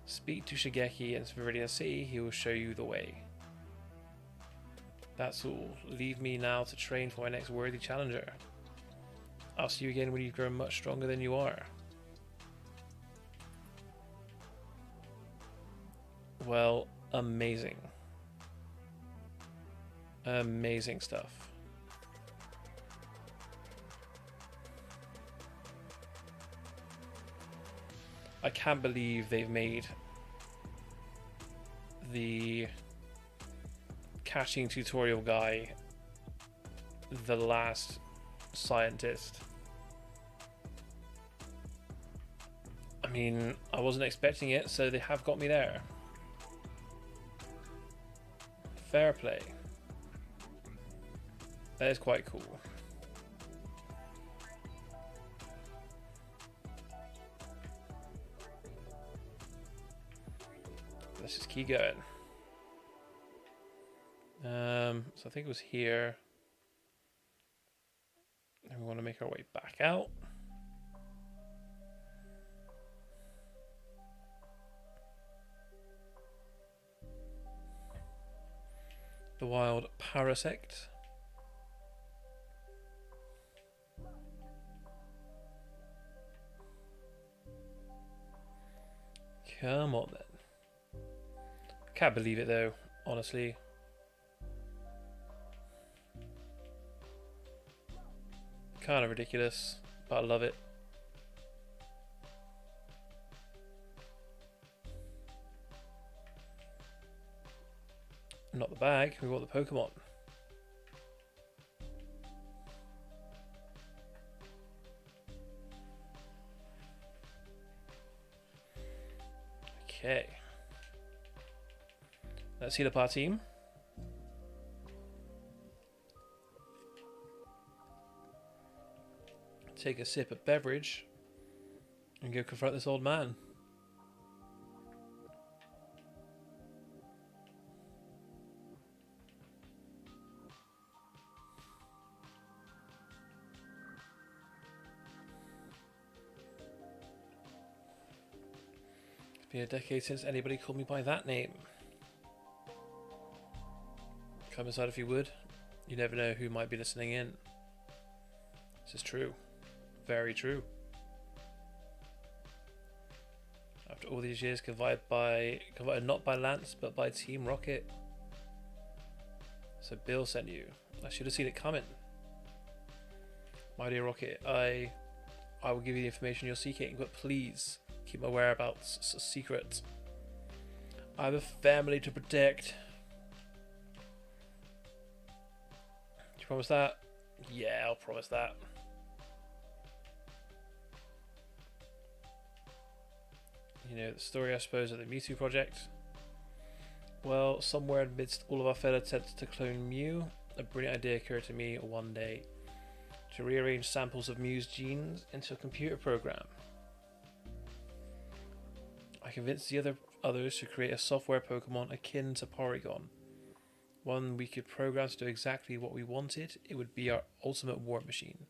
Speaker 1: speak to Shigeki in Viridian City, he will show you the way. That's all. Leave me now to train for my next worthy challenger. I'll see you again when you've grown much stronger than you are. Well, amazing. Amazing stuff. I can't believe they've made the catching tutorial guy the last scientist. I mean, I wasn't expecting it, so they have got me there. Fair play. That is quite cool. Let's just keep going. So I think it was here. And we want to make our way back out. The wild parasect. Come on then. Can't believe it though, honestly. Kind of ridiculous, but I love it. Not the bag, we want the Pokemon. Okay. Let's heal up our team. Take a sip of beverage and go confront this old man. It's been a decade since anybody called me by that name. Come inside if you would. You never know who might be listening in. This is true. Very true. After all these years, converted not by Lance, but by Team Rocket. So Bill sent you. I should have seen it coming. My dear Rocket, I will give you the information you're seeking, but please keep my whereabouts a secret. I have a family to protect. Do you promise that? Yeah, I'll promise that. You know the story, I suppose, of the Mewtwo project. Well, somewhere amidst all of our failed attempts to clone Mew, a brilliant idea occurred to me one day to rearrange samples of Mew's genes into a computer program. I convinced the others to create a software Pokemon akin to Porygon. One we could program to do exactly what we wanted. It would be our ultimate war machine.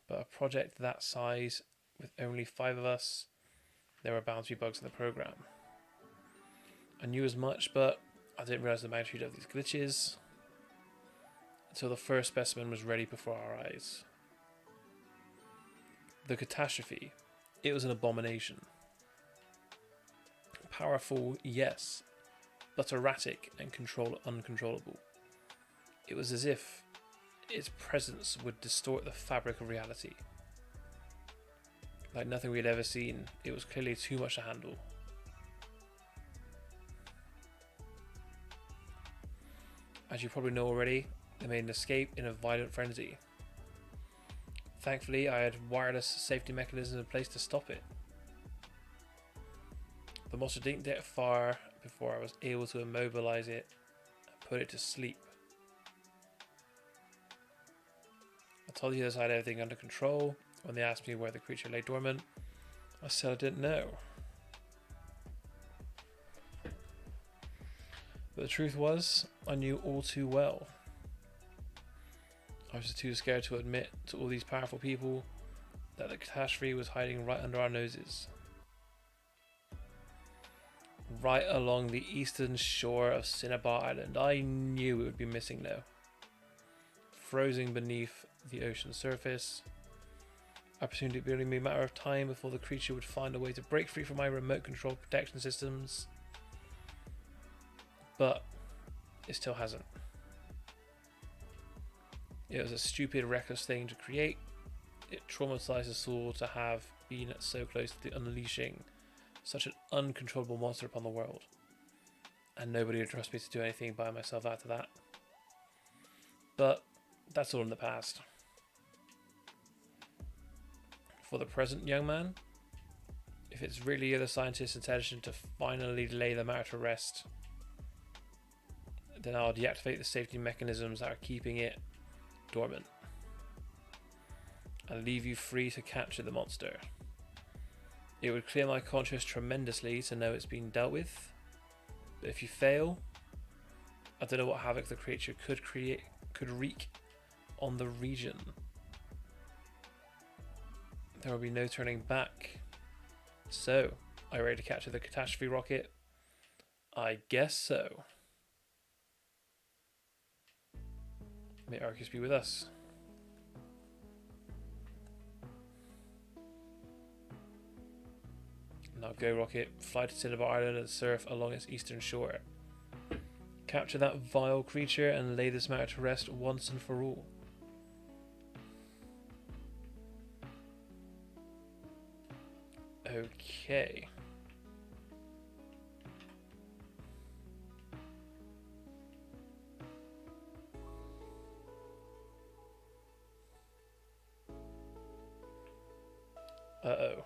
Speaker 1: But a project that size, with only 5 of us, there were bound to be bugs in the program. I knew as much, but I didn't realize the magnitude of these glitches until the first specimen was ready before our eyes. The catastrophe. It was an abomination. Powerful, yes, but erratic and uncontrollable. It was as if its presence would distort the fabric of reality. Like nothing we had ever seen, it was clearly too much to handle. As you probably know already, they made an escape in a violent frenzy. Thankfully, I had wireless safety mechanisms in place to stop it. The monster didn't get far before I was able to immobilize it and put it to sleep. I told the others I had everything under control. When they asked me where the creature lay dormant, I said I didn't know. But the truth was, I knew all too well. I was just too scared to admit to all these powerful people that the catastrophe was hiding right under our noses. Right along the eastern shore of Cinnabar Island. I knew it would be missing now. Frozen beneath the ocean surface. I presumed it would only be a matter of time before the creature would find a way to break free from my remote control protection systems. but it still hasn't. It was a stupid, reckless thing to create. It traumatized us all to have been so close to unleashing such an uncontrollable monster upon the world. And nobody would trust me to do anything by myself after that. But that's all in the past. For the present, young man, if it's really the scientist's intention to finally lay the matter to rest, then I'll deactivate the safety mechanisms that are keeping it dormant and leave you free to capture the monster. It would clear my conscience tremendously to know it's been dealt with, but if you fail, I don't know what havoc the creature could wreak on the region. There will be no turning back. So, are you ready to capture the catastrophe rocket? I guess so. May Arceus be with us. Now go, rocket. Fly to Cinnabar Island and surf along its eastern shore. Capture that vile creature and lay this matter to rest once and for all. Okay. Uh-oh.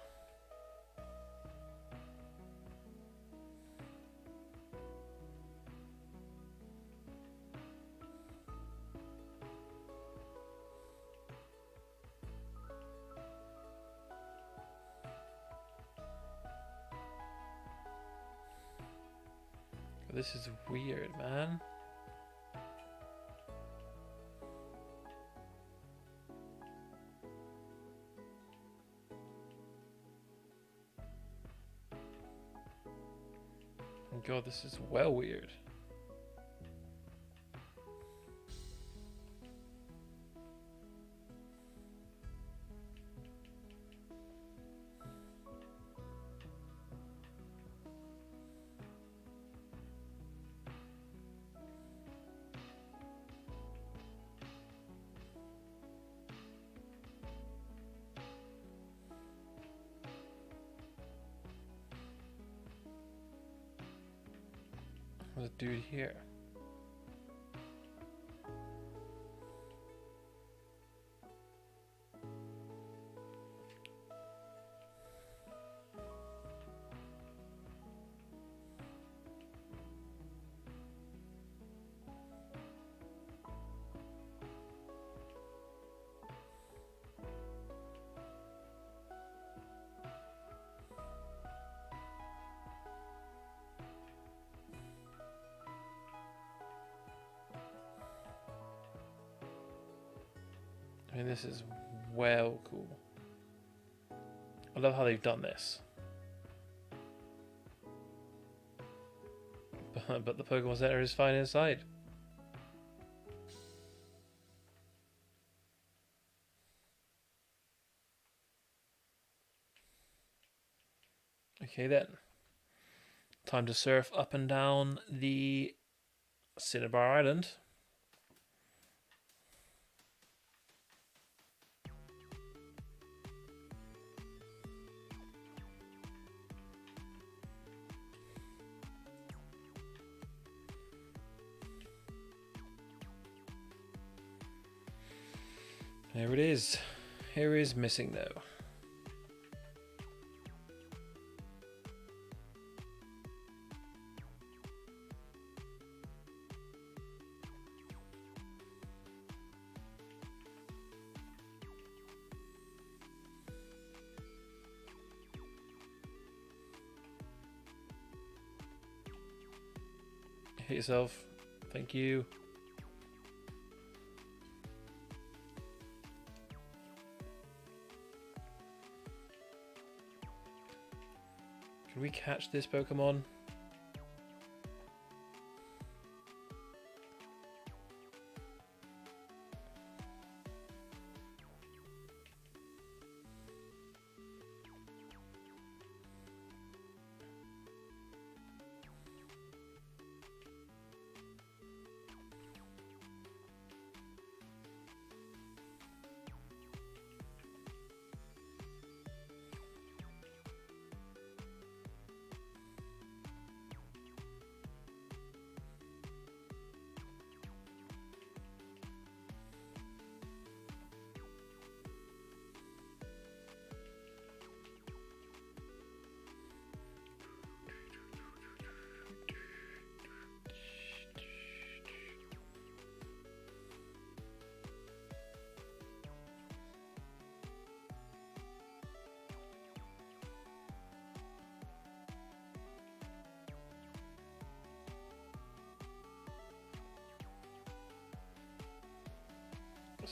Speaker 1: This is weird, man. Oh god, this is well weird. There's a dude here. I mean, this is well cool. I love how they've done this. But the Pokemon Center is fine inside. Okay then. Time to surf up and down the Cinnabar Island. There it is. Here is missing though. Hit yourself. Thank you. Can we catch this Pokemon?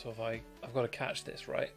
Speaker 1: So if I've got to catch this, right?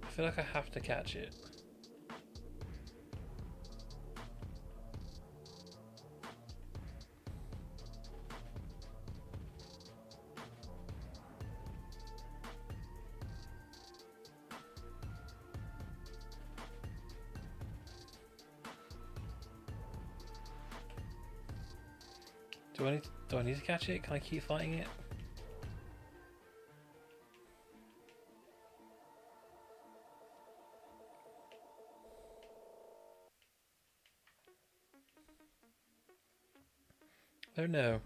Speaker 1: I feel like I have to catch it. Do I need to catch it? Can I keep fighting it? Oh no.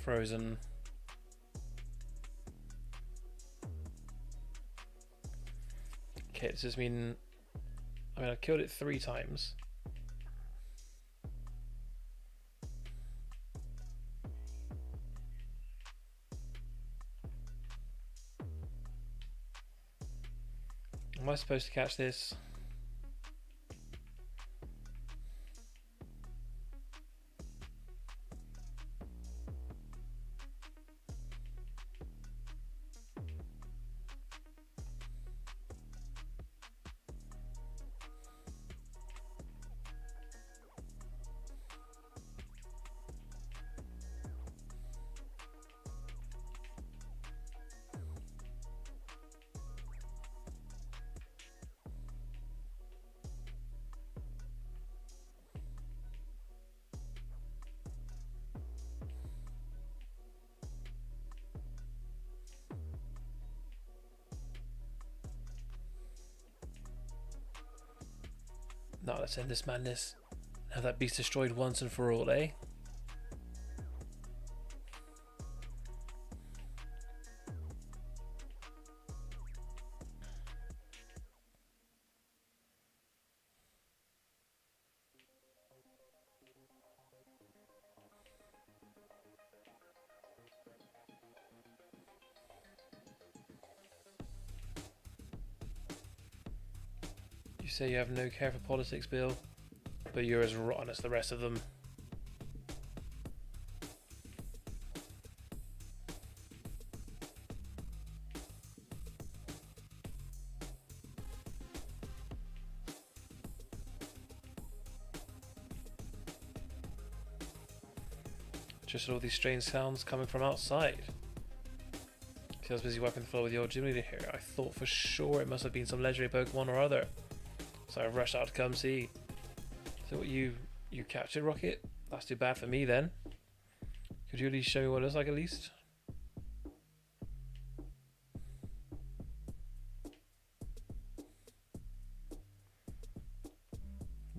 Speaker 1: Frozen. Okay, does this mean... I mean, I've killed it 3 times. Am I supposed to catch this? No, let's end this madness. Have that beast destroyed once and for all, eh? You say you have no care for politics, Bill, but you're as rotten as the rest of them. Just all these strange sounds coming from outside. I was busy wiping the floor with the old gym leader here. I thought for sure it must have been some legendary Pokemon or other. So I rushed out to come see. So what, you captured Rocket? That's too bad for me then. Could you at least show me what it looks like at least?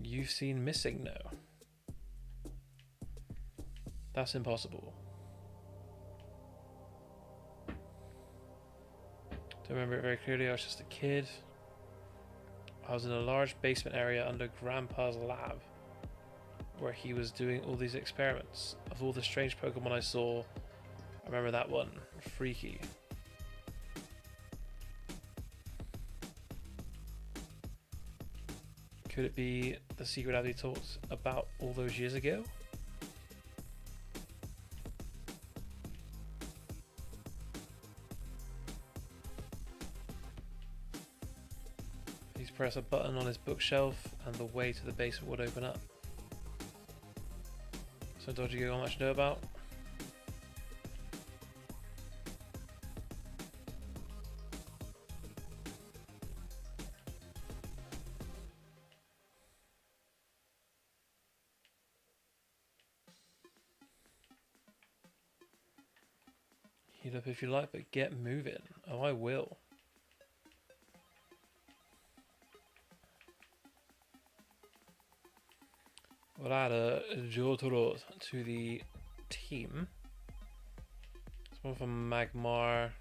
Speaker 1: You've seen missing? No. That's impossible. Don't remember it very clearly. I was just a kid. I was in a large basement area under Grandpa's lab where he was doing all these experiments. Of all the strange Pokemon I saw, I remember that one. Freaky. Could it be the secret lab he talked about all those years ago? He's pressed a button on his bookshelf and the way to the basement would open up. So dodgy go, how much to know about? Heat up if you like, but get moving. Oh, I will. We'll add a Jotaro to the team. It's one from Magmar.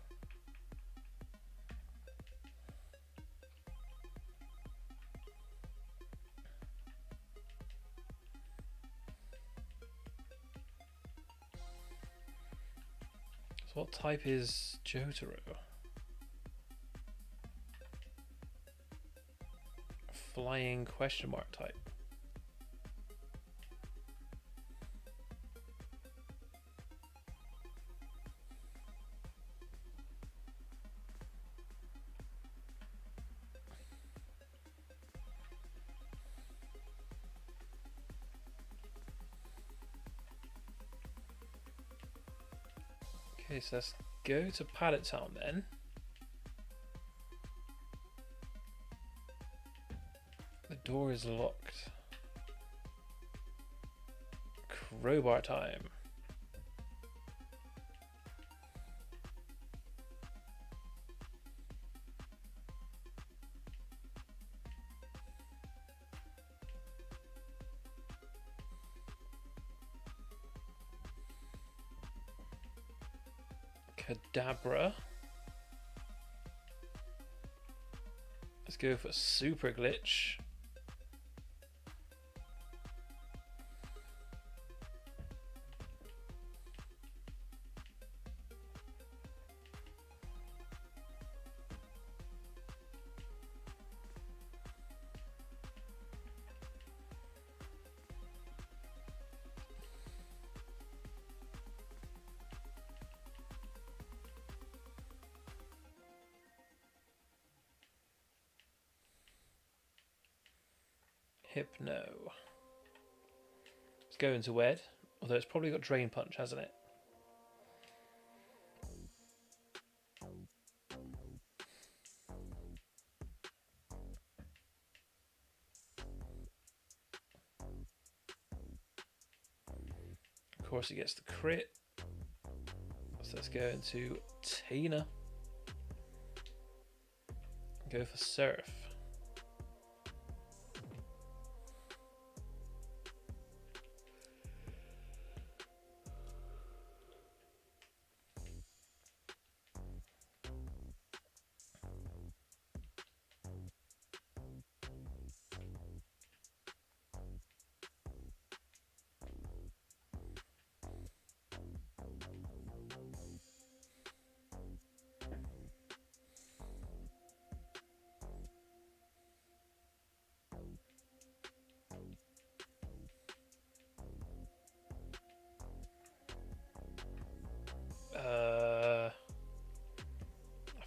Speaker 1: So what type is Jotaro? Flying question mark type. Okay, so let's go to Pallet Town then. The door is locked. Crowbar time. Kadabra. Let's go for Super Glitch. Hypno. Let's go into Wed, although it's probably got Drain Punch, hasn't it? Of course, it gets the crit. So let's go into Tina. Go for Surf.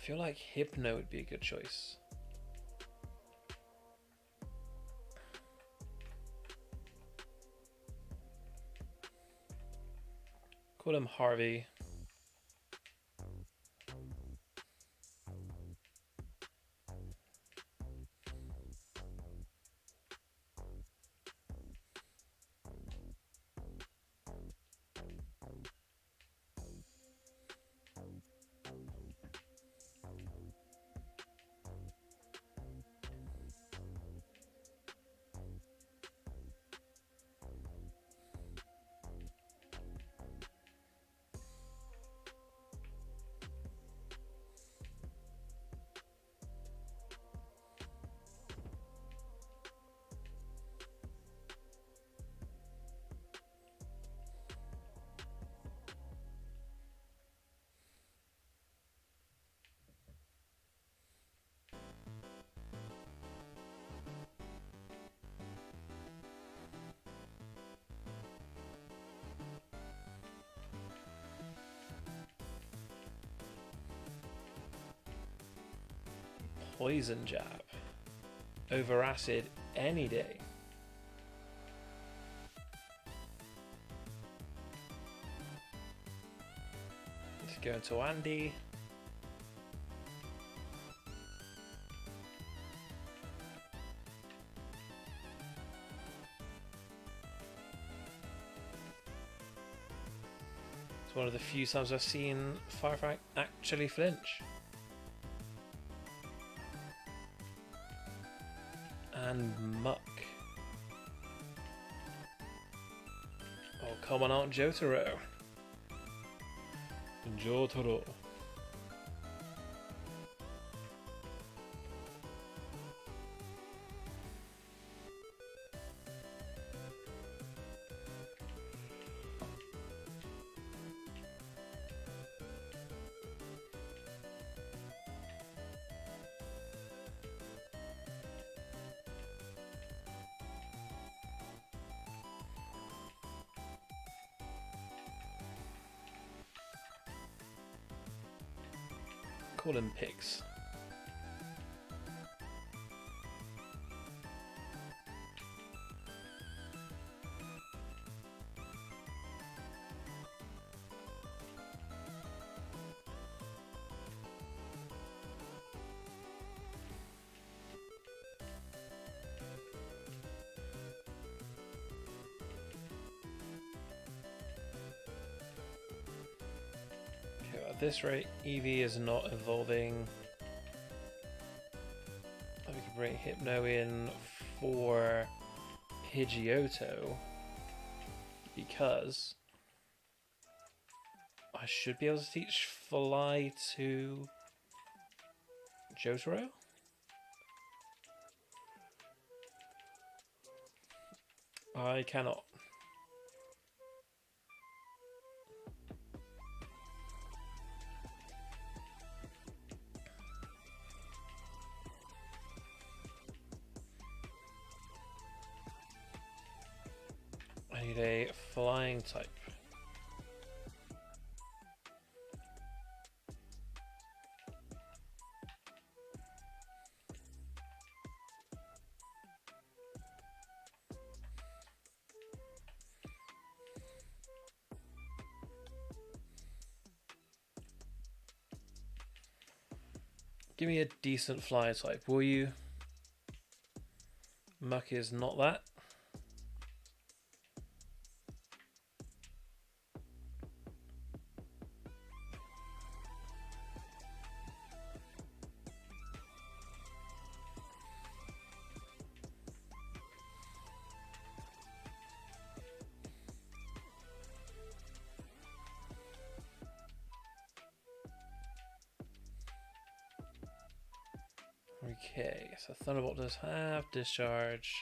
Speaker 1: feel like Hypno would be a good choice. Call him Harvey. Poison jab. Over acid any day. Let's go into Andy. It's one of the few times I've seen FireRed actually flinch. And Muck. Oh, come on out, Jotaro. Jotaro. Call him Pix. At this rate, Eevee is not evolving. We could bring Hypno in for Pidgeotto because I should be able to teach Fly to Jotaro. I cannot. I need a flying type. Give me a decent fly type, will you? Muck is not that. Okay, so Thunderbolt does have discharge.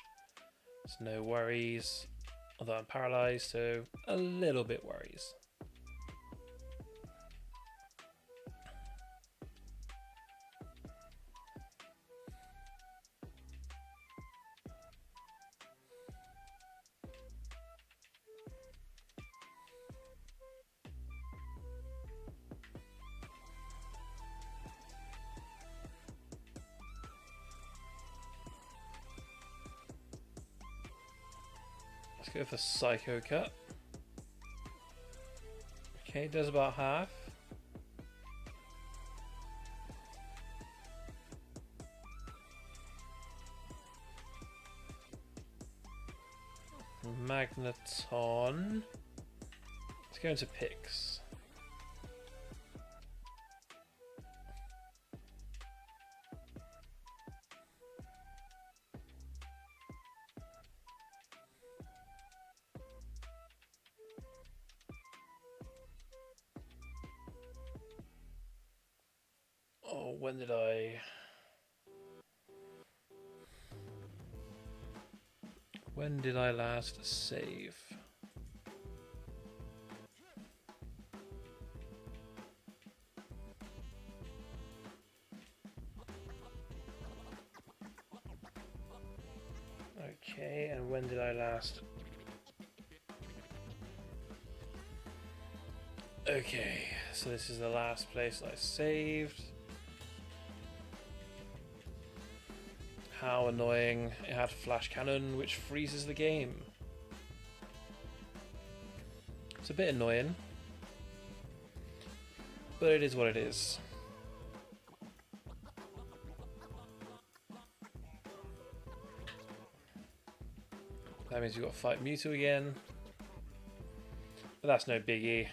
Speaker 1: There's no worries. Although I'm paralyzed, so a little bit worries. Let's go for Psycho Cut. Okay, does about half. Magneton. Let's go into picks. Oh, when did I... When did I last save? Okay, and when did I last... Okay, so this is the last place I saved. How annoying. It had Flash Cannon, which freezes the game. It's a bit annoying, but it is what it is. That means we've got to fight Mewtwo again, but that's no biggie.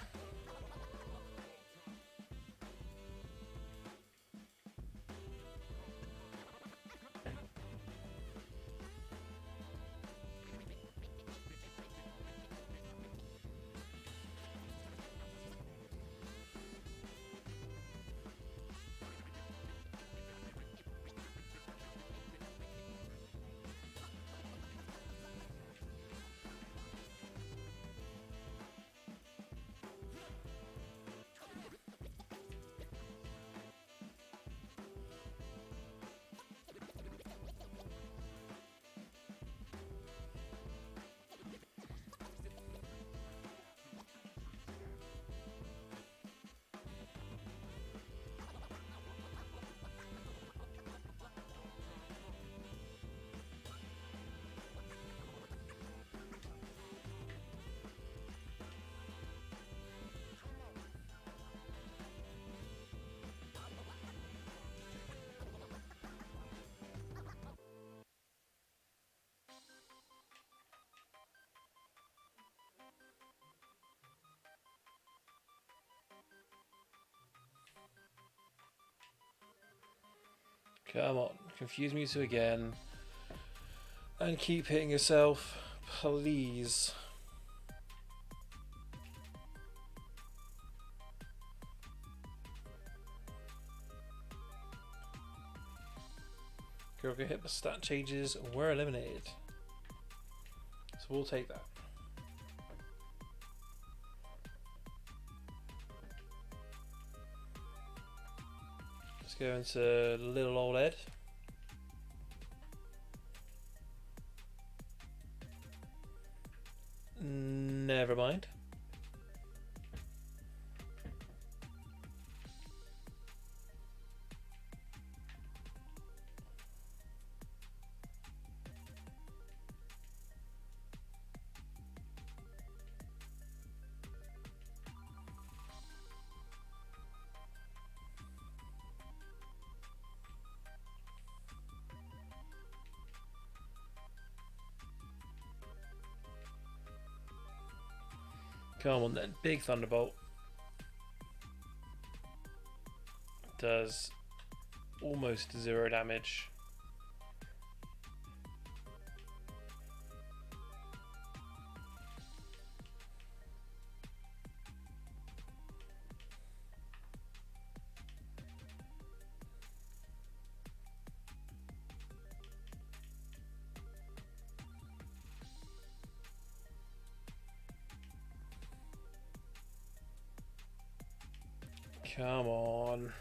Speaker 1: Come on, confuse Mewtwo again. And keep hitting yourself, please. Girl hit the stat changes, we're eliminated. So we'll take that. Let's go into little old Ed. Never mind. Come on then, big Thunderbolt. Does almost 0 damage. Come on.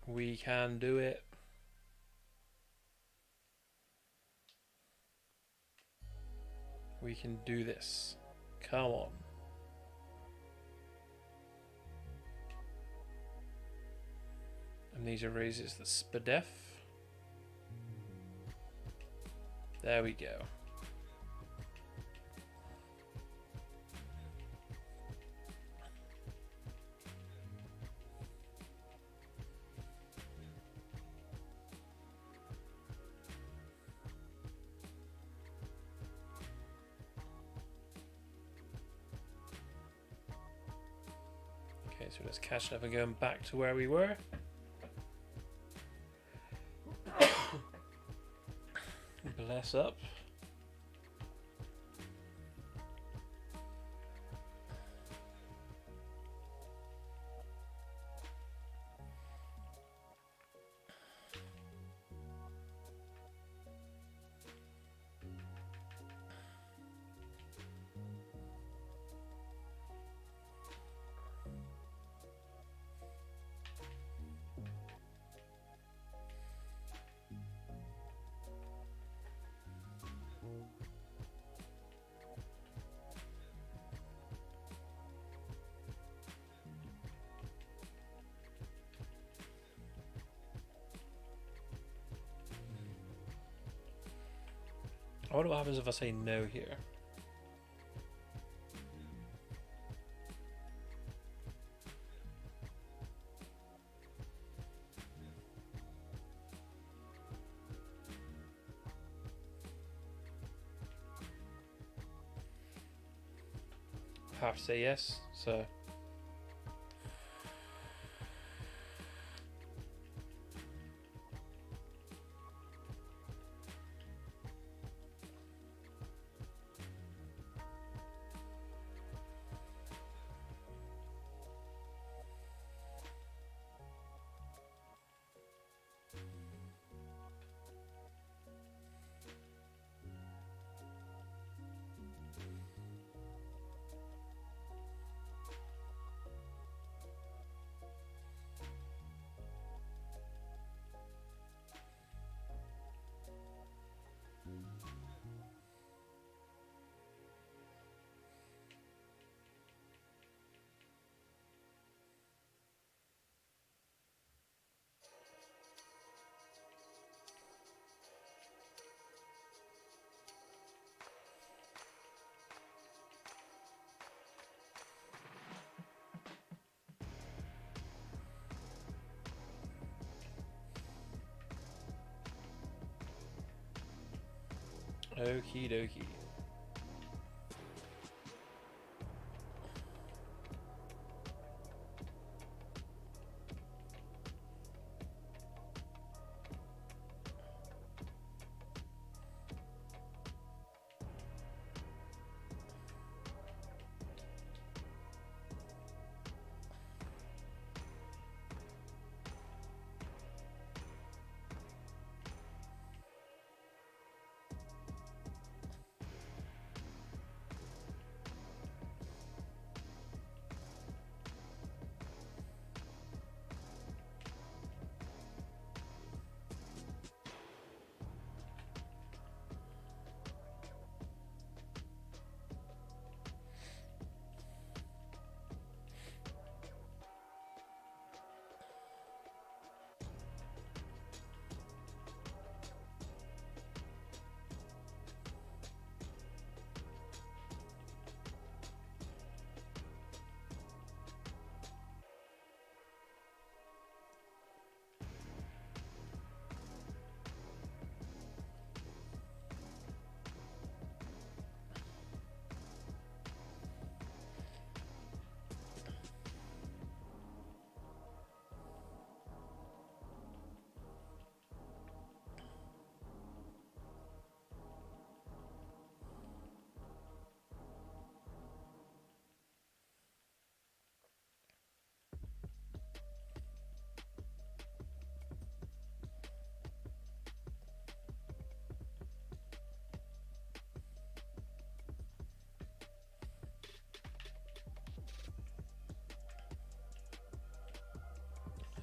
Speaker 1: We can do it. We can do this. Come on. Amnesia raises the Spadef. There we go. Okay, so let's catch up and going back to where we were. Bless up. I wonder what happens if I say no here. I have to say yes, so. Okie dokie.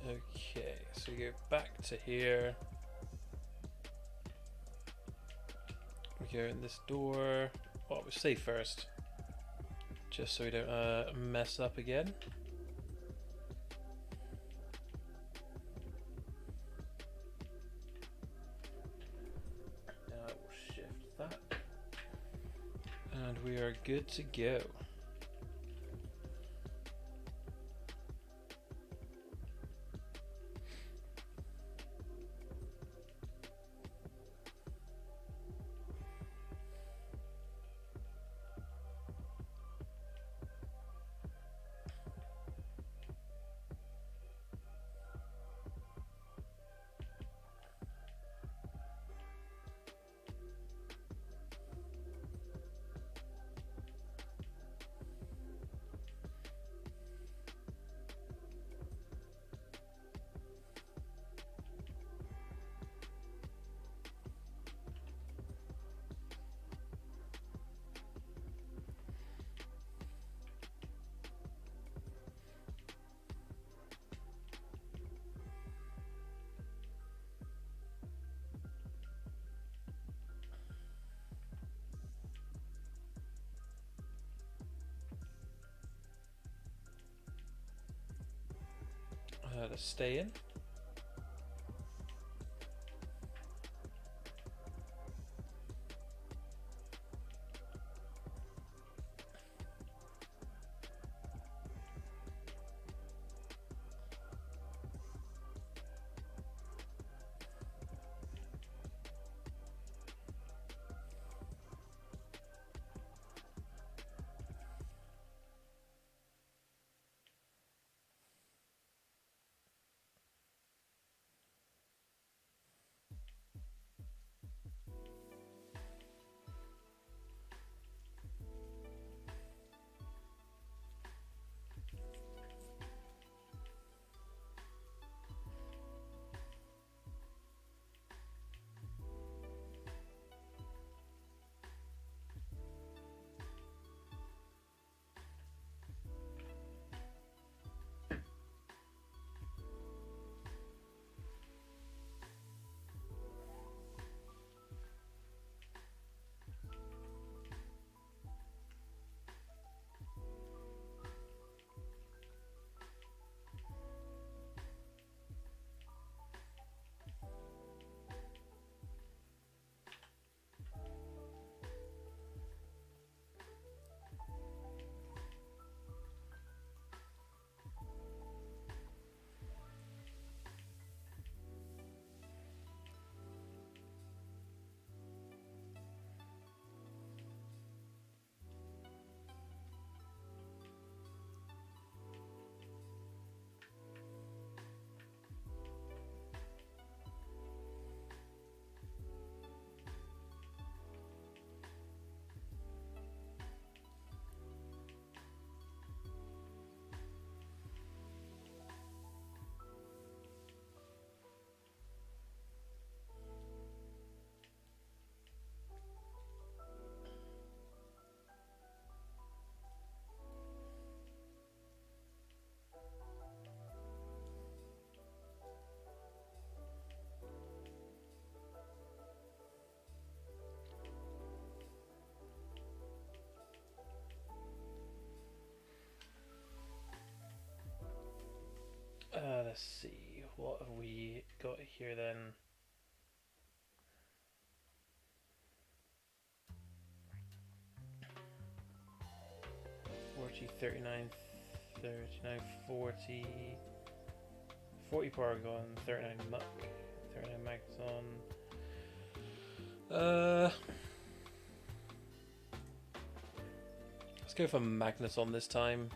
Speaker 1: Okay, so we go back to here. We go in this door. Well, we'll save first, just so we don't mess up again. Now I will shift are good to go. To stay in. Let's see, what have we got here then? $40, 39, 39, 40, 40 Paragon, 39 Muck, 39 Magneton. Let's go for Magneton this time.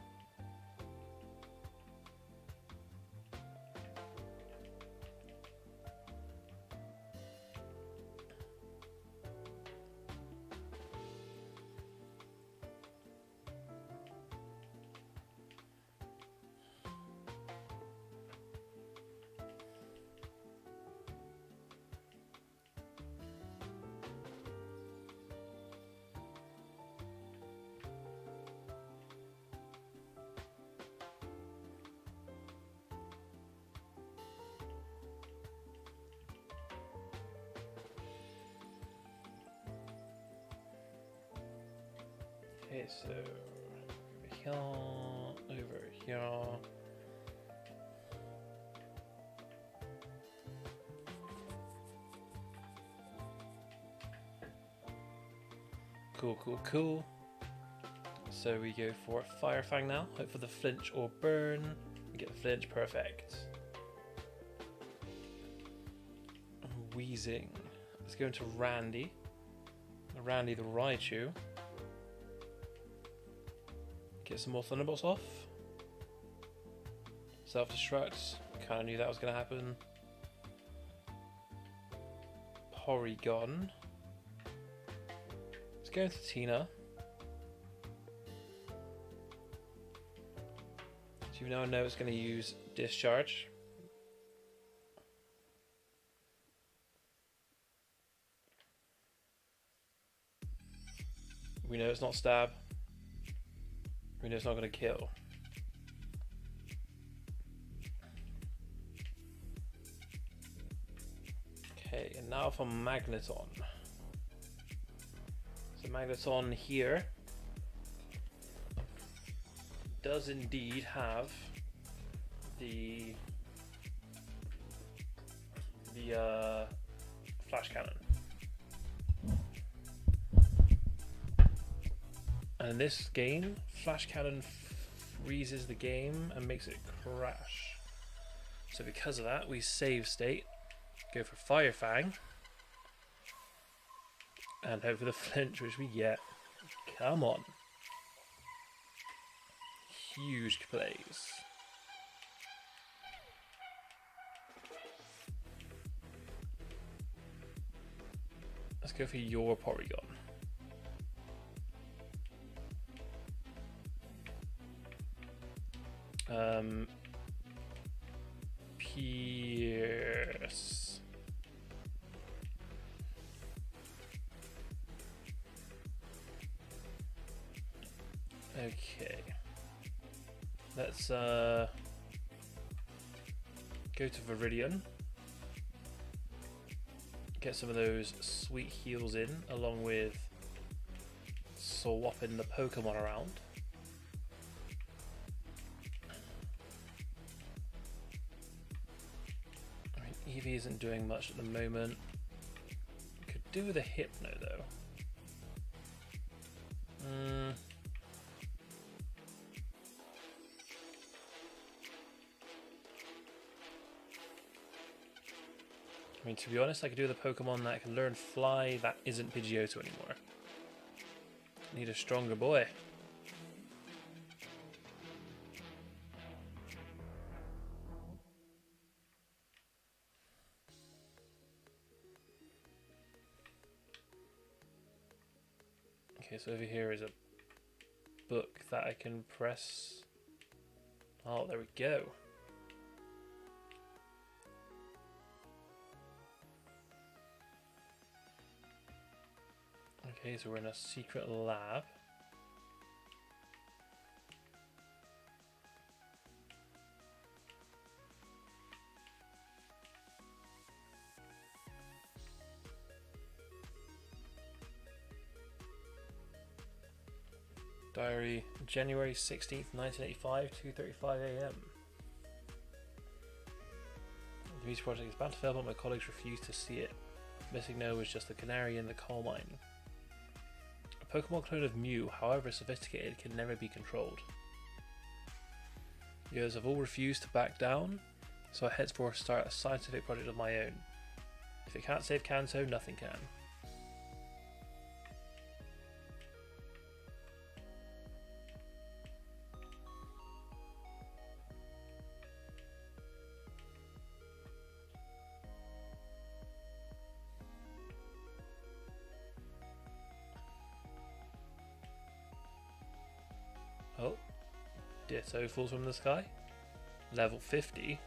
Speaker 1: Okay, so over here. Cool, cool, cool. So we go for Fire Fang now. Hope for the flinch or burn. We get the flinch, perfect. Wheezing. Let's go into Randy. Randy the Raichu. Get some more Thunderbolts off. Self-destruct. Kind of knew that was going to happen. Porygon. Let's go into Tina. So you now know it's going to use Discharge. We know it's not Stab. We know it's not going to kill. Okay, and now for Magneton. So Magneton here does indeed have the Flash Cannon. And in this game, Flash Cannon freezes the game and makes it crash. So because of that, we save state, go for Fire Fang, and hope for the flinch, which we get. Come on. Huge plays. Let's go for your Porygon. Pierce. Okay. Let's go to Viridian. Get some of those sweet heals in, along with swapping the Pokemon around. Eevee isn't doing much at the moment. Could do with a Hypno though. I mean, to be honest, I could do with a Pokemon that can learn Fly that isn't Pidgeotto anymore. Need a stronger boy. Okay, so over here is a book that I can press. Oh, there we go. Okay, so we're in a secret lab. Diary, January 16th, 1985, 2:35 AM. The music project is about to fail, but my colleagues refuse to see it. Missing No was just the canary in the coal mine. A Pokemon clone of Mew, however sophisticated, can never be controlled. The others have all refused to back down, so I henceforth start a scientific project of my own. If it can't save Kanto, nothing can. Oh, Ditto falls from the sky. Level 50.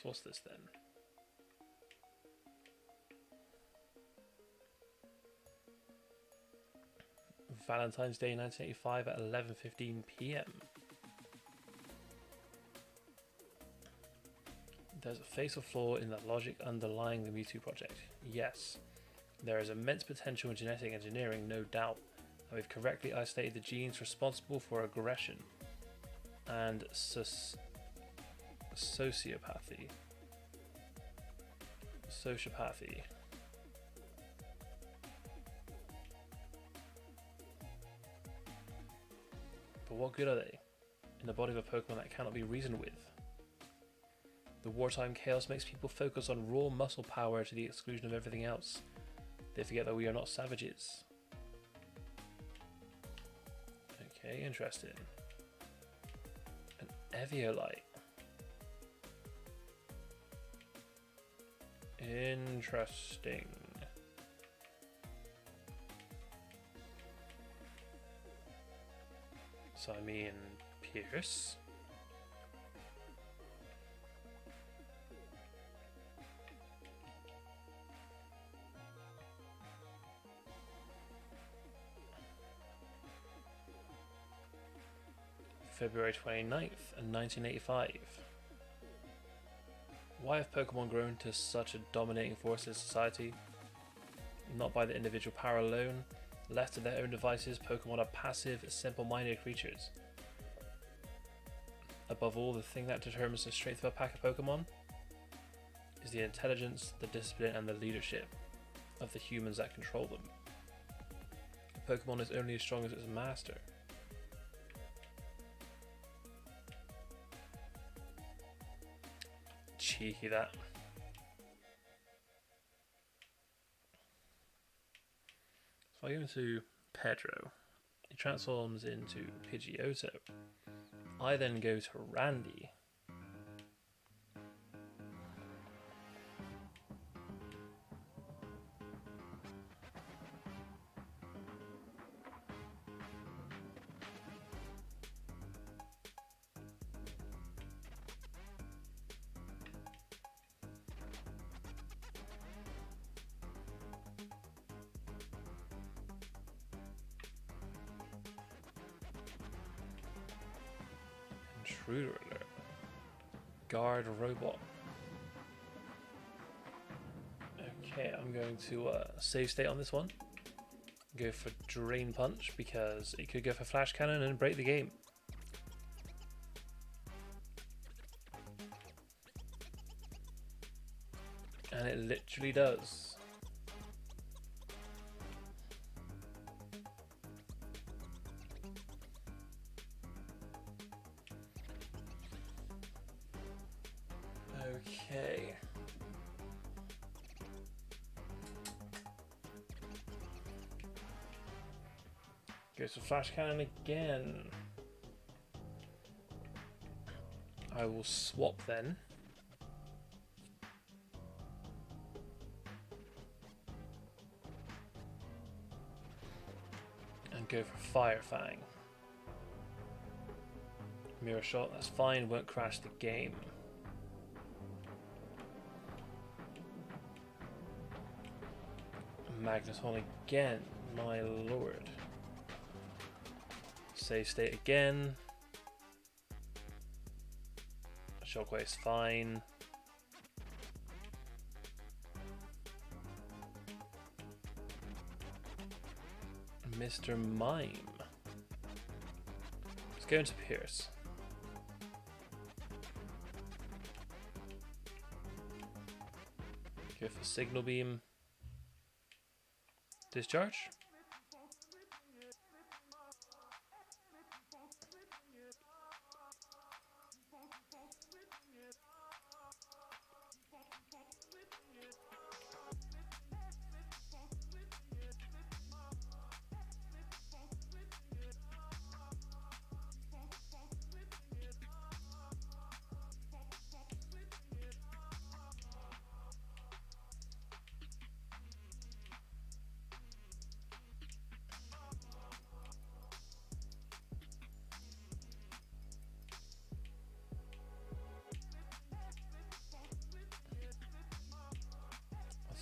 Speaker 1: what's this then? Valentine's Day 1985 at 11:15 p.m. There's a fatal flaw in the logic underlying the Mewtwo project. Yes, there is immense potential in genetic engineering, no doubt, and we've correctly isolated the genes responsible for aggression and sociopathy. But what good are they in the body of a Pokemon that cannot be reasoned with? The wartime chaos makes people focus on raw muscle power to the exclusion of everything else. They forget that we are not savages. Okay, interesting. An Eviolite. Interesting. So I mean, Pierce. February 29th, 1985. Why have Pokemon grown to such a dominating force in society? Not by the individual power alone. Left to their own devices, Pokemon are passive, simple-minded creatures. Above all, the thing that determines the strength of a pack of Pokemon is the intelligence, the discipline, and the leadership of the humans that control them. A Pokemon is only as strong as its master. Cheeky, that. So I go into Pedro. He transforms into Pidgeotto. I then go to Randy. Intruder alert. Guard robot. Okay, I'm going to save state on this one. Go for Drain Punch because it could go for Flash Cannon and break the game. And it literally does. Okay. Goes for Flash Cannon again. I will swap then. And go for Fire Fang. Mirror Shot, that's fine, won't crash the game. Magneton again, my lord. Save state again. Shockwave's fine. Mr. Mime. Let's go into Pierce. Go for Signal Beam. Discharge.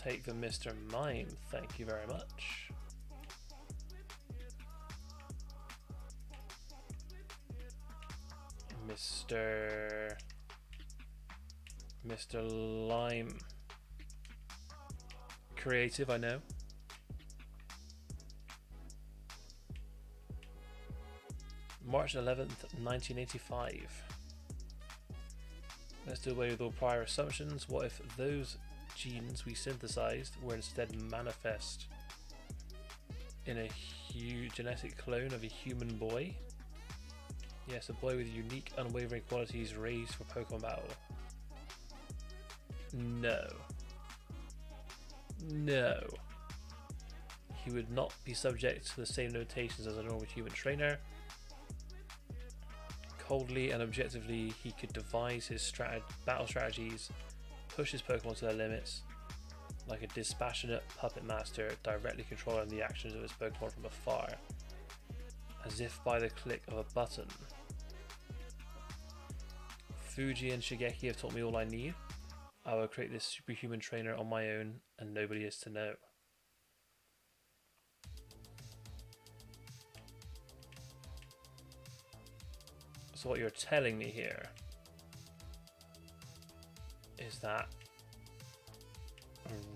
Speaker 1: take the Mr. Mime, thank you very much. Mr. Lime. Creative, I know. March 11th, 1985. Let's do away with all prior assumptions. What if those genes we synthesized were instead manifest in a genetic clone of a human boy? Yes, a boy with unique, unwavering qualities raised for Pokemon battle. No. No. He would not be subject to the same limitations as a normal human trainer. Coldly and objectively, he could devise his battle strategies, push his Pokemon to their limits, like a dispassionate puppet master directly controlling the actions of his Pokemon from afar, as if by the click of a button. Fuji and Shigeki have taught me all I need. I will create this superhuman trainer on my own, and nobody is to know. So what you're telling me here is that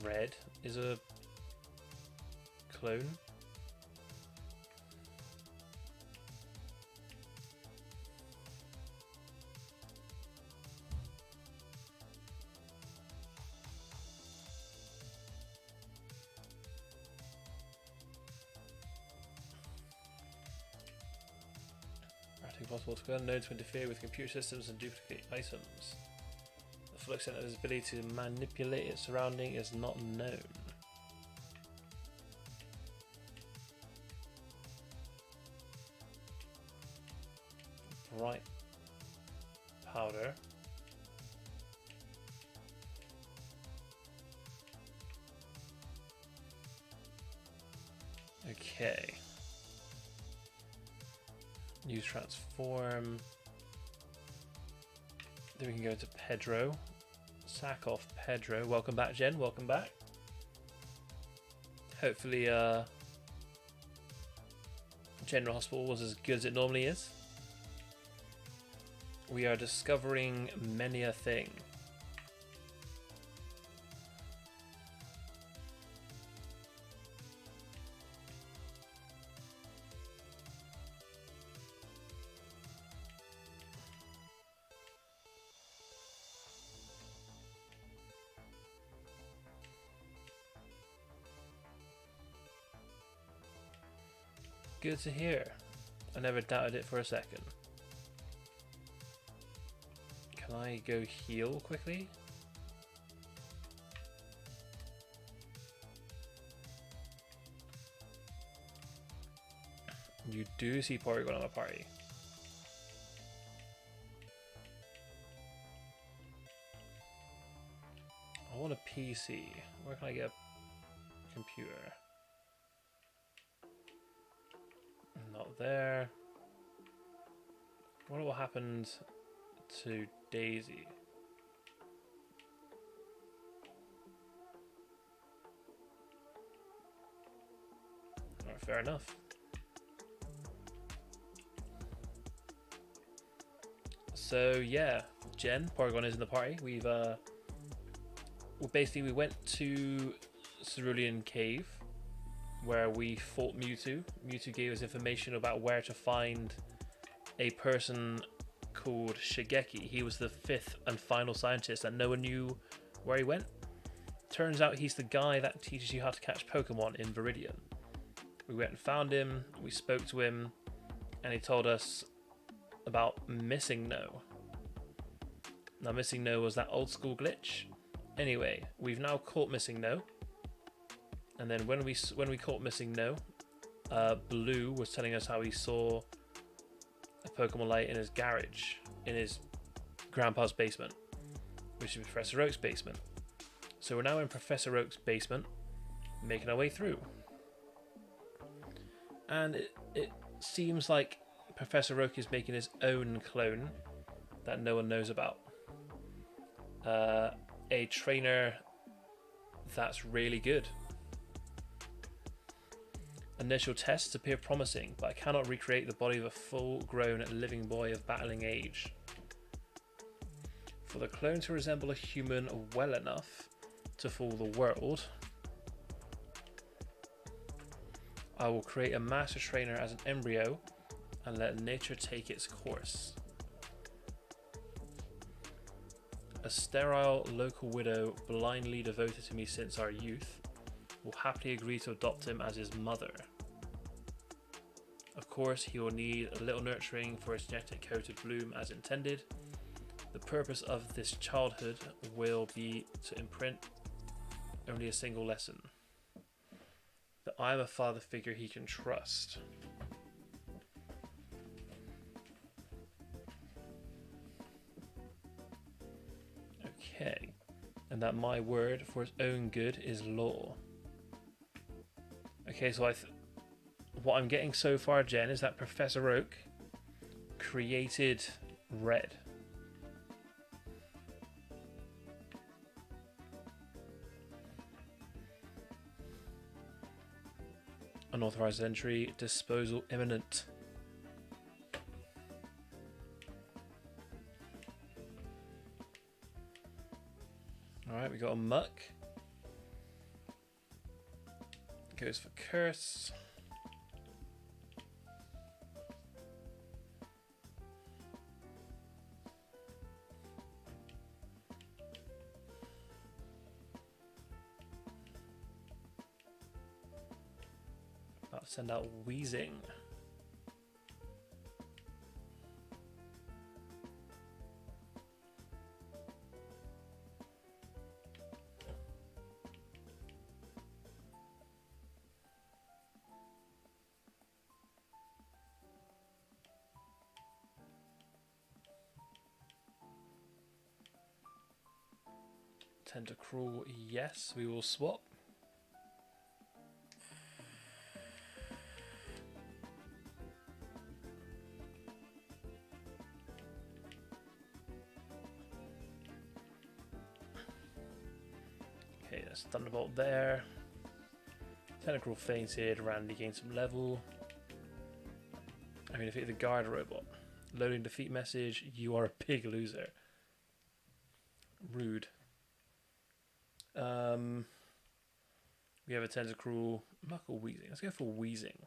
Speaker 1: Red is a clone? Possible to be unknown to interfere with computer systems and duplicate items. The full extent of his ability to manipulate its surrounding is not known. Bright powder. Okay. Use transform. Then we can go to Pedro. Sack off Pedro. Welcome back, Jen. Welcome back. Hopefully, General Hospital was as good as it normally is. We are discovering many a thing. Good to hear. I never doubted it for a second. Can I go heal quickly? You do see Porygon on my party. I want a PC. Where can I get a computer? Not there. I wonder what happened to Daisy. Alright, fair enough. So yeah, Jen, Porygon is in the party. We've well, basically we went to Cerulean Cave where we fought Mewtwo. Mewtwo gave us information about where to find a person called Shigeki. He was the 5th and final scientist and no one knew where he went. Turns out he's the guy that teaches you how to catch Pokemon in Viridian. We went and found him, we spoke to him, and he told us about Missing No. Now Missing No was that old school glitch. Anyway, we've now caught Missing No. And then when we caught Missing No, Blue was telling us how he saw a Pokemon light in his garage, in his grandpa's basement, which is Professor Oak's basement. So we're now in Professor Oak's basement, making our way through. And it seems like Professor Oak is making his own clone that no one knows about. A trainer That's really good. Initial tests appear promising, but I cannot recreate the body of a full-grown living boy of battling age. For the clone to resemble a human well enough to fool the world, I will create a master trainer as an embryo and let nature take its course. A sterile local widow, blindly devoted to me since our youth, will happily agree to adopt him as his mother. Of course, he will need a little nurturing for his genetic code to bloom as intended. The purpose of this childhood will be to imprint only a single lesson: that I am a father figure he can trust. Okay, and that my word for his own good is law. Okay, so what I'm getting so far, Jen, is that Professor Oak created Red. Unauthorized entry, disposal imminent. Alright, we got a muck. Goes for curse. About to send out wheezing. Tentacruel, yes, we will swap. Okay, that's Thunderbolt there. Tentacruel fainted, Randy gained some level. I mean, defeat the guard robot. Loading defeat message, you are a big loser. Rude. We have a Tentacruel, Muck or Wheezing. Let's go for Wheezing.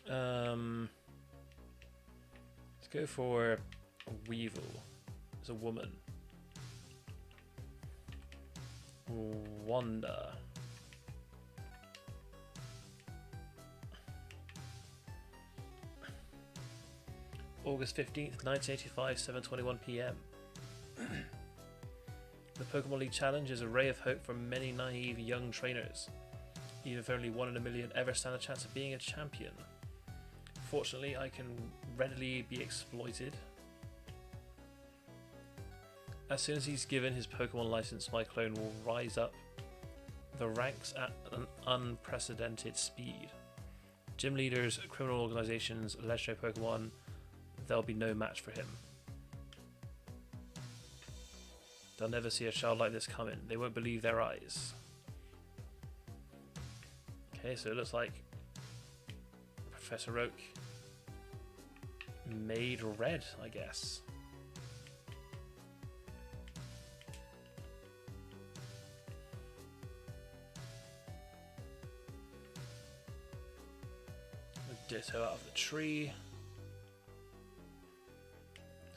Speaker 1: Let's go for Weevil. It's a woman. Wanda. August 15th, 1985, 7:21 p.m. The Pokemon League Challenge is a ray of hope for many naive young trainers. Even if only 1 in a million ever stand a chance of being a champion. Fortunately, I can readily be exploited. As soon as he's given his Pokemon license, my clone will rise up the ranks at an unprecedented speed. Gym leaders, criminal organizations, legendary Pokemon, there'll be no match for him. They'll never see a child like this coming. They won't believe their eyes. Okay, so it looks like Professor Oak made Red, I guess. Ditto out of the tree.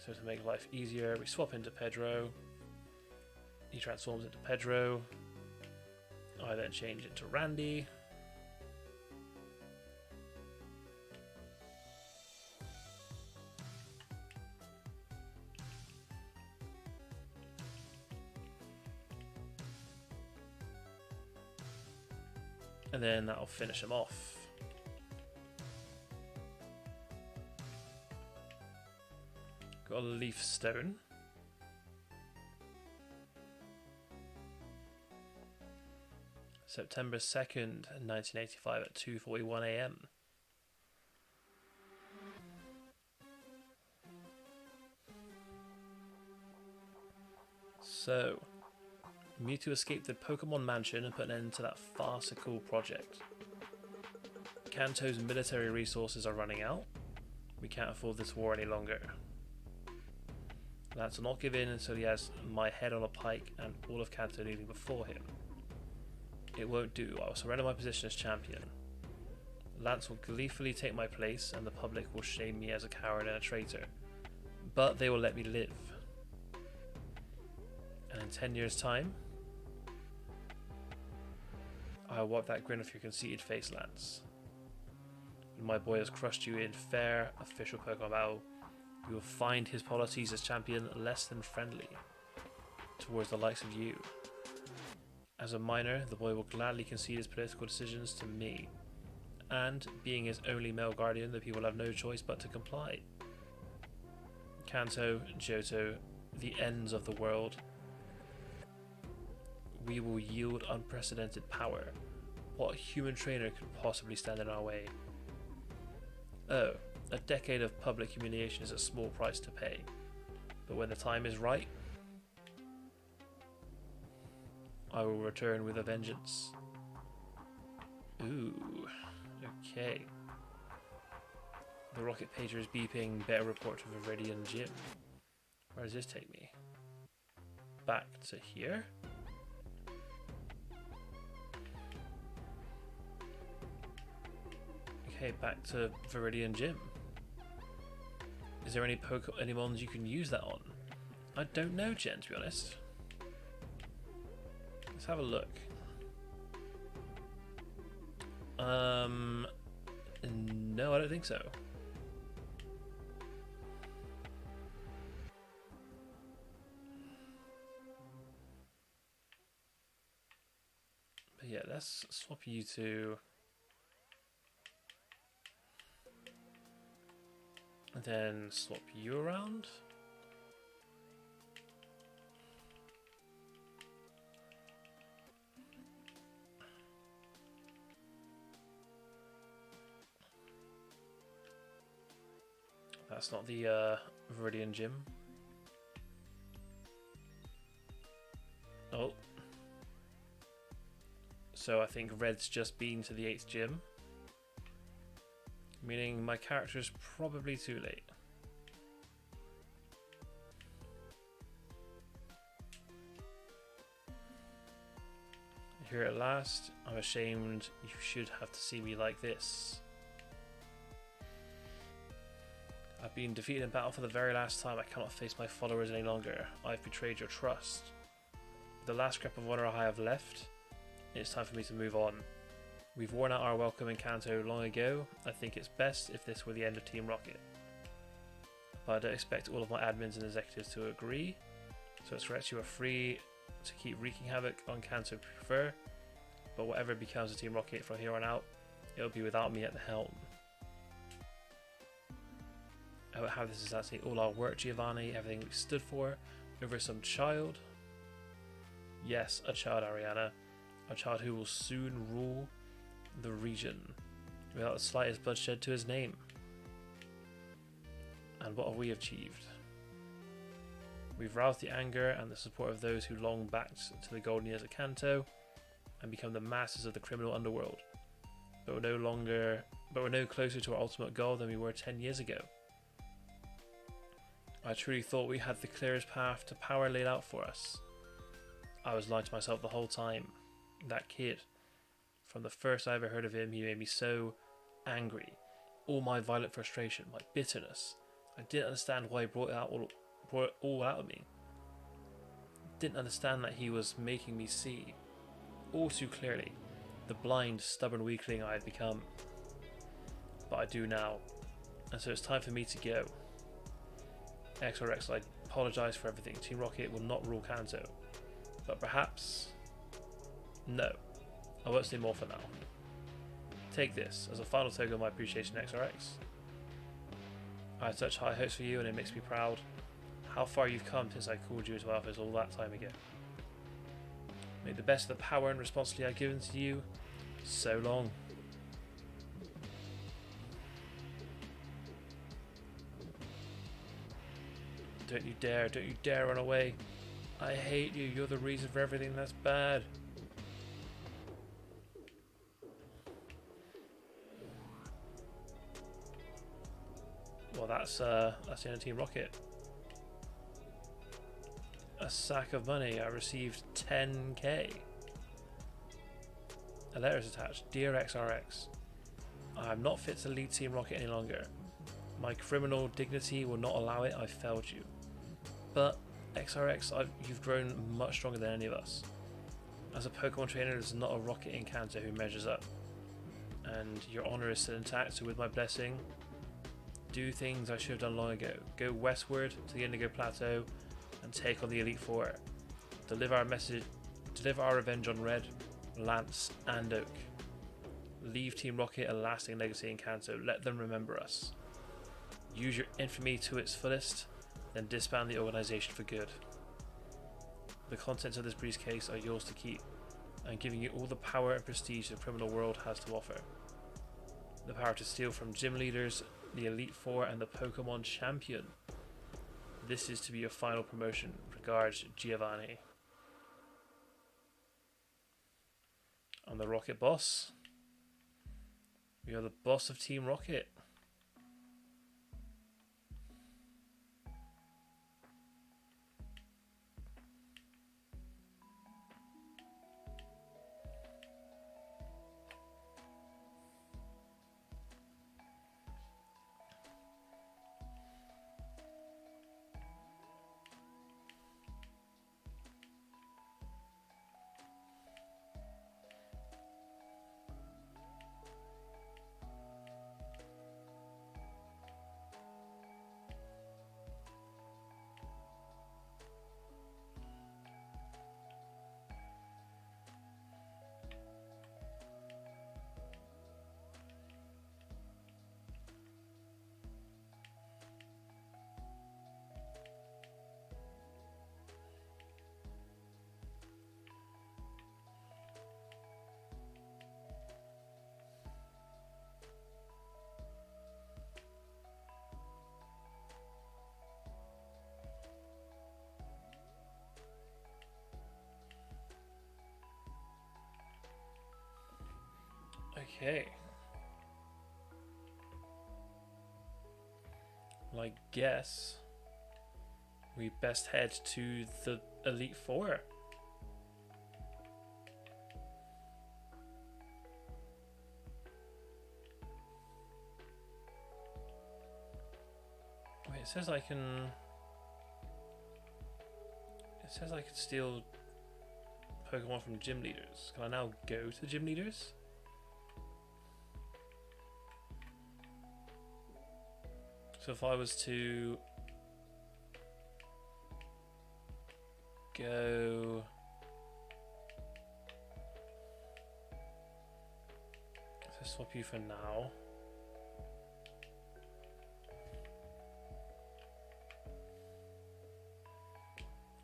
Speaker 1: So to make life easier, we swap into Pedro. He transforms into Pedro. I then change into Randy. And then that'll finish him off. Got a Leaf Stone. September 2nd, 1985 at 2:41 a.m. So, we need to escape the Pokemon Mansion and put an end to that farcical project. Kanto's military resources are running out. We can't afford this war any longer. Lance will not give in until he has my head on a pike and all of Kanto kneeling before him. It won't do. I will surrender my position as champion. Lance will gleefully take my place and the public will shame me as a coward and a traitor. But they will let me live. And in 10 years' time, I'll wipe that grin off your conceited face, Lance. When my boy has crushed you in fair, official Pokemon battle, you will find his policies as champion less than friendly towards the likes of you. As a minor, the boy will gladly concede his political decisions to me, and being his only male guardian, the people have no choice but to comply. Kanto, Johto, the ends of the world. We will yield unprecedented power. What human trainer could possibly stand in our way? Oh, a decade of public humiliation is a small price to pay. But when the time is right, I will return with a vengeance. Ooh, okay. The rocket pager is beeping. Better report to Viridian Gym. Where does this take me? Back to here? Okay, back to Viridian Gym. Is there any Pokemons you can use that on? I don't know, Jen, to be honest. Let's have a look. No, I don't think so. But yeah, let's swap you to... and then swap you around. That's not the Viridian Gym. Oh. So I think Red's just been to the 8th gym. Meaning my character's probably too late. Here at last, I'm ashamed you should have to see me like this. I've been defeated in battle for the very last time. I cannot face my followers any longer. I've betrayed your trust. The last scrap of honor I have left, it's time for me to move on. We've worn out our welcome in Kanto long ago. I think it's best if this were the end of Team Rocket. But I don't expect all of my admins and executives to agree. So it's correct, you are free to keep wreaking havoc on Kanto if you prefer. But whatever becomes of Team Rocket from here on out, it'll be without me at the helm. About how this is actually all our work, Giovanni, everything we stood for, over some child. Yes, a child, Ariana. A child who will soon rule the region without the slightest bloodshed to his name. And what have we achieved? We've roused the anger and the support of those who long backed to the golden years of Kanto and become the masters of the criminal underworld. But we're no closer to our ultimate goal than we were 10 years ago. I truly thought we had the clearest path to power laid out for us. I was lying to myself the whole time. That kid, from the first I ever heard of him, he made me so angry. All my violent frustration, my bitterness. I didn't understand why he brought it all out of me. Didn't understand that he was making me see, all too clearly, the blind, stubborn weakling I had become. But I do now, and so it's time for me to go. XRX, I apologise for everything. Team Rocket will not rule Kanto. But perhaps... no. I won't say more for now. Take this as a final token of my appreciation, XRX. I had such high hopes for you and it makes me proud. How far you've come since I called you into my office all that time ago. Make the best of the power and responsibility I've given to you. So long. Don't you dare run away. I hate you. You're the reason for everything that's bad. Well, that's the end of Team Rocket. A sack of money. I received 10k. A letter is attached. Dear XRX, I am not fit to lead Team Rocket any longer. My criminal dignity will not allow it. I failed you. But XRX, you've grown much stronger than any of us. As a Pokemon trainer, there's not a Rocket encounter who measures up. And your honor is still intact, so with my blessing, do things I should have done long ago. Go westward to the Indigo Plateau and take on the Elite Four. Deliver our revenge on Red, Lance, and Oak. Leave Team Rocket a lasting legacy in Kanto. Let them remember us. Use your infamy to its fullest, then disband the organization for good. The contents of this briefcase are yours to keep. I'm giving you all the power and prestige the criminal world has to offer. The power to steal from gym leaders, the Elite Four, and the Pokemon Champion. This is to be your final promotion. Regards, Giovanni. I'm the Rocket Boss. We are the boss of Team Rocket. Okay. Well, I guess we best head to the Elite Four. Wait, it says I can steal Pokemon from gym leaders. Can I now go to the gym leaders? So if I was to go let's swap you for now.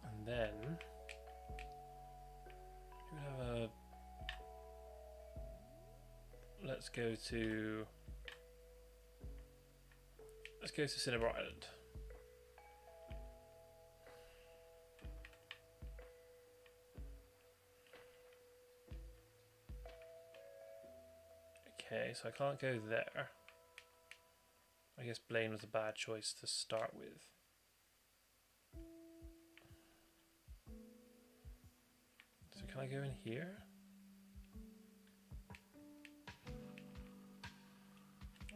Speaker 1: And then we have a let's go to Cinnabar Island. Okay, so I can't go there. I guess Blaine was a bad choice to start with. So can I go in here?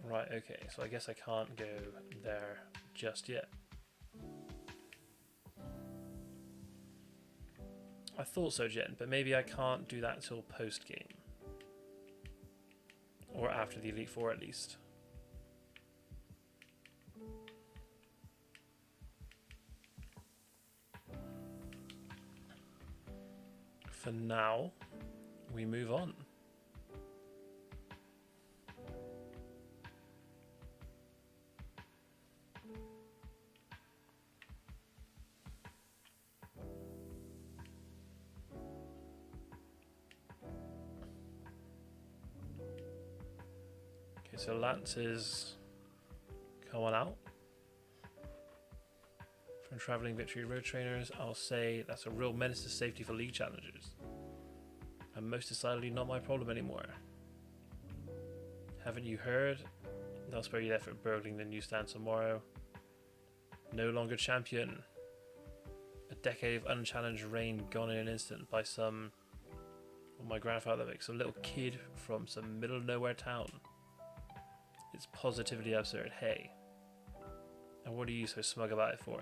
Speaker 1: Right, okay, so I guess I can't go there just yet. I thought so, Jen, but maybe I can't do that until post-game. Or after the Elite Four, at least. For now, we move on. So Lance is coming out From traveling victory road trainers, I'll say that's a real menace to safety for league challengers. And most decidedly not my problem anymore. Haven't you heard? They'll spare you the effort burgling the newsstand tomorrow. No longer champion. A decade of unchallenged reign gone in an instant by some... Well, my grandfather makes some little kid from some middle of nowhere town. It's positively absurd, hey. And what are you so smug about it for?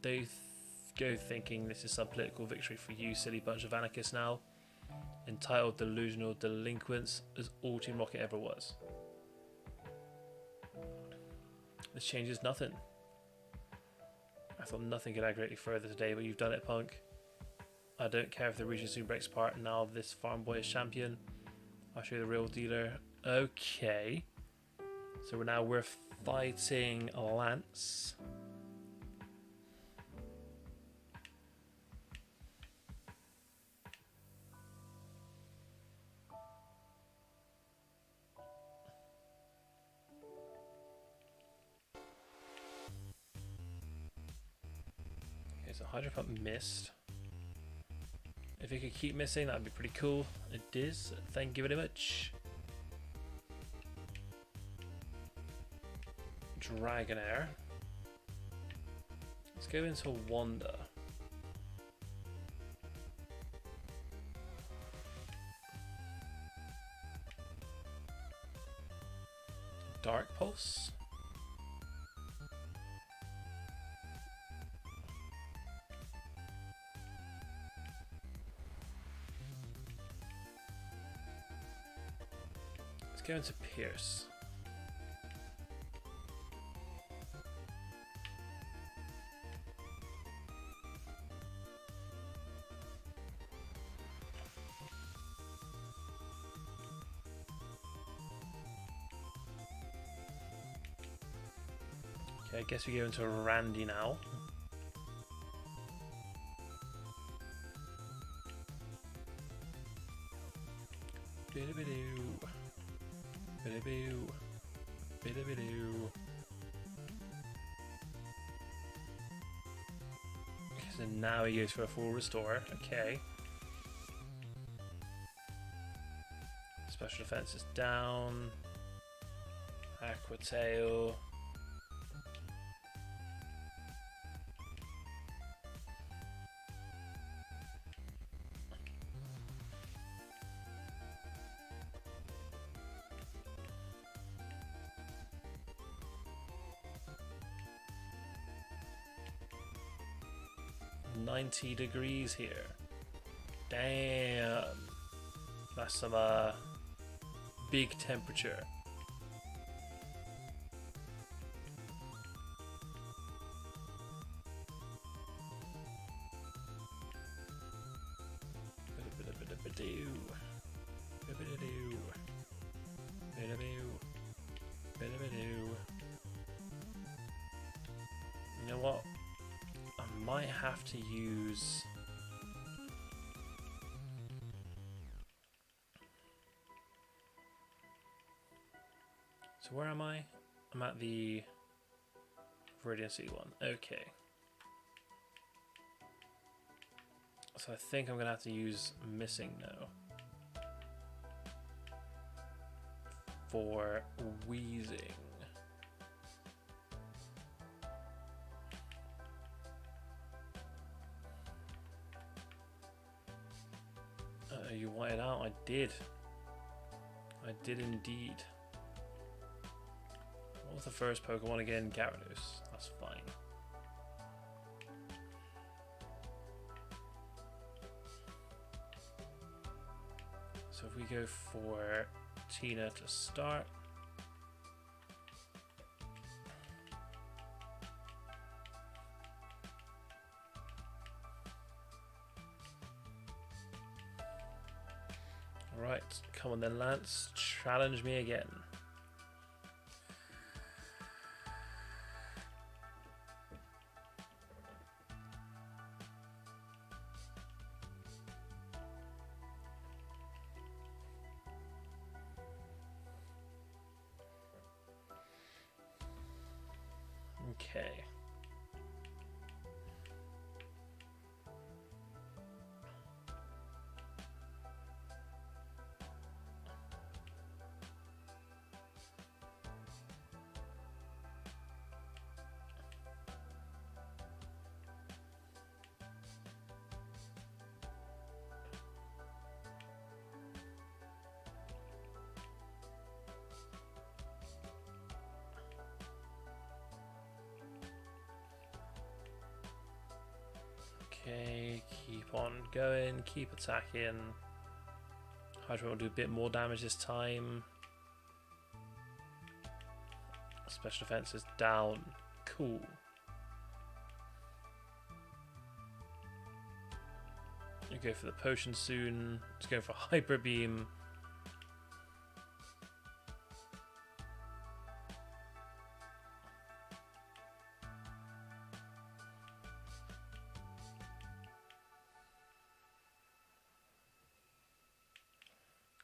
Speaker 1: They go thinking this is some political victory for you silly bunch of anarchists now. Entitled delusional delinquents as all Team Rocket ever was. This changes nothing. I thought nothing could aggravate you further today, but you've done it, punk. I don't care if the region soon breaks apart and now this farm boy is champion. I'll show you the real dealer. Okay. So we're fighting Lance. Okay, so Hydro Pump missed. If it could keep missing, that'd be pretty cool. It is. Thank you very much. Dragonair. Let's go into Wanda. Dark Pulse. Let's go into Pierce. Okay, I guess we go into Randy now. Bidabidoo. Bidaboo. Bidabidoo. Okay, so now he goes for a full restore. Okay. Special defense is down. Aqua Tail. $90 here. Damn. That's some big temperature. You know what? I might have to use... So where am I? I'm at the Viridian City one. Okay. So I think I'm going to have to use Missing now. For wheezing. You wanted out? I did. I did indeed. What was the first Pokemon again? Gyarados. That's fine. So if we go for Tina to start. Right, come on then, Lance. Challenge me again. Okay. going, keep attacking. Hydra will do a bit more damage this time. Special defense is down. Cool. You go for the potion soon. Let's go for Hyper Beam.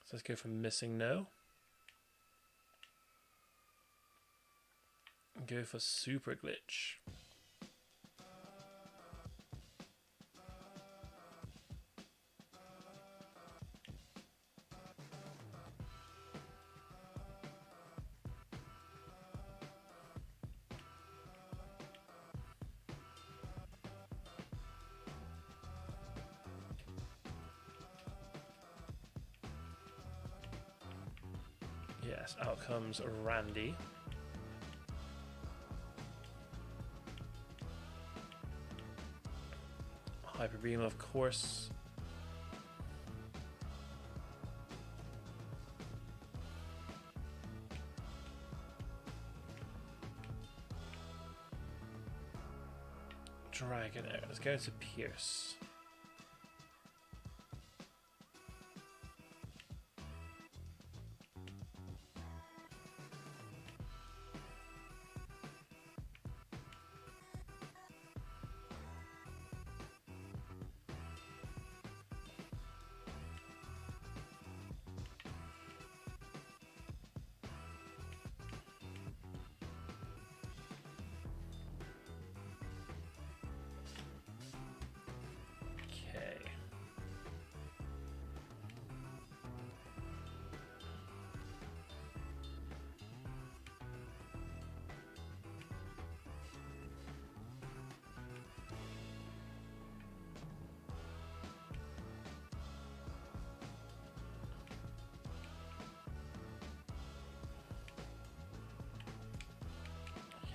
Speaker 1: So let's go for Missing No. Go for Super Glitch. Yes, out comes Randy. Hyper Beam, of course. Dragon Air. Let's go to Pierce.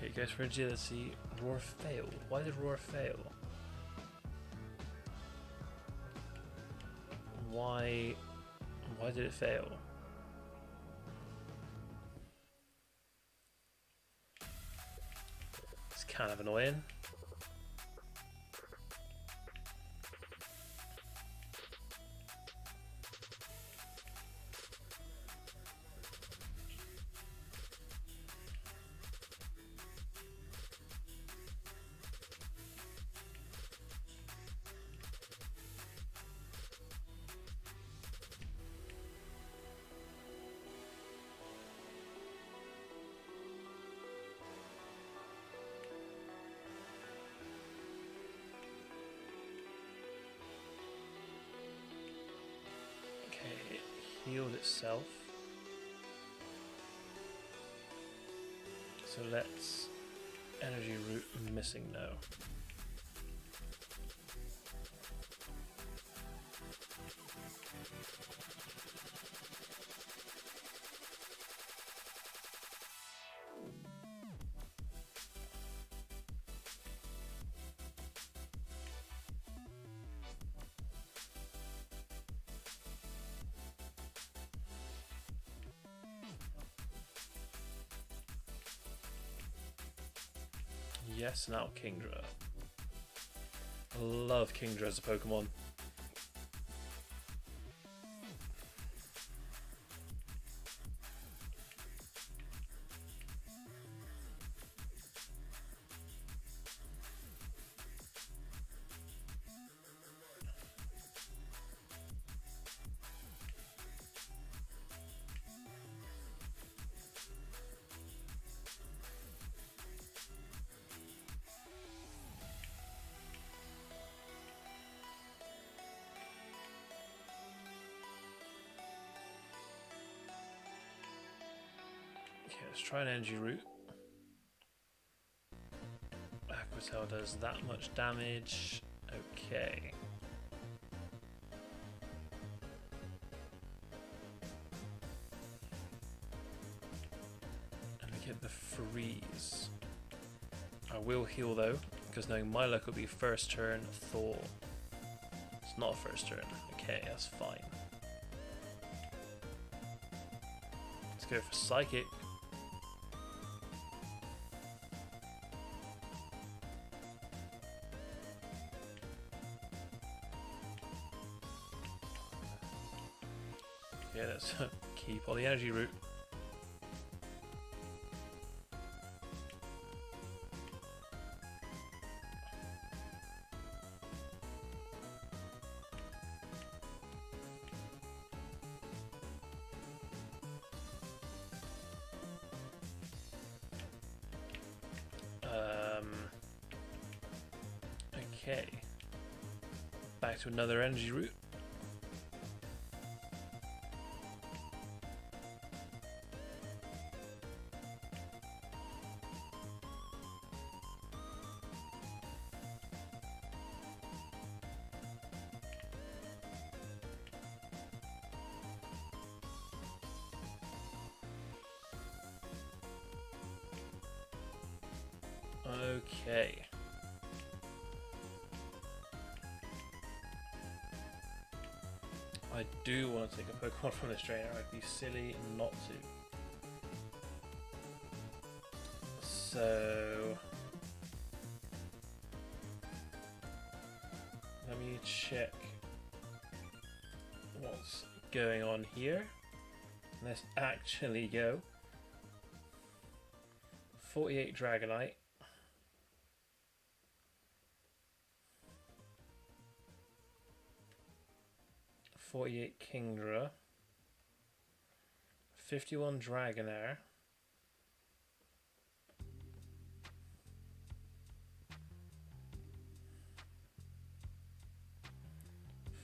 Speaker 1: Okay, goes for agility. Roar fail. Why did Roar fail? Why did it fail? It's kind of annoying. Healed itself. So let's energy root Missing No. Yes, now Kingdra. I love Kingdra as a Pokemon. Okay, let's try an energy root. Aqua Tail does that much damage. Okay. And we get the freeze. I will heal though, because knowing my luck will be first turn Thor. It's not a first turn. Okay, that's fine. Let's go for Psychic. Yeah, let's keep all the energy route. Okay. Back to another energy route. Okay. I do want to take a Pokemon from this trainer. I'd be silly not to. So let me check what's going on here. Let's actually go 48 Dragonite. 48 Kingdra, 51 Dragonair,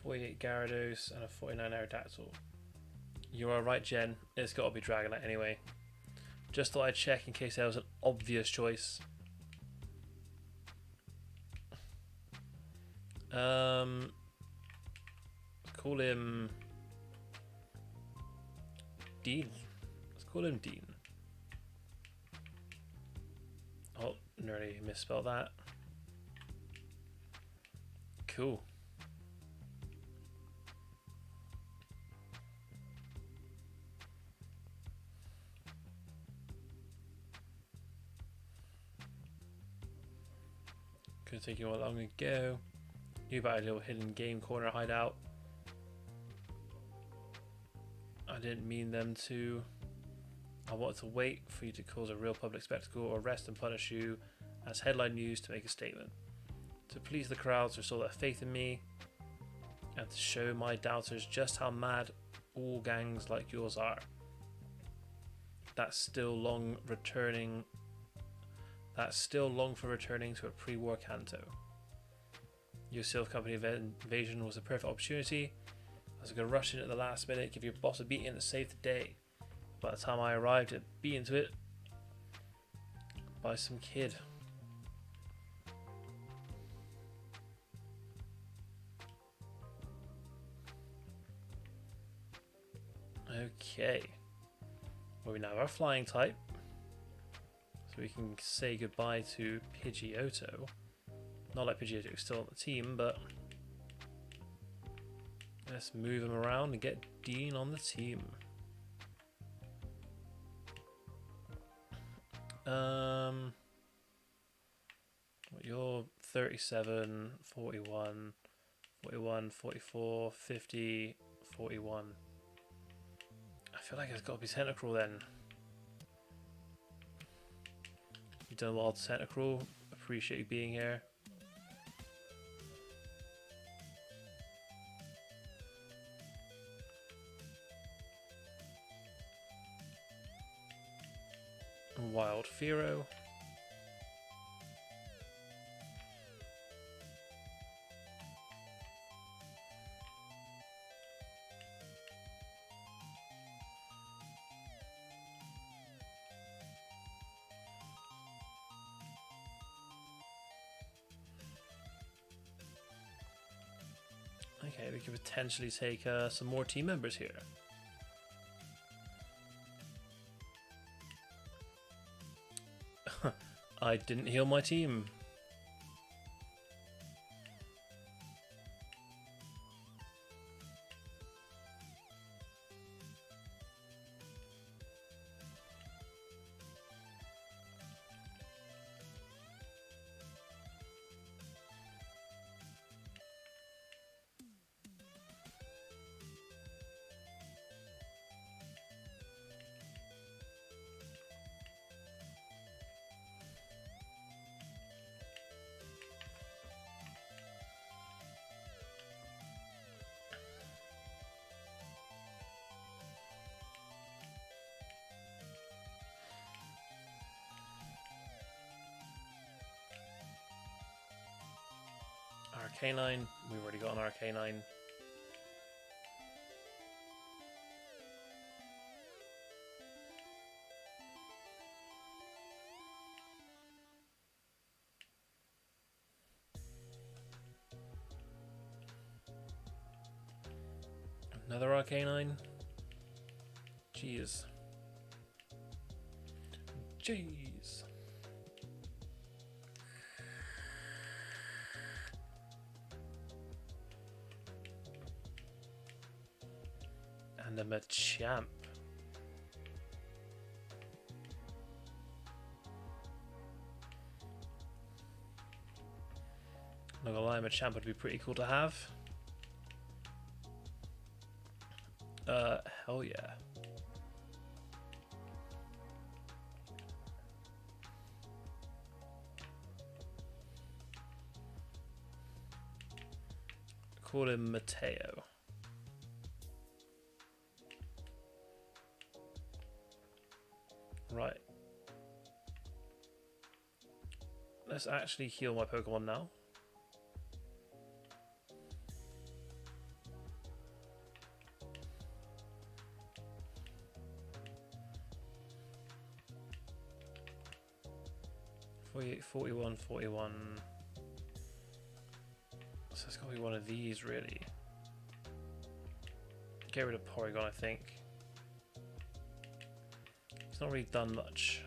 Speaker 1: 48 Gyarados, and a 49 Aerodactyl. You are right, Jen. It's got to be Dragonite anyway. Just thought I'd check in case there was an obvious choice. Call him Dean. Let's call him Dean. Oh, nearly misspelled that. Cool. Could take you a long ago. You about a little hidden game corner hideout. I didn't mean them to. I wanted to wait for you to cause a real public spectacle or arrest and punish you as headline news to make a statement. To please the crowds, restore their faith in me, and to show my doubters just how mad all gangs like yours are. That's still long for returning to a pre-war Kanto. Your Sylph Company invasion was a perfect opportunity. I was going to rush in at the last minute, give your boss a beating to save the day. By the time I arrived, it beat into it by some kid. Okay. Well, we now have our flying type. So we can say goodbye to Pidgeotto. Not like Pidgeotto is still on the team, but let's move him around and get Dean on the team. You're 37, 41, 41, 44, 50, 41. I feel like it's got to be Tentacruel then. You've done well to Tentacruel. Appreciate you being here. Wild Fearow. Okay, we could potentially take some more team members here. I didn't heal my team. Arcanine. We've already got an Arcanine. Another Arcanine. Jeez. Jeez. And a Machamp. Not gonna lie, Machamp would be pretty cool to have. Hell yeah. Call him Mateo. Right. Let's actually heal my Pokemon now. .41, 41. So it's got to be one of these, really. Get rid of Porygon, I think. He's not really done much.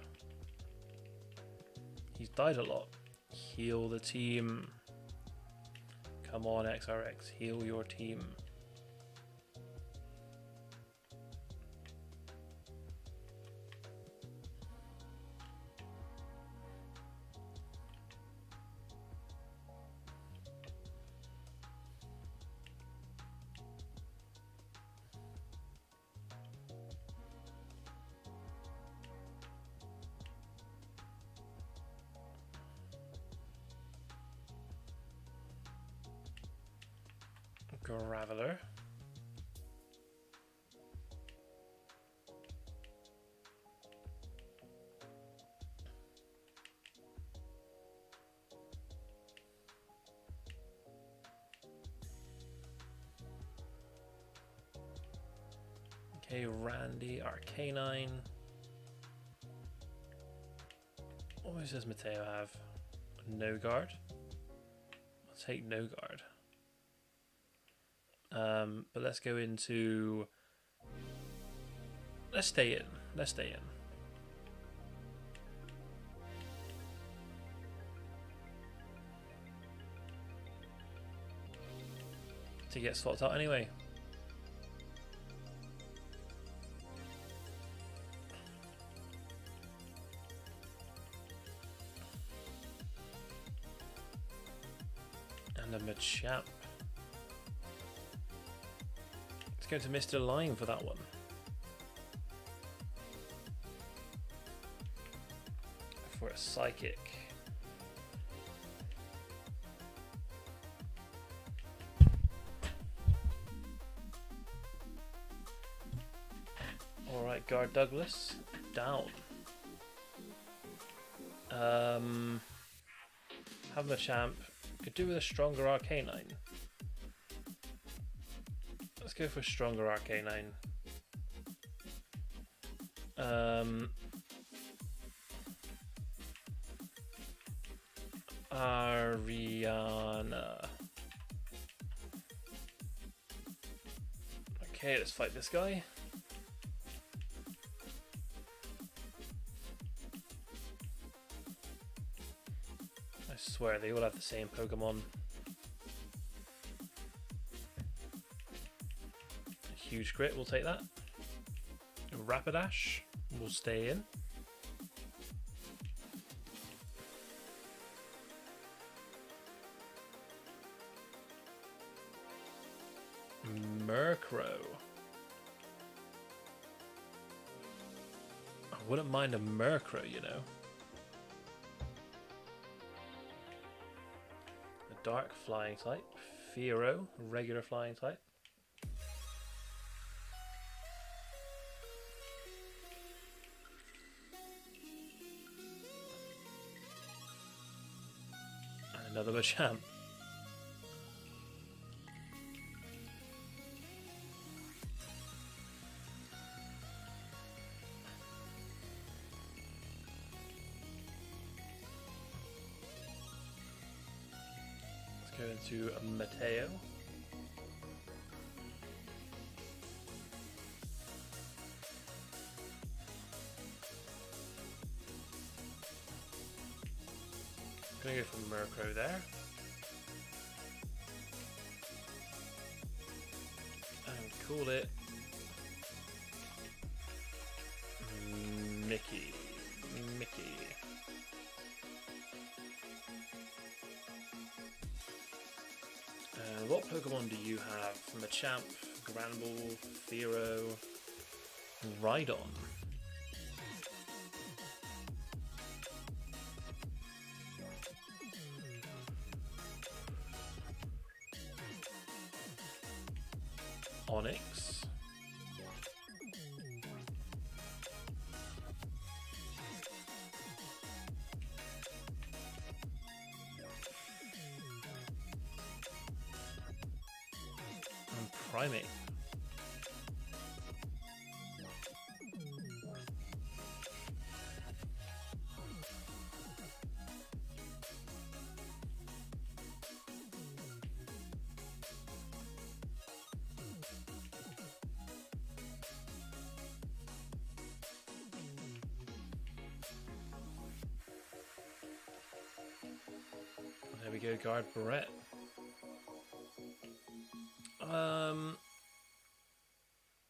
Speaker 1: He's died a lot. Heal the team. Come on, XRX, heal your team. Graveler. Okay, Randy, Arcanine. What does Mateo have? No guard? I'll take no guard. But let's go into... Let's stay in. Let's stay in. To get swapped out anyway. And a Machamp. Go to Mr. Lime for that one. For a Psychic. Alright, Guard Douglas. Down. Have a Machamp. Could do with a stronger Arcanine. Let's go for stronger Arcanine. Ariana. Okay, let's fight this guy. I swear they all have the same Pokemon. Huge crit, we'll take that. Rapidash will stay in. Murkrow. I wouldn't mind a Murkrow, you know. A dark flying type. Fearow, regular flying type. Another Machamp. Go into Mateo. Gonna go for Murkrow there. And call it Mickey. What Pokemon do you have? Machamp, Granbull, Fearow, Rhydon. Onyx. And Primate. There we go, guard Brett.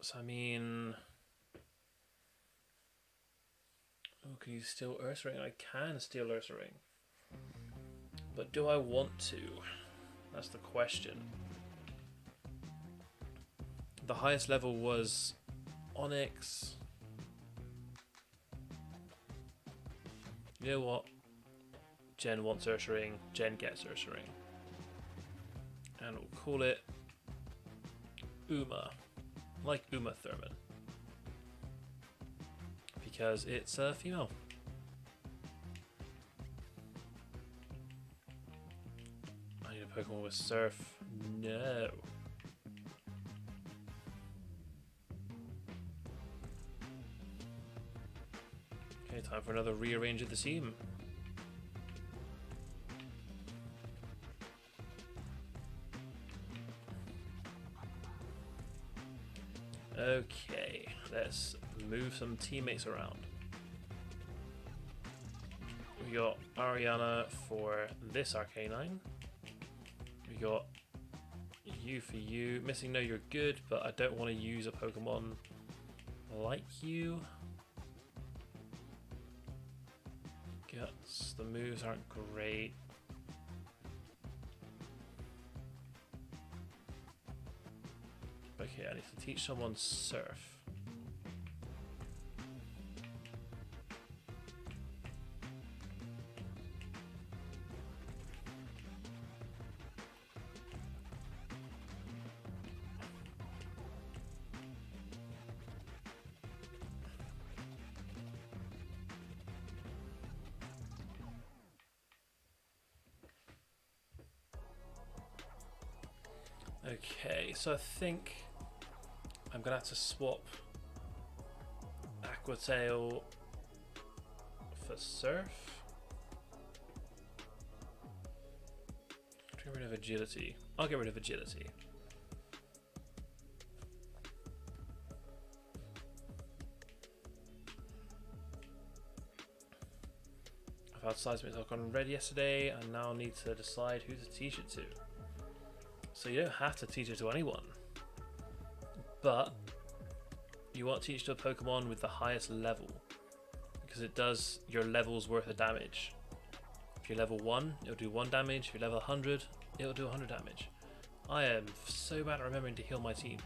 Speaker 1: So I mean, oh, can you steal Ursaring? I can steal Ursaring, but do I want to? That's the question. The highest level was Onyx. You know what? Jen wants Ursaring, Jen gets Ursaring. And we'll call it Uma. Like Uma Thurman. Because it's a female. I need a Pokemon with Surf. No. Okay, time for another rearrange of the team. Okay, let's move some teammates around. We got Ariana for this Arcanine. We got you for you. Missing No, you're good, but I don't want to use a Pokemon like you. Guts, the moves aren't great. Okay, I need to teach someone Surf. Okay, so I think I'm gonna have to swap Aquatail for Surf. Get rid of Agility. I'll get rid of Agility. I've had Seismic Talk on Red yesterday and now need to decide who to teach it to. So you don't have to teach it to anyone. But you want to teach to a Pokemon with the highest level, because it does your level's worth of damage. If you're level 1, it'll do 1 damage. If you're level 100, it'll do 100 damage. I am so bad at remembering to heal my team.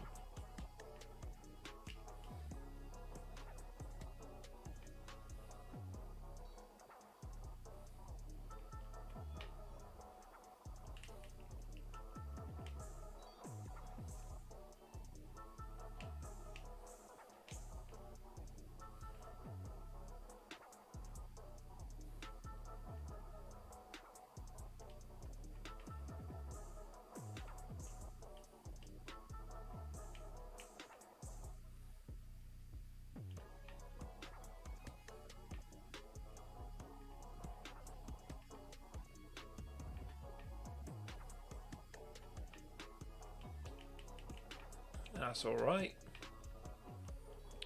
Speaker 1: That's alright.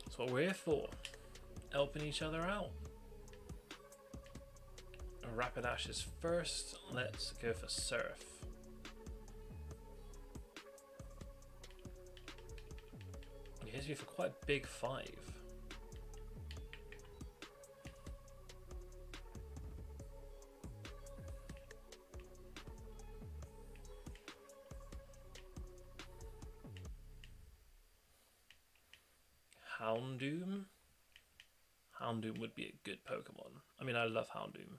Speaker 1: That's what we're here for. Helping each other out. Rapidash is first. Let's go for Surf. He hits me for quite a big 5. Houndoom? Houndoom would be a good Pokemon. I mean, I love Houndoom.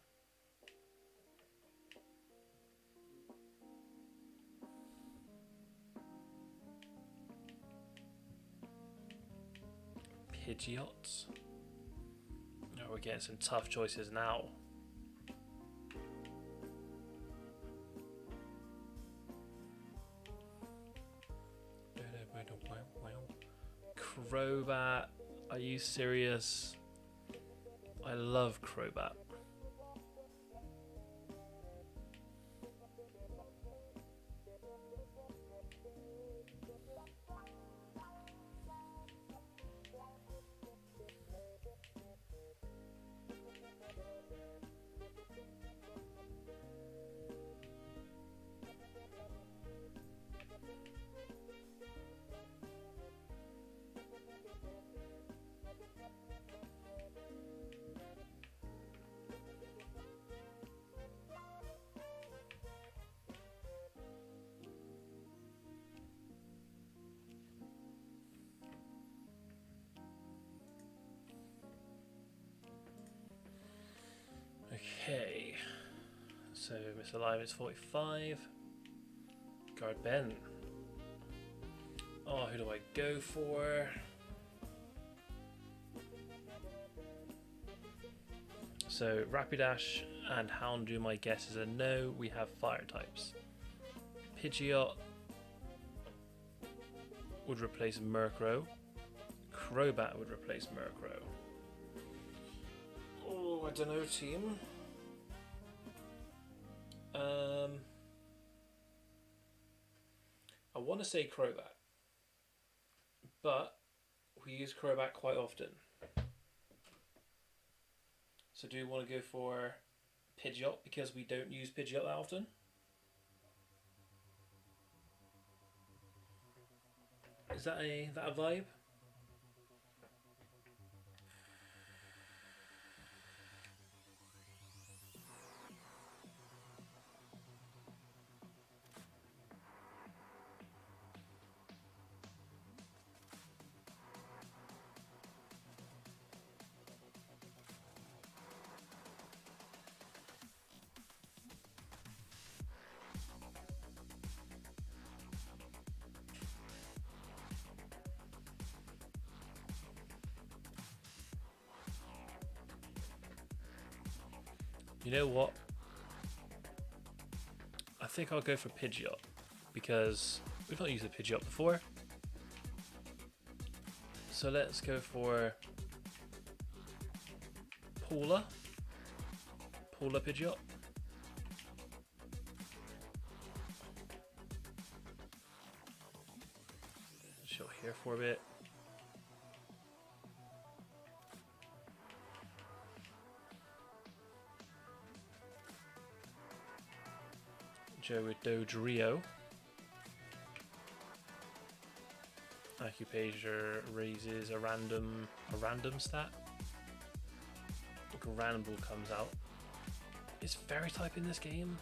Speaker 1: Pidgeot. Oh, we're getting some tough choices now. Crobat. Are you serious? I love Crobat. Okay, so Misalignment's 45. Guard Ben. Oh, who do I go for? So Rapidash and Houndoom, my guess is a no. We have fire types. Pidgeot would replace Murkrow. Crobat would replace Murkrow. Oh, I don't know, team. I want to say Crobat, but we use Crobat quite often. So do you want to go for Pidgeot because we don't use Pidgeot that often? Is that a vibe? You know what? I think I'll go for Pidgeot because we've not used a Pidgeot before. So let's go for Paula. Paula Pidgeot. Chill here for a bit. Dodrio. Acupature raises a random stat. Granbull comes out. Is Fairy type in this game?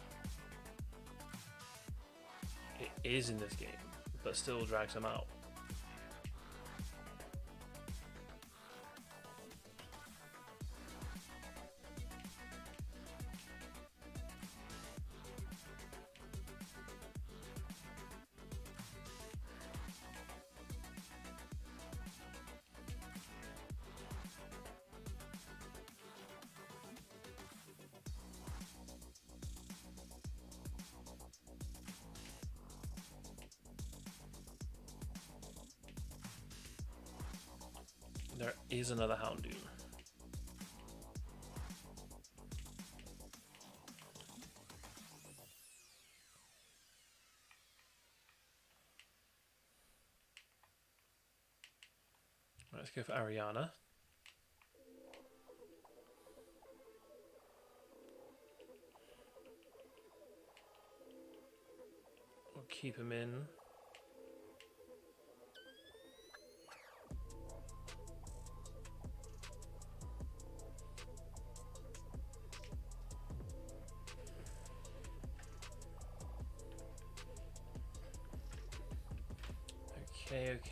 Speaker 1: It is in this game, but still drags him out. There is another Houndoom. Let's go for Ariana. We'll keep him in.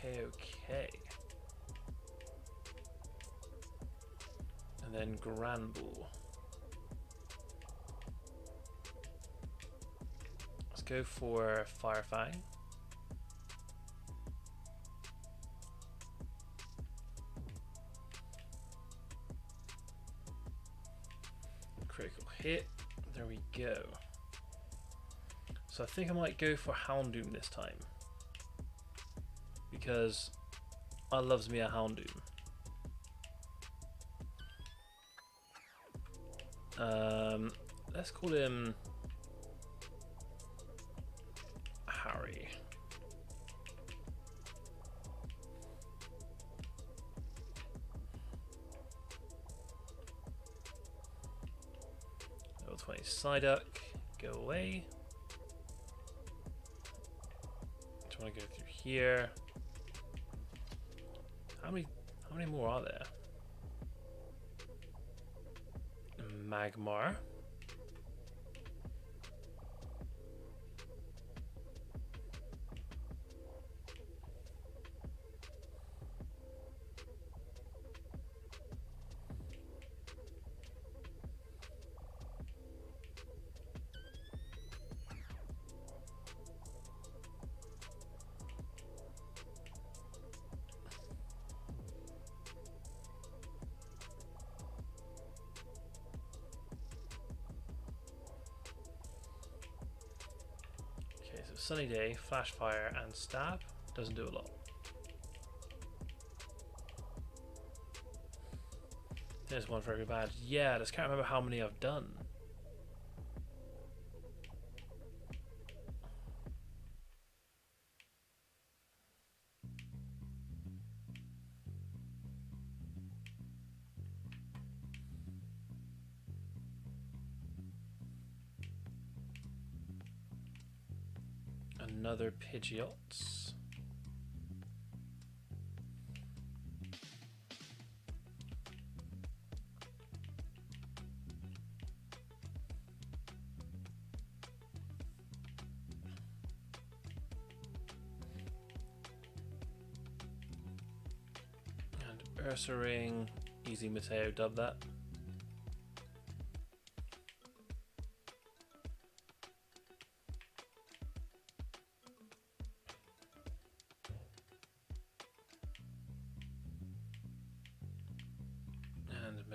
Speaker 1: Okay. And then Granbull. Let's go for Firefang. Critical hit. There we go. So I think I might go for Houndoom this time, because I loves me a Houndoom. Let's call him Harry. Level 20 Psyduck, go away. Do you want to go through here? How many more are there? Magmar. Sunny Day, Flash Fire, and Stab. Doesn't do a lot. There's one for every badge. Yeah, I just can't remember how many I've done. Another Pidgeots. And Ursaring, easy Mateo, dub that.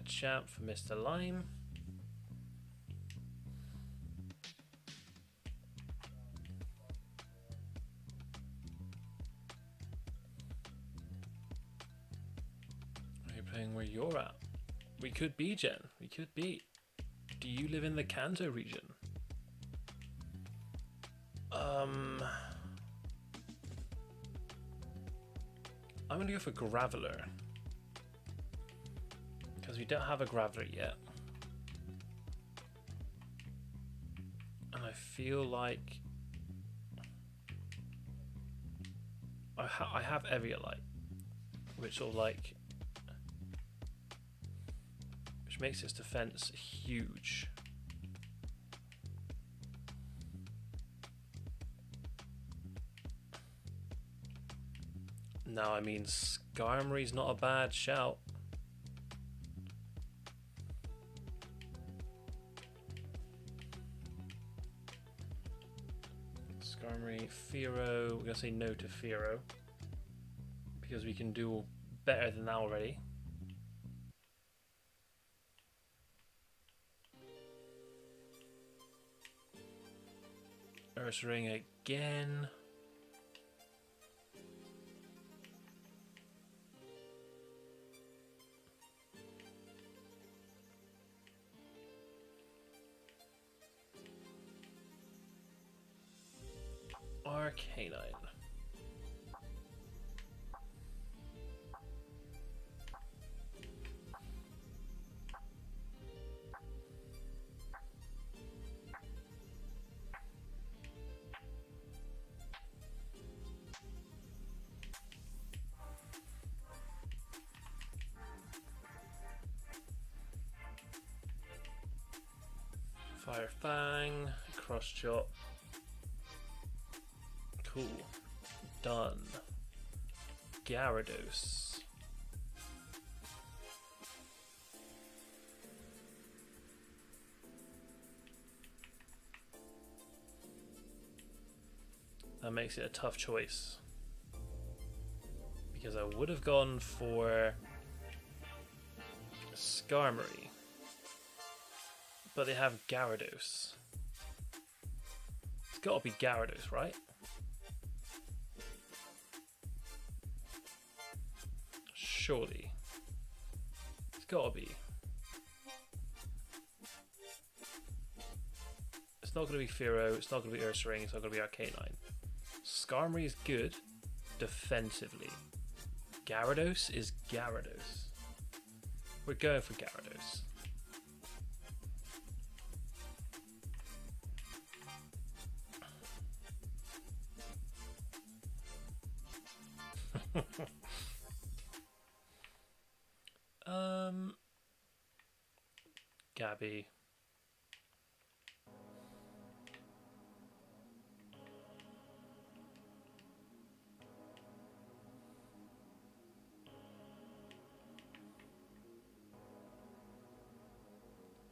Speaker 1: Champ for Mr. Lime. Are you playing where you're at? We could be, Jen. We could be. Do you live in the Kanto region? I'm gonna go for Graveler, because we don't have a Graveler yet. And I feel like I have Eviolite, which makes its defense huge. Now, I mean, Skarmory's not a bad shout. Skarmory, Fearow. We're gonna say no to Fearow because we can do better than that already. Ursaring again. Arcanine. Fire Fang, cross chop. Cool. Done. Gyarados. That makes it a tough choice. Because I would have gone for Skarmory. But they have Gyarados. It's got to be Gyarados, right? Surely. It's got to be. It's not going to be Fearow, it's not going to be Ursaring, it's not going to be Arcanine. Skarmory is good defensively. Gyarados is Gyarados. We're going for Gyarados. Gabby.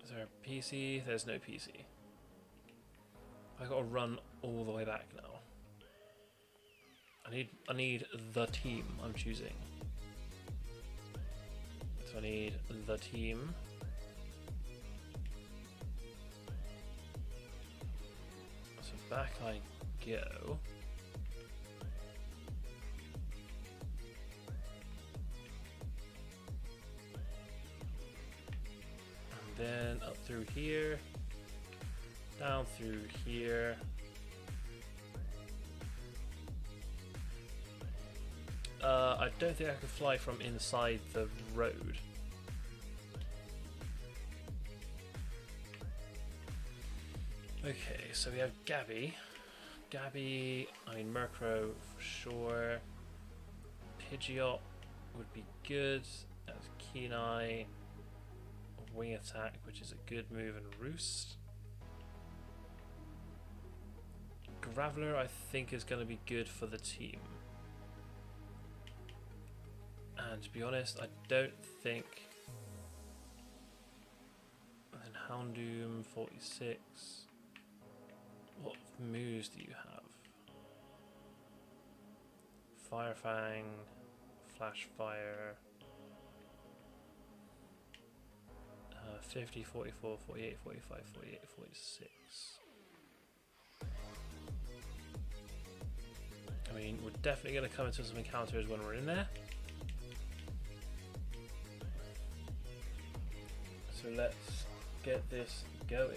Speaker 1: Is there a PC? There's no PC. I gotta run all the way back now. I need the team I'm choosing. So I need the team. So back I go. And then up through here. Down through here. I don't think I can fly from inside the road. Okay, so we have Gabby. I mean Murkrow for sure. Pidgeot would be good. That's Kenai. Wing Attack, which is a good move, and Roost. Graveler I think is going to be good for the team. And to be honest, I don't think... And then Houndoom, 46. What moves do you have? Fire Fang, Flash Fire. 50, 44, 48, 45, 48, 46. I mean, we're definitely going to come into some encounters when we're in there. So let's get this going.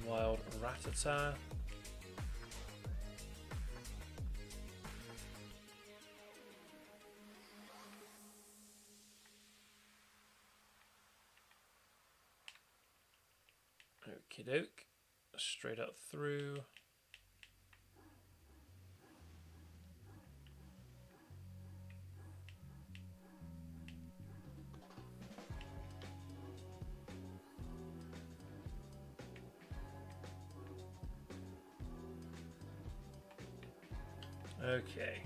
Speaker 1: Wild Rattata. Okie doke. Straight up through. Okay.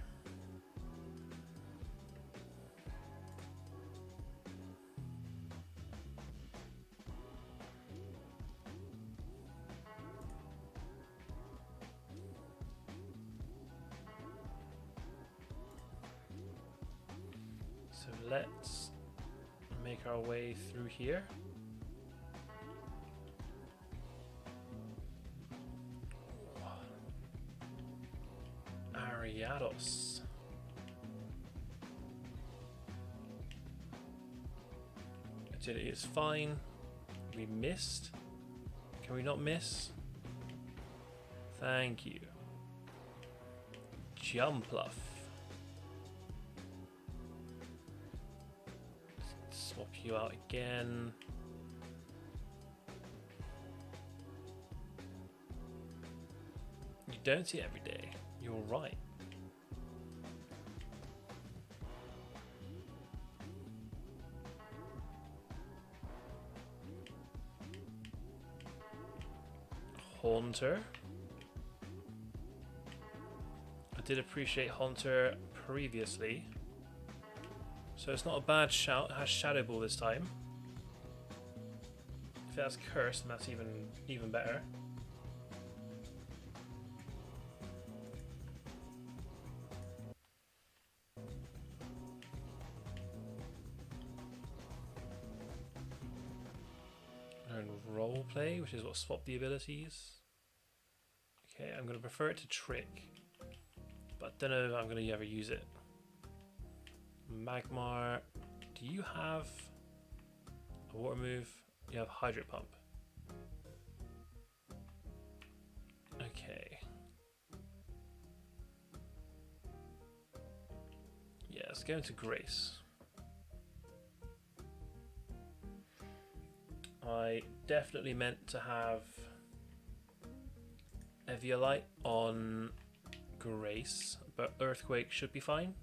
Speaker 1: So let's make our way through here. Ariados. Agility is fine. We missed. Can we not miss? Thank you. Jumpluff. Swap you out again. You don't see it every day. You're right. Haunter. I did appreciate Haunter previously, so it's not a bad shout. It has Shadow Ball this time. If it has Curse, then that's even better. And Roleplay, which is what swap the abilities. Okay, I'm going to prefer it to Trick, but I don't know if I'm going to ever use it. Magmar, do you have a water move? You have Hydrate Pump. Okay. Yeah, let's go into Grace. I definitely meant to have Eviolite on Grace, but Earthquake should be fine.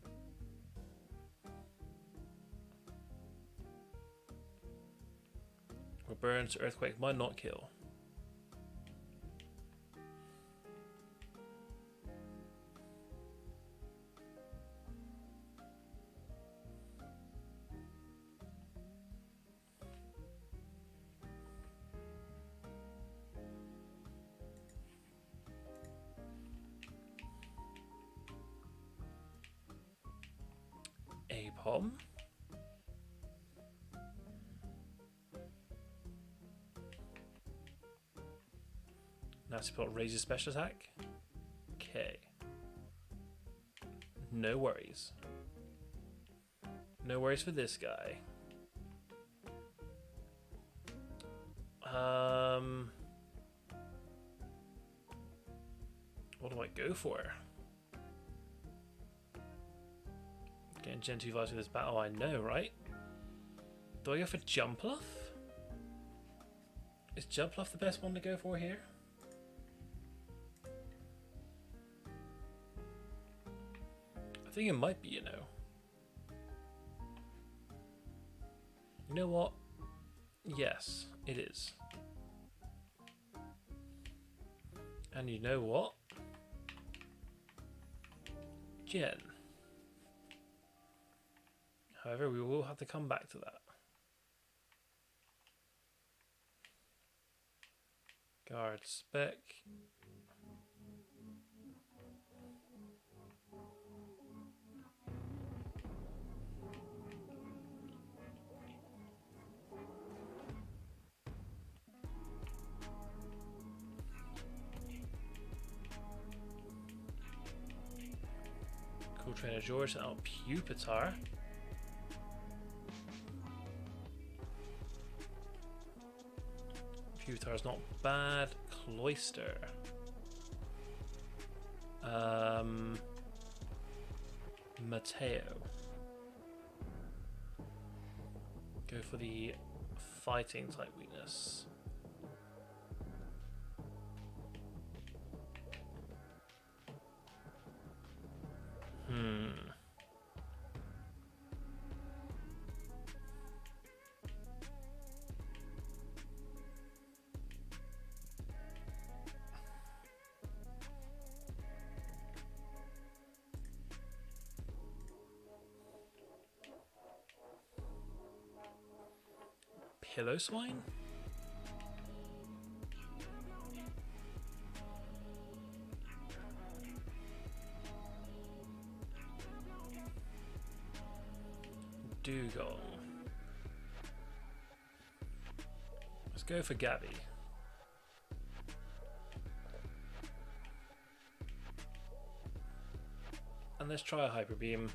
Speaker 1: Or Burns, Earthquake might not kill. Apom. Nasty Plot raises special attack. Okay. No worries. No worries for this guy. What do I go for? Getting Gen 2 vibes for this battle, I know, right? Do I go for Jumpluff? Is Jumpluff the best one to go for here? I think it might be, you know. You know what? Yes, it is. And you know what? Jen. However, we will have to come back to that. Guard spec. Cool Trainer George and Pupitar. Pupitar's not bad. Cloyster. Mateo. Go for the fighting type weakness. Pillow Swine? Dugong. Let's go for Gabby. And let's try a Hyper Beam.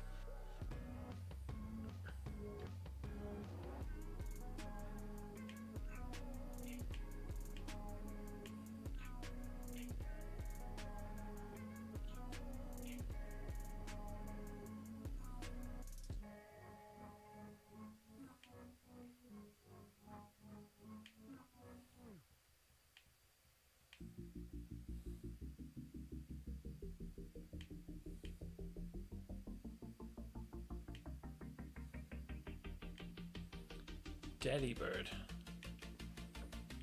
Speaker 1: Delibird.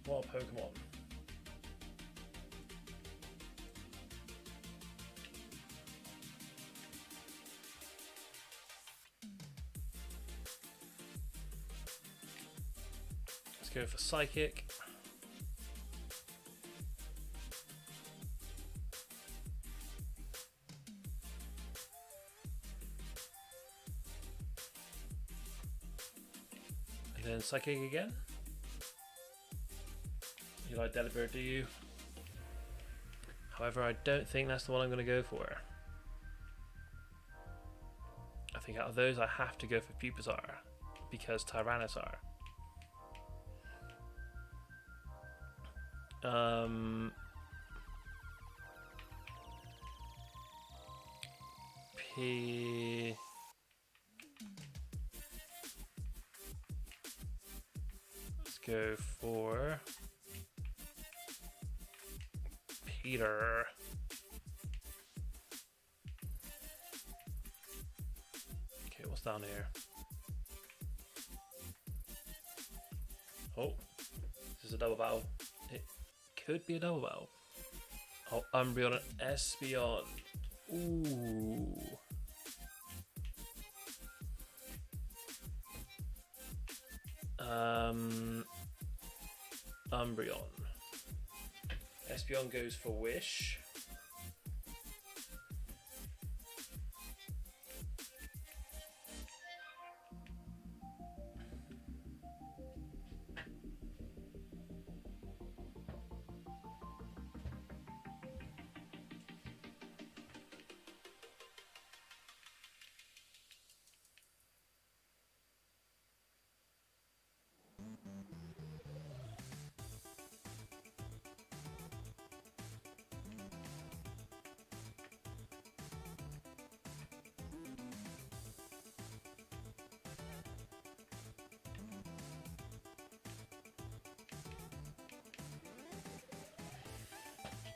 Speaker 1: What a Pokemon. Let's go for Psychic. And then Psychic again. You like Delibird, do you? However, I don't think that's the one I'm going to go for. I think out of those, I have to go for Pupitar because Tyranitar. Let's go for Peter. Okay, what's down here? Oh, this is a double battle. It could be a double battle. Oh, Umbreon and Espeon. Ooh. Umbreon. Espeon goes for Wish.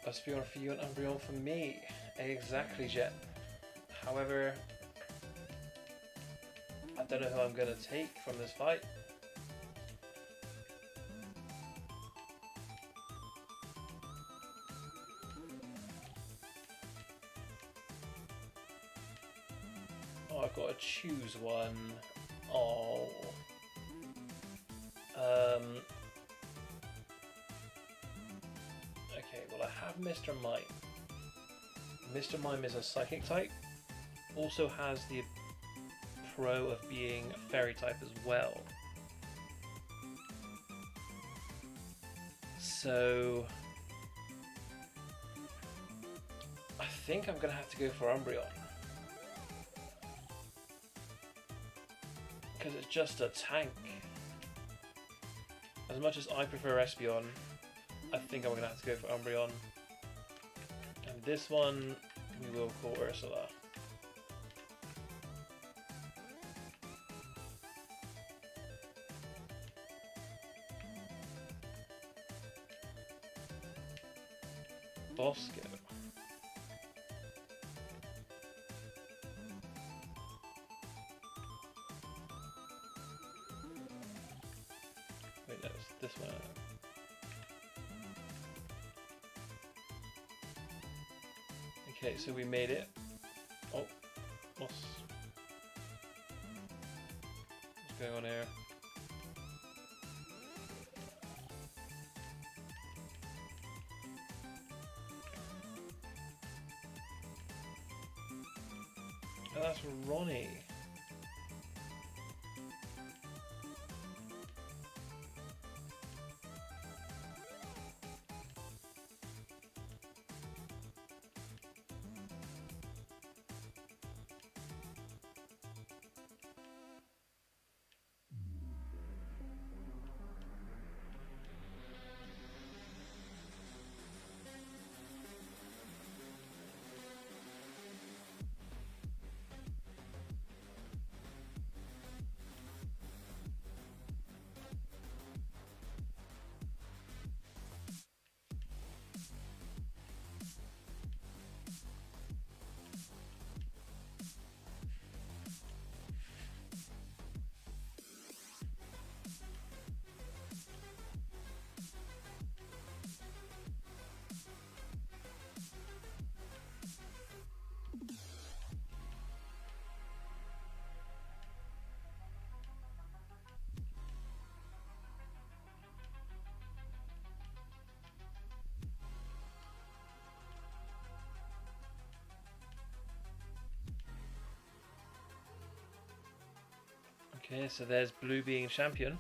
Speaker 1: Espeon for you and Umbreon for me. Exactly, Jet. However, I don't know who I'm going to take from this fight. Oh, I've got to choose one. Oh. Okay, well I have Mr. Mime. Mr. Mime is a Psychic type. Also has the pro of being a Fairy type as well. So I think I'm going to have to go for Umbreon. Because it's just a tank. As much as I prefer Espeon, I think I'm going to have to go for Umbreon. And this one, we will call Ursula. Bosco. Wait, no, it's this one. Okay, so we made it. Oh, what's going on here? Oh, that's Ronnie. Okay, so there's blue being champion.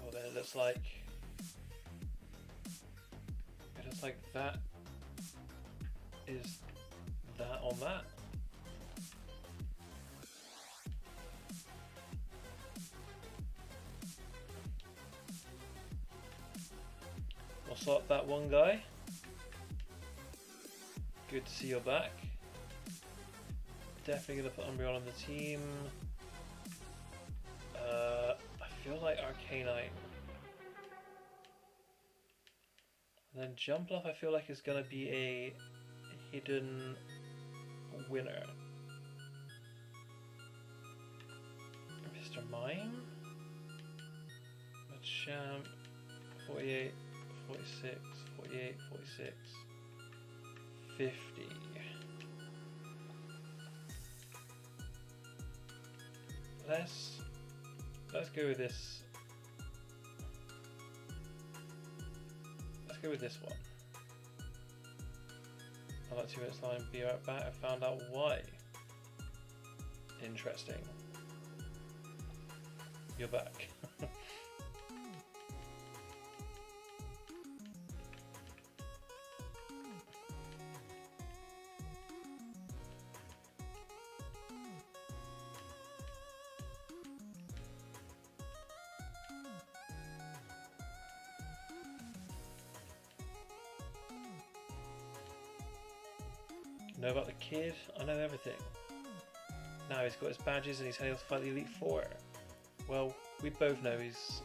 Speaker 1: Oh, then it looks like that is that on that. We'll sort that one guy. Good to see you're back. Definitely gonna put Umbreon on the team. I feel like Arcanine. And then Jumpluff I feel like is gonna be a hidden winner. Mr. Mime? Machamp, 48, 46, 48, 46, 50. Let's go with this. Let's go with this one. I'll let 2 minutes line be right back. I found out why. Interesting. You're back. Know about the kid? I know everything. Now he's got his badges and he's heading off to fight the Elite Four. Well, we both know he's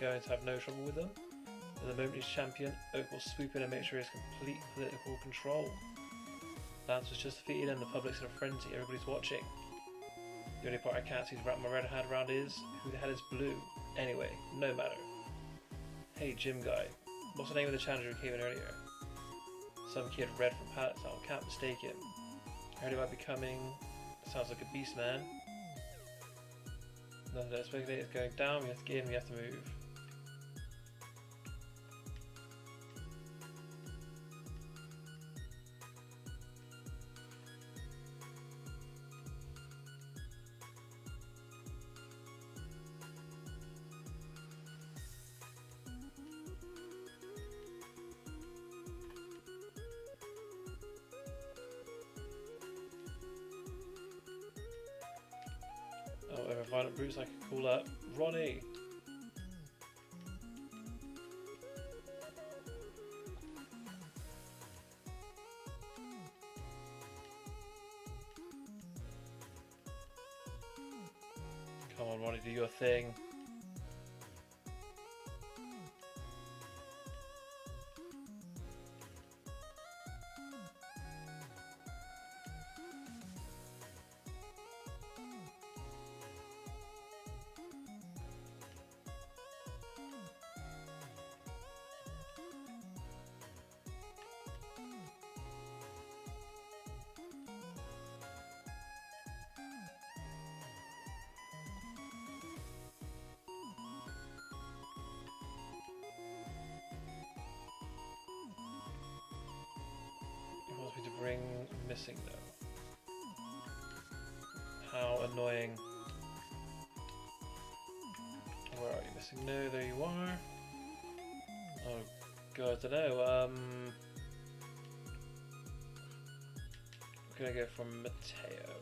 Speaker 1: going to have no trouble with them. And the moment he's champion, Oak will swoop in and make sure he has complete political control. Lance was just defeated and the public's in a frenzy. Everybody's watching. The only part I can't see to wrap my red head around is, who the hell is blue? Anyway, no matter. Hey, gym guy. What's the name of the challenger who came in earlier? Some kid red from Pallet Town, can't mistake him. I heard he might be coming. Sounds like a beast, man. Nothing to speculate is going down, we have to get in, we have to move. Oh, if a violent brutes I could call up Ronnie. Come on, Ronnie, do your thing. He wants me to bring missing though. How annoying. Where are you missing? No, there you are. Oh god, I don't know. We're gonna go for Mateo.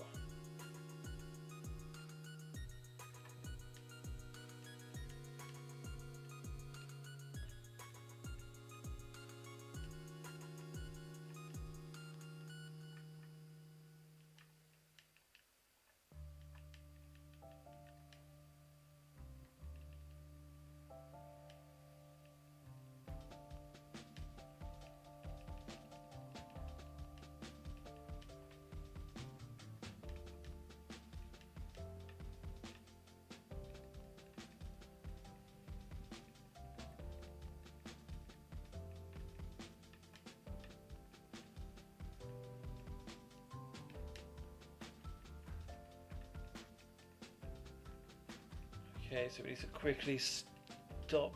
Speaker 1: Okay, so we need to quickly stop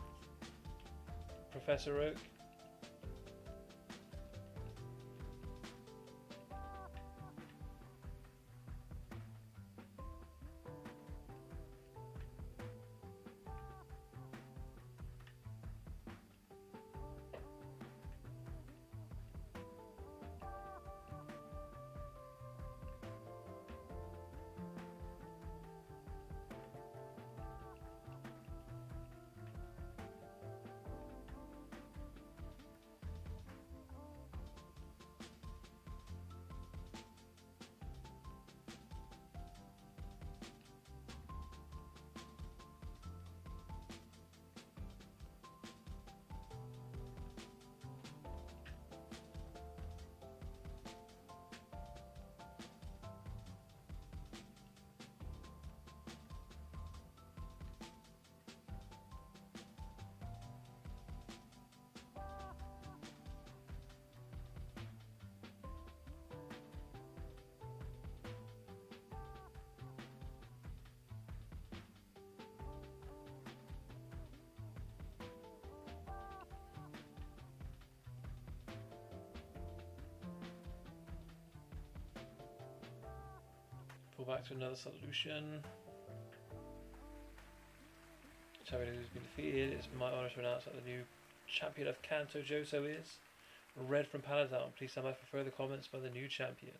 Speaker 1: Professor Oak. Pull back to another solution. Champion who's been defeated. It's my honour to announce that the new champion of Kanto Joso is Red from Paladin. Please stand by for further comments by the new champion.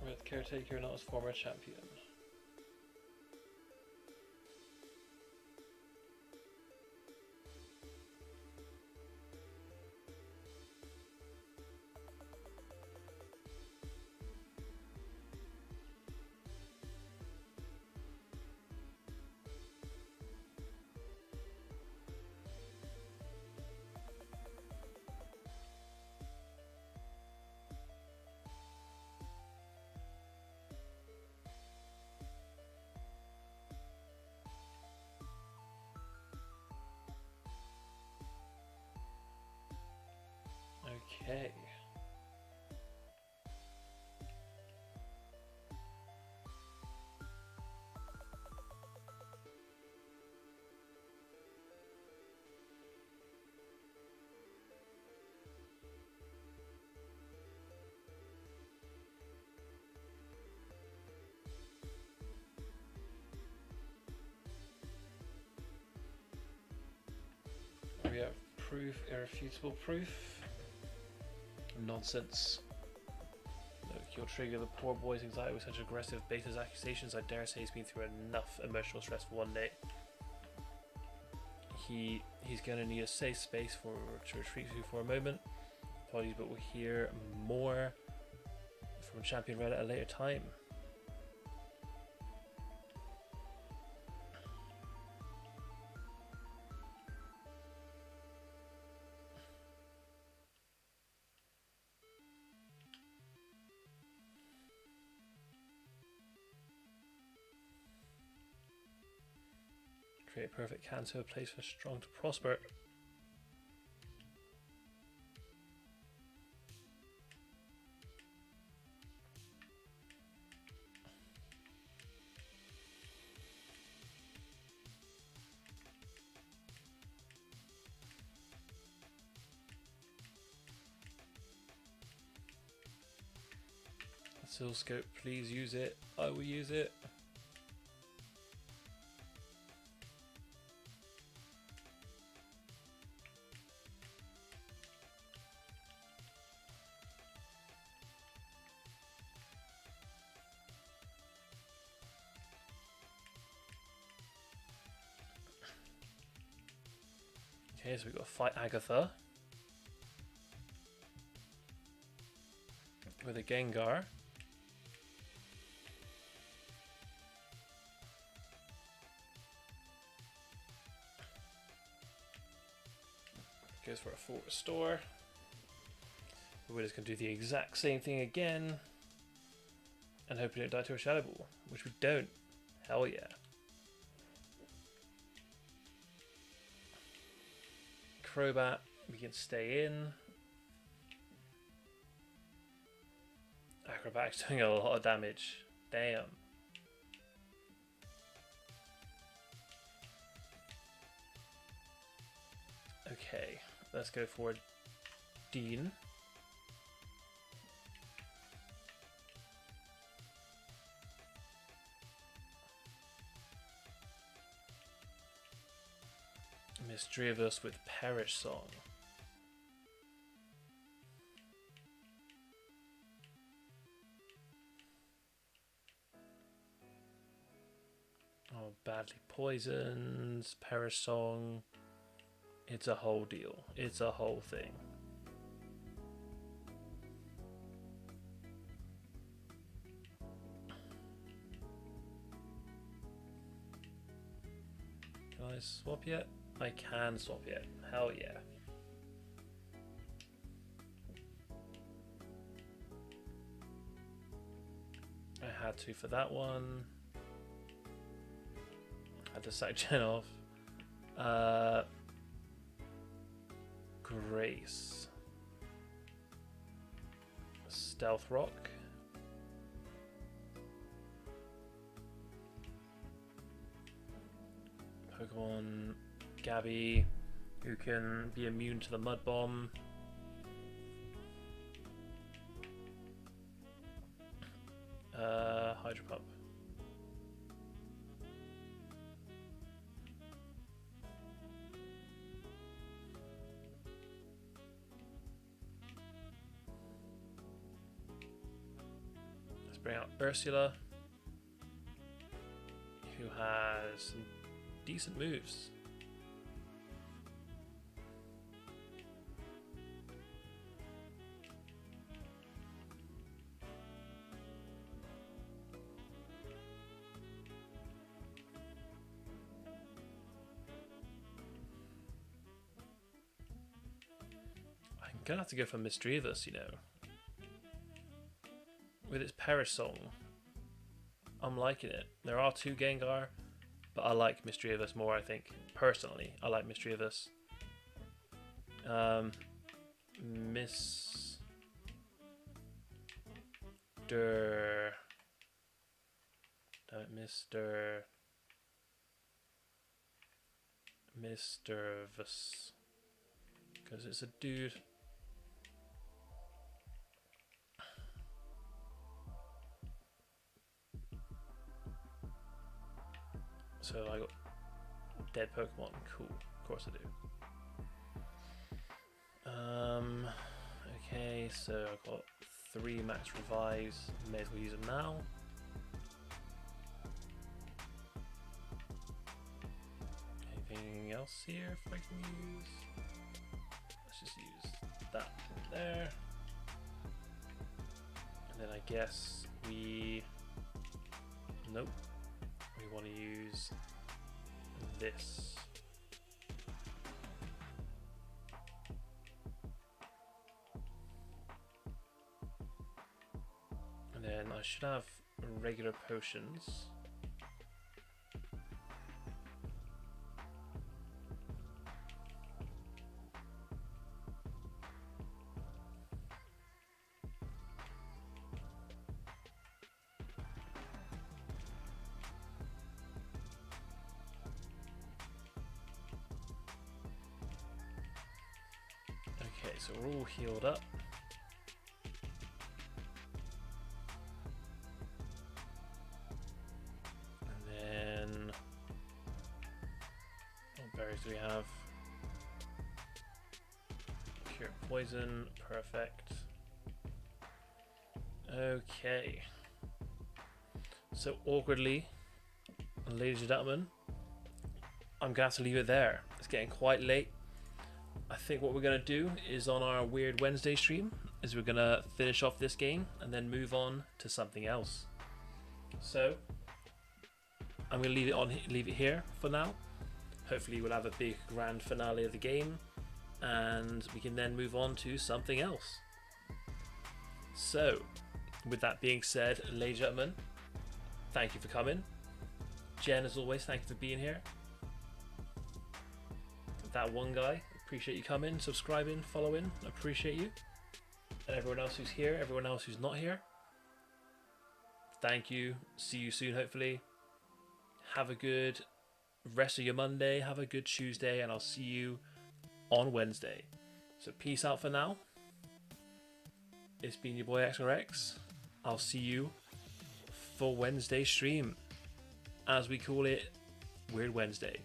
Speaker 1: Red caretaker, not his former champion. Okay. We have proof, irrefutable proof. Nonsense. Look, you'll trigger the poor boy's anxiety with such aggressive baseless accusations. I dare say he's been through enough emotional stress for one day. He's gonna need a safe space to retreat to for a moment. Apologies, but we'll hear more from Champion Red at a later time. Create a perfect Kanto, a place for strong to prosper. Oscilloscope, please use it. I will use it. Okay, so we've got to fight Agatha with a Gengar. goes for a full restore. We're just going to do the exact same thing again. And hope we don't die to a Shadow Ball, which we don't. Hell yeah. Crobat, we can stay in. Acrobatic's doing a lot of damage. Damn. Okay, let's go for Dean. Misdreavus with Perish Song. Oh, badly poisons, Perish Song. It's a whole deal. It's a whole thing. Can I swap yet? I can swap yet. Hell yeah. I had to for that one. Had to sack Jen off. Grace. Stealth Rock. Pokemon Gabby, who can be immune to the Mud Bomb. Hydro Pump. Let's bring out Ursula, who has some decent moves. I'm gonna have to go for Misdreavus, you know. With its Perish Song, I'm liking it. There are two Gengar, but I like Misdreavus more, I think. Personally, I like Misdreavus. Misdreavus. Because it's a dude. So I got dead Pokemon. Cool. Of course I do. Okay, so I've got 3 max revives. May as well use them now. Anything else here if I can use? Let's just use that there. And then I guess we... Nope. We want to use this. And then I should have regular potions. Okay, so we're all healed up. And then what berries do we have? Cure poison, perfect. Okay. So awkwardly, ladies and gentlemen, I'm gonna have to leave it there. It's getting quite late. I think what we're going to do is on our Weird Wednesday stream is we're going to finish off this game and then move on to something else. So I'm going to leave it here for now. Hopefully we'll have a big grand finale of the game and we can then move on to something else. So, with that being said, ladies and gentlemen, thank you for coming. Jen, as always, thank you for being here. That one guy, appreciate you coming, subscribing, following, appreciate you. And everyone else who's here, everyone else who's not here, thank you. See you soon, hopefully. Have a good rest of your Monday, have a good Tuesday, and I'll see you on Wednesday. So peace out for now. It's been your boy XRX. I'll see you for Wednesday stream, as we call it, Weird Wednesday.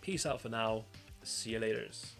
Speaker 1: Peace out for now. See you laters.